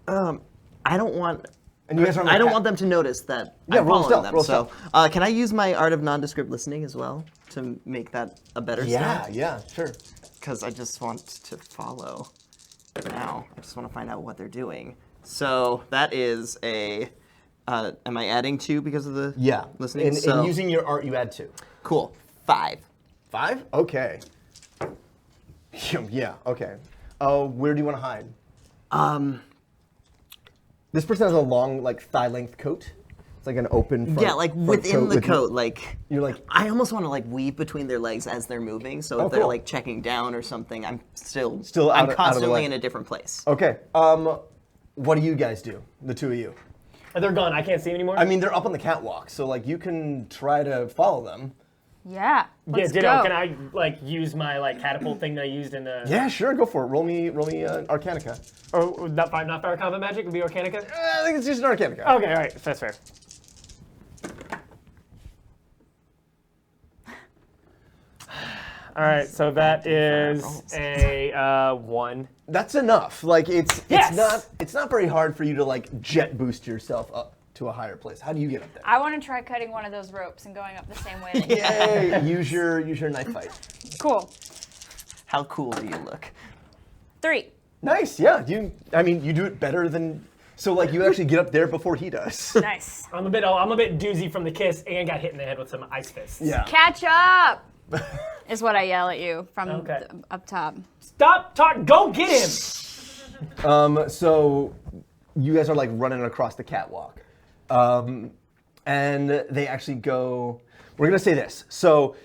I don't want. And you guys are on the I don't cat- want them to notice that Yeah, I'm roll following stealth, them. roll So, stealth. can I use my art of nondescript listening as well to make that a better Yeah, start? yeah, sure. Because I just want to follow. Now, I just want to find out what they're doing. So that is a. Am I adding 2 because of the Yeah. listening? In using your art, you add 2. Cool. 5. 5? Okay. Yeah. Okay. Where do you want to hide? This person has a long, like thigh-length coat. It's like an open. Front, Yeah, like front within the with- coat, like You're like. I almost want to like weave between their legs as they're moving, so Oh, if they're cool. like checking down or something, I'm still Out of I'm the constantly way. in a different place. Okay. What do you guys do? The two of you. They're gone. I can't see them anymore. I mean, they're up on the catwalk, so like you can try to follow them. Yeah. Let's Ditto. go. Can I like use my like catapult thing that I used in the? Yeah, sure, go for it. Roll me Arcanica. Or not fire combat magic would be Arcanica. I think it's just an Arcanica. Okay, all right, that's fair. All right, so that is a 1. That's enough. Like it's Yes! it's not very hard for you to like jet boost yourself up to a higher place. How do you get up there? I want to try cutting one of those ropes and going up the same way that you did. Yay! use your knife fight. Cool. How cool do you look? 3. Nice. Yeah. You do it better than. So like you actually get up there before he does. Nice. I'm a bit doozy from the kiss and got hit in the head with some ice fists. Yeah. Catch up! Is what I yell at you from Okay. up top. Stop talking. Go get him. So you guys are like running across the catwalk. And they actually go, we're gonna say this. So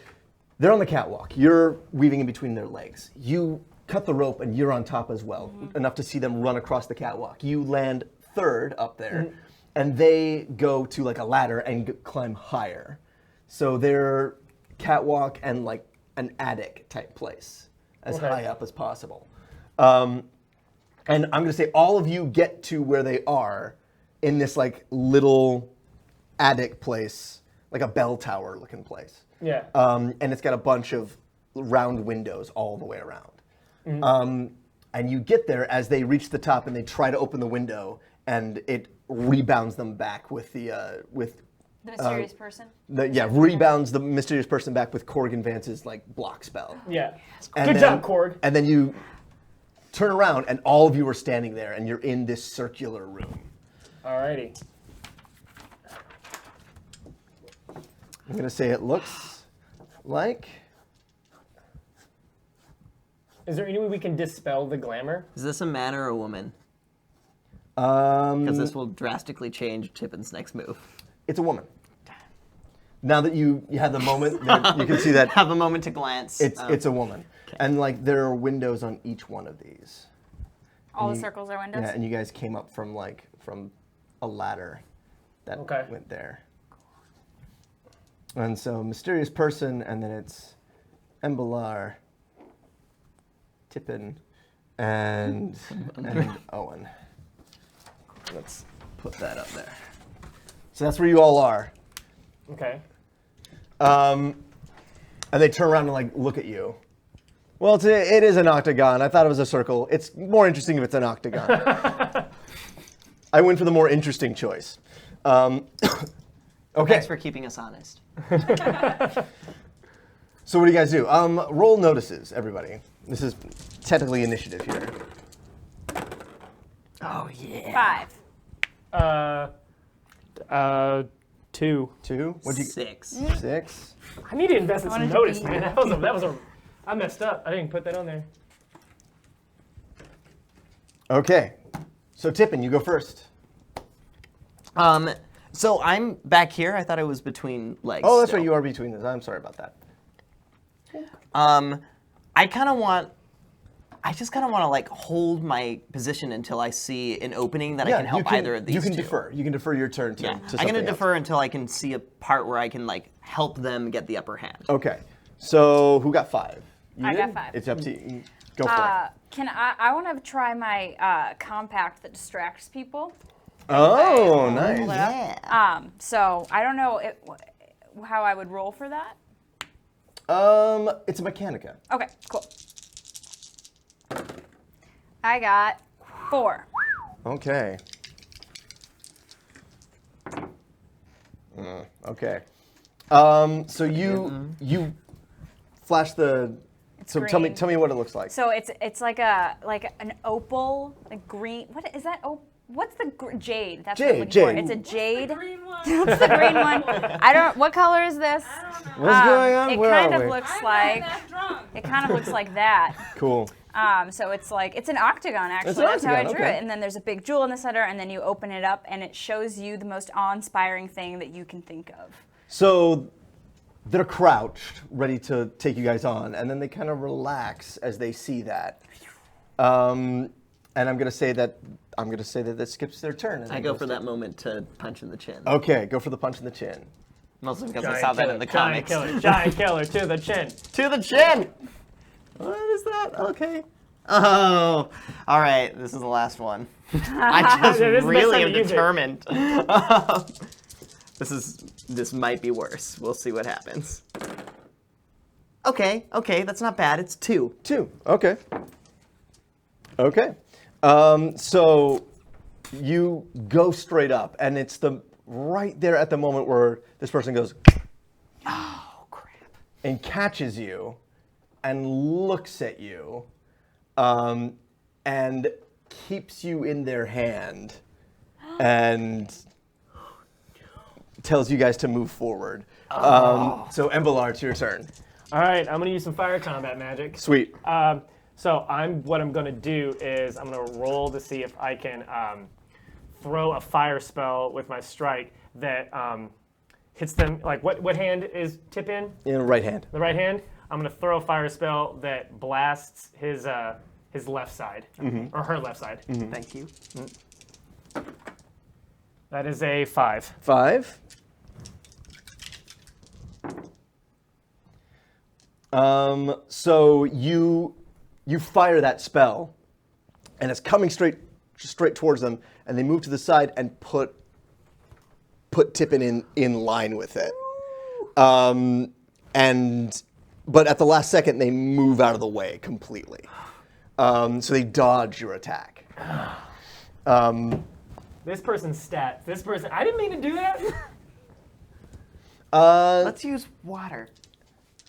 they're on the catwalk. You're weaving in between their legs. You cut the rope and you're on top as well, enough to see them run across the catwalk. You land third up there, and they go to like a ladder and climb higher. So they're catwalk and like an attic type place, as high up as possible. And I'm going to say all of you get to where they are in this like little attic place, like a bell tower looking place. Yeah. And it's got a bunch of round windows all the way around. And you get there as they reach the top and they try to open the window, and it rebounds them back with the The mysterious person. rebounds the mysterious person back with Corrigan Vance's like block spell. Yeah. And Good job, Cord. And then you turn around and all of you are standing there and you're in this circular room. Alrighty. I'm gonna say it looks like. Is there any way we can dispel the glamour? Is this a man or a woman? Because Because this will drastically change Tippin's next move. it's a woman. Now that you had the moment, you can see that Have a moment to glance. it's a woman, and like there are windows on each one of these. All the circles are windows. Yeah, and you guys came up from a ladder that went there. And so mysterious person, and then it's Embrilar, Tippin, and Owin. Let's put that up there. So that's where you all are. Okay. And they turn around and like look at you. Well, it is an octagon. I thought it was a circle. It's more interesting if it's an octagon. I went for the more interesting choice. Okay. Thanks for keeping us honest. So what do you guys do? Roll notices, everybody. This is technically initiative here. Oh yeah. 5. 2. 2. What'd you? 6. 6. I need to invest in I some wanted to notice, beat man. That was a. I messed up. I didn't put that on there. Okay. So Tippin, you go first. So I'm back here. I thought I was between legs. Oh, that's still. right. You are between this. I'm sorry about that. I just kind of want to like hold my position until I see an opening that I can help either of these You can two. defer. You can defer your turn to. Yeah. to I'm going something to else. defer until I can see a part where I can like help them get the upper hand. Okay. So who got 5? You I got did? 5. It's up to you. Go for it. Can I want to try my compact that distracts people. Oh, nice. Hold it up. Yeah. So I don't know how I would roll for that. It's a Mechanica. Okay, cool. I got 4. Okay. Okay. So you flash the. So tell me green. what it looks like. So it's like an opal, like green. What is that? What's the jade? That's what I'm looking for. Jade. It's a jade. Green one. What's the green one? I don't. What color is this? I don't know. What's going on? It Where kind are of we? looks I'm like. not that drunk. It kind of looks like that. Cool. So it's an octagon actually. It's an That's how I octagon, drew okay. it. And then there's a big jewel in the center, and then you open it up, and it shows you the most awe-inspiring thing that you can think of. So they're crouched, ready to take you guys on, and then they kind of relax as they see that. And I'm gonna say that that skips their turn. and I then go goes for to- that moment to punch in the chin. Okay, go for the punch in the chin. Mostly because I saw that in the giant comics. killer, giant killer to the chin. To the chin! What is that? Okay. Oh, all right. This is the last one. I just Yeah, this is the best really time am to use it. determined. This might be worse. We'll see what happens. Okay, that's not bad. It's 2. 2. Okay. Okay. So you go straight up, and it's right there at the moment where this person goes, Oh crap! and catches you, and looks at you, and keeps you in their hand, and tells you guys to move forward. So Embrilar, it's your turn. All right, I'm gonna use some fire combat magic. Sweet. So what I'm gonna do is I'm gonna roll to see if I can throw a fire spell with my strike that hits them. Like what hand is Tip in? In right hand. The right hand. I'm gonna throw a fire spell that blasts his left side or her left side. Thank you. That is a 5. 5. So you fire that spell, and it's coming straight towards them, and they move to the side and put Tippin in line with it. But at the last second, they move out of the way completely. So they dodge your attack. This person's stats. This person. I didn't mean to do that. Let's use water.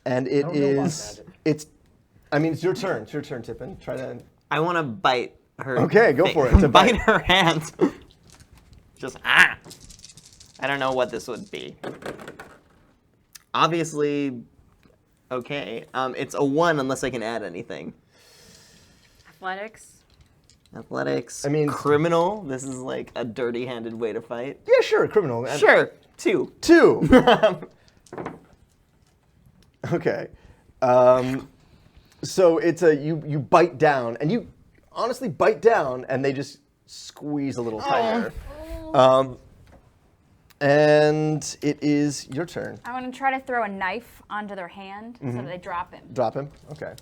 And it don't know about is. magic. It's your turn. It's your turn, Tippin. Try to. I want to bite her. Okay, go for it. It's a bite bite. her hands. Just I don't know what this would be. Obviously, okay. It's a 1 unless I can add anything. Athletics. I mean- criminal. This is like a dirty-handed way to fight. Yeah, sure, criminal. Sure, 2. 2. Okay. So it's you bite down, and you honestly bite down, and they just squeeze a little tighter. And it is your turn. I want to try to throw a knife onto their hand so that they drop him. Drop him. Okay.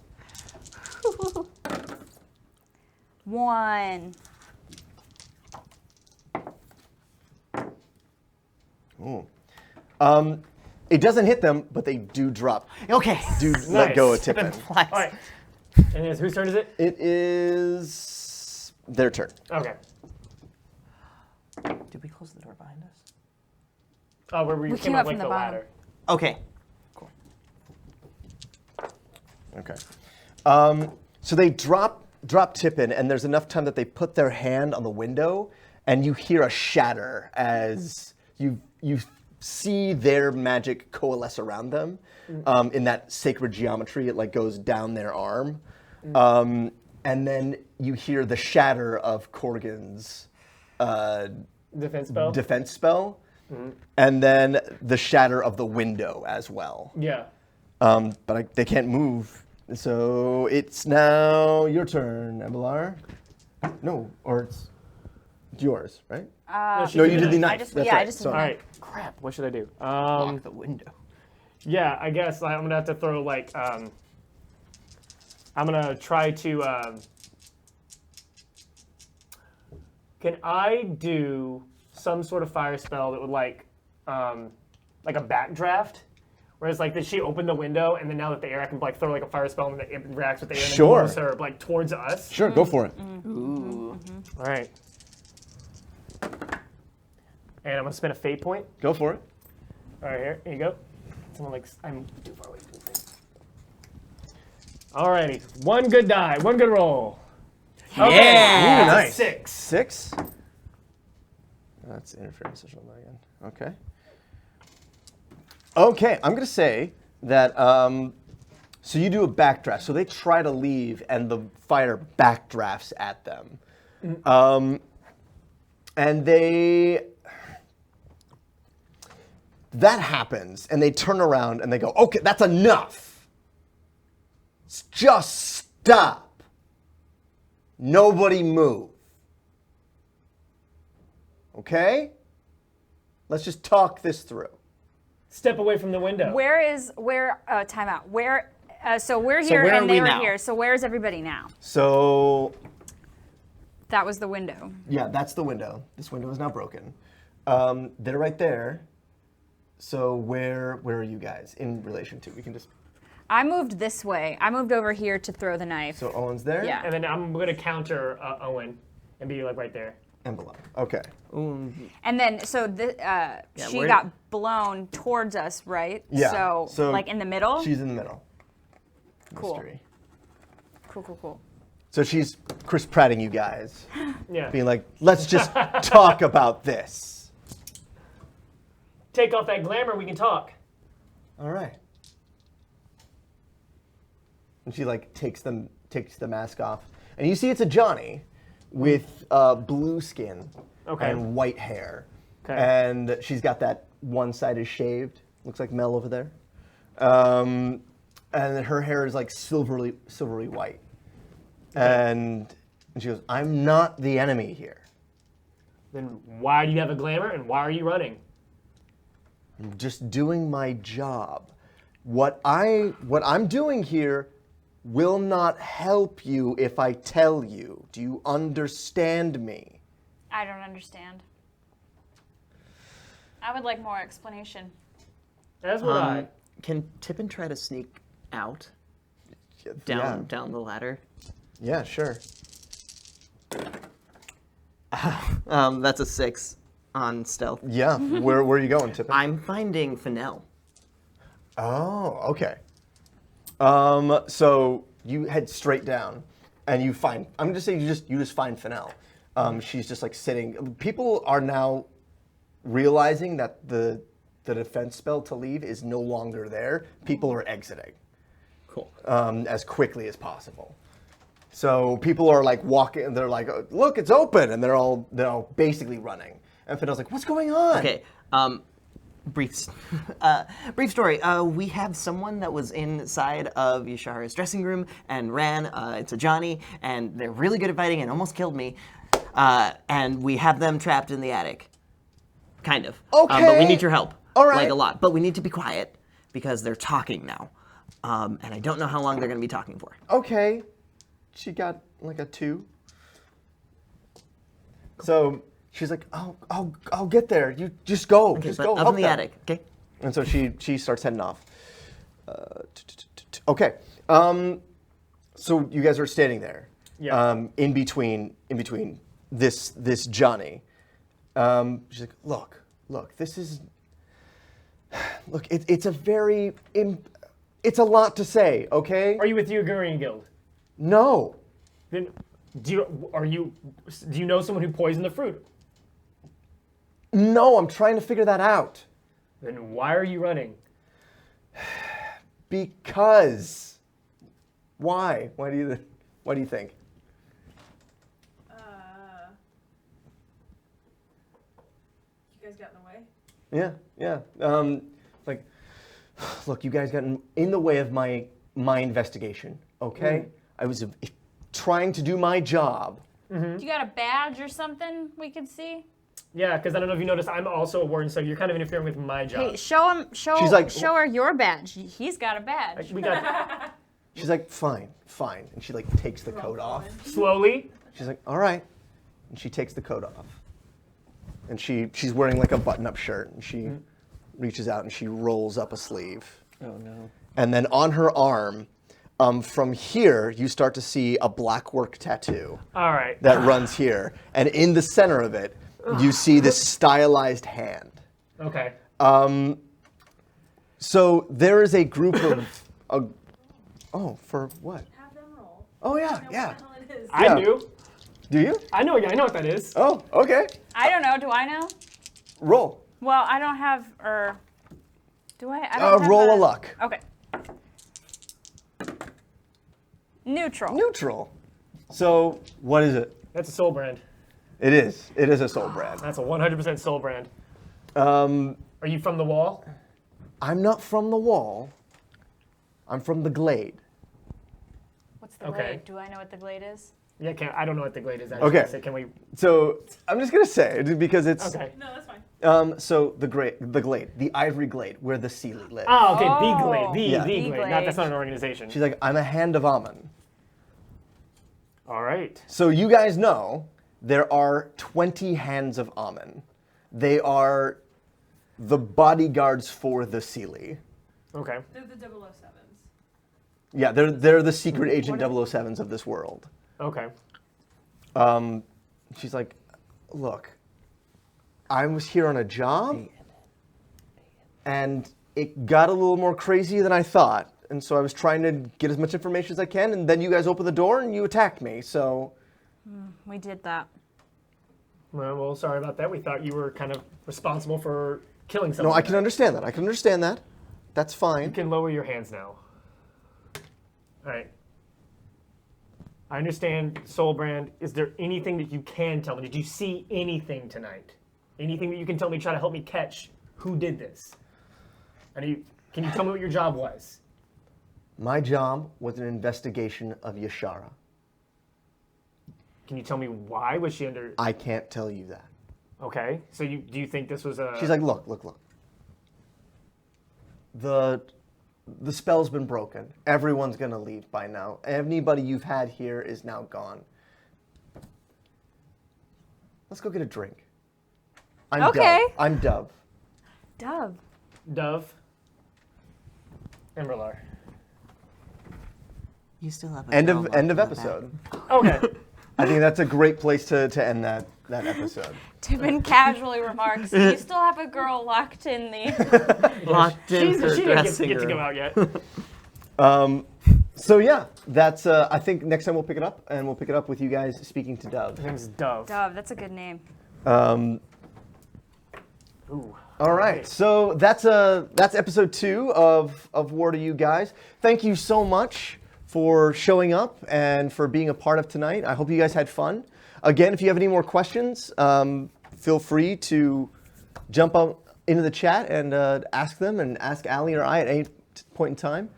1. Ooh. It doesn't hit them, but they do drop. Okay. Do let go of Nice. Tippin. All right. And whose turn is it? It is their turn. Okay. Did we close the door behind us? Oh, where you We came came up up like from the the bottom. ladder. Okay. Okay. So they drop Tippin, and there's enough time that they put their hand on the window, and you hear a shatter as you see their magic coalesce around them in that sacred geometry. It like goes down their arm, and then you hear the shatter of Corgan's Defense spell? and then the shatter of the window as well. Yeah. But they can't move. So it's now your turn, Embrilar. No, or it's yours, right? she No, did you did the knife. knife. I just- That's yeah, I right. just did Sorry. All right. Crap. What should I do? Lock the window. Yeah, I guess I'm gonna have to throw like I'm gonna try to. Can I do some sort of fire spell that would like a backdraft? Whereas like, did she open the window and then now that the air, I can like throw like a fire spell and it reacts with the air and Sure. then moves her like towards us. Sure, go for it. Ooh. All right. And I'm gonna spend a fate point. Go for it. All right, here you go. Someone like I'm too far away from the thing. Alrighty, one good die, one good roll. Okay, Yeah. that's a Nice. 6. 6. That's interference social again. Okay. Okay, I'm gonna say that. So you do a backdraft. So they try to leave, and the fire backdrafts at them, and that happens, and they turn around and they go, "Okay, that's enough. Just stop. Nobody move. Okay? Let's just talk this through." Step away from the window. Time out. So we're here where are and they we were now? here. So where's everybody now? So, That was the window. yeah, that's the window. This window is now broken. They're right there. So where are you guys in relation to? We can just. I moved this way. I moved over here to throw the knife. So Owen's there. Yeah. And then I'm gonna counter Owen and be like right there. Envelope. Okay. Ooh. And then, so she where- got blown towards us, right? Yeah. So like in the middle? She's in the middle. Cool. Mystery. Cool. So she's Chris Pratting you guys, Yeah. being like, "Let's just talk about this." Take off that glamour, we can talk. All right. And she like takes the mask off, and you see it's a Johnny with blue skin Okay. and white hair, Okay. and she's got that one side is shaved. Looks like Mel over there, and her hair is like silvery white, and she goes, "I'm not the enemy here. Then why do you have a glamour and why are you running? I'm just doing my job. What I'm doing here will not help you if I tell you. Do you understand me? I don't understand. I would like more explanation. That's what I. Can Tippin try to sneak out Yeah. down the ladder? Yeah, sure. That's a 6 on stealth. Yeah. Where are you going, Tippin? I'm finding Fennel. Oh, okay. So you head straight down, and you find. I'm just saying you just find Fennel. She's just like sitting. People are now realizing that the defense spell to leave is no longer there. People are exiting. Cool. As quickly as possible. So people are like walking. They're like, "Look, it's open," and they're all basically running. And Fennel's like, "What's going on?" Okay. Brief story. We have someone that was inside of Yashara's dressing room and ran. It's a Johnny, and they're really good at fighting and almost killed me. And we have them trapped in the attic. Kind of. Okay. But we need your help. All right. Like a lot. But we need to be quiet because they're talking now. And I don't know how long they're going to be talking for. Okay. She got like a 2. So she's like, I'll get there. You just go. Okay, just but go. up help in the them." attic. Okay. And so she starts heading off. Okay. So you guys are standing there. Yeah. In between this Johnny. She's like, look, this is. Look, it's a very. It's a lot to say. Okay. Are you with the Ugurian Guild? No. Then do you know someone who poisoned the fruit? No, I'm trying to figure that out. Then why are you running? Because. Why? What do you think? You guys got in the way? Yeah. Like, look, you guys got in the way of my investigation. Okay. I was trying to do my job. You got a badge or something we could see? Yeah, because I don't know if you noticed, I'm also a warden, so you're kind of interfering with my job. Hey, show She's like- show her your badge. He's got a badge. We got She's like, fine. And she like takes the coat off. slowly. She's like, all right. And she takes the coat off. And she's wearing like a button-up shirt. And she reaches out and she rolls up a sleeve. Oh no. And then on her arm, from here, you start to see a blackwork tattoo All right. that runs here. And in the center of it, you see this stylized hand. Okay. So there is a group of. For what? Have them roll. Oh yeah, Know yeah. what the hell it is. I Yeah. do. Do you? I know what that is. Oh, okay. I don't know. Do I know? Roll. Well, I don't have. Do I? I don't have Roll a luck. Okay. Neutral. Neutral. So what is it? That's a soul brand. It is. It is a soul brand. That's a 100% soul brand. Um, Are you from the wall? I'm not from the wall. I'm from the glade. What's the Okay. glade? Do I know what the glade is? Yeah, I don't know what the glade is. Actually. Okay. So can we? So I'm just gonna say it because it's. Okay. No, that's fine. So the glade, the ivory glade, where the Sealy live. Oh, okay. The Oh. glade. The Yeah. glade. The Not, that's glade. not an organization. She's like, I'm a hand of Amun. All right. So you guys know there are 20 hands of Amun. They are the bodyguards for the Sealy. Okay. They're the 007s. Yeah, they're the secret agent 007s of this world. Okay. She's like, look, I was here on a job, and it got a little more crazy than I thought. And so I was trying to get as much information as I can, and then you guys opened the door and you attacked me, so... We did that. Well, sorry about that. We thought you were kind of responsible for killing No, someone. I can understand that. I can understand that. That's You fine. can lower your hands now. All right. I understand, Soulbrand. Is there anything that you can tell me? Did you see anything tonight? Anything that you can tell me, try to help me catch who did this? Can you tell me what your job was? My job was an investigation of Yashara. Can you tell me why was she under? I can't tell you that. Okay. So do you think this was a? She's like, look. The spell's been broken. Everyone's gonna leave by now. Anybody you've had here is now gone. Let's go get a drink. I'm Okay. Dove. I'm Dove. Dove. Embrilar. You still have a End girl of locked end of in the episode. Okay. I think that's a great place to end that episode. Tippin casually remarks, "You still have a girl locked in the." back. Locked in She her didn't dressing get to room. go out yet. So yeah, that's. I think next time we'll pick it up, and we'll pick it up with you guys speaking to Dove. Her name's Dove. Dove, that's a good name. Ooh. All right, so that's episode 2 of Warda, you guys. Thank you so much for showing up and for being a part of tonight. I hope you guys had fun. Again, if you have any more questions, feel free to jump up into the chat and ask them, and ask Allie or I at any point in time.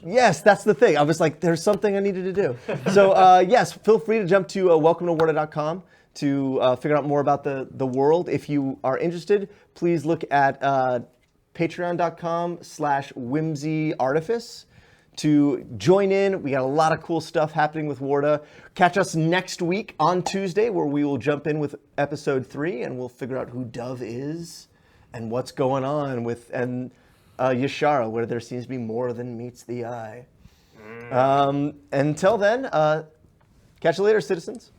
Yes, that's the thing. I was like, there's something I needed to do. So yes, feel free to jump to welcometowarda.com to figure out more about the world. If you are interested, please look at patreon.com/whimsyartifice to join in. We got a lot of cool stuff happening with Warda. Catch us next week on Tuesday, where we will jump in with episode 3, and we'll figure out who Dove is and what's going on with Yashara, where there seems to be more than meets the eye. Until then, catch you later, citizens.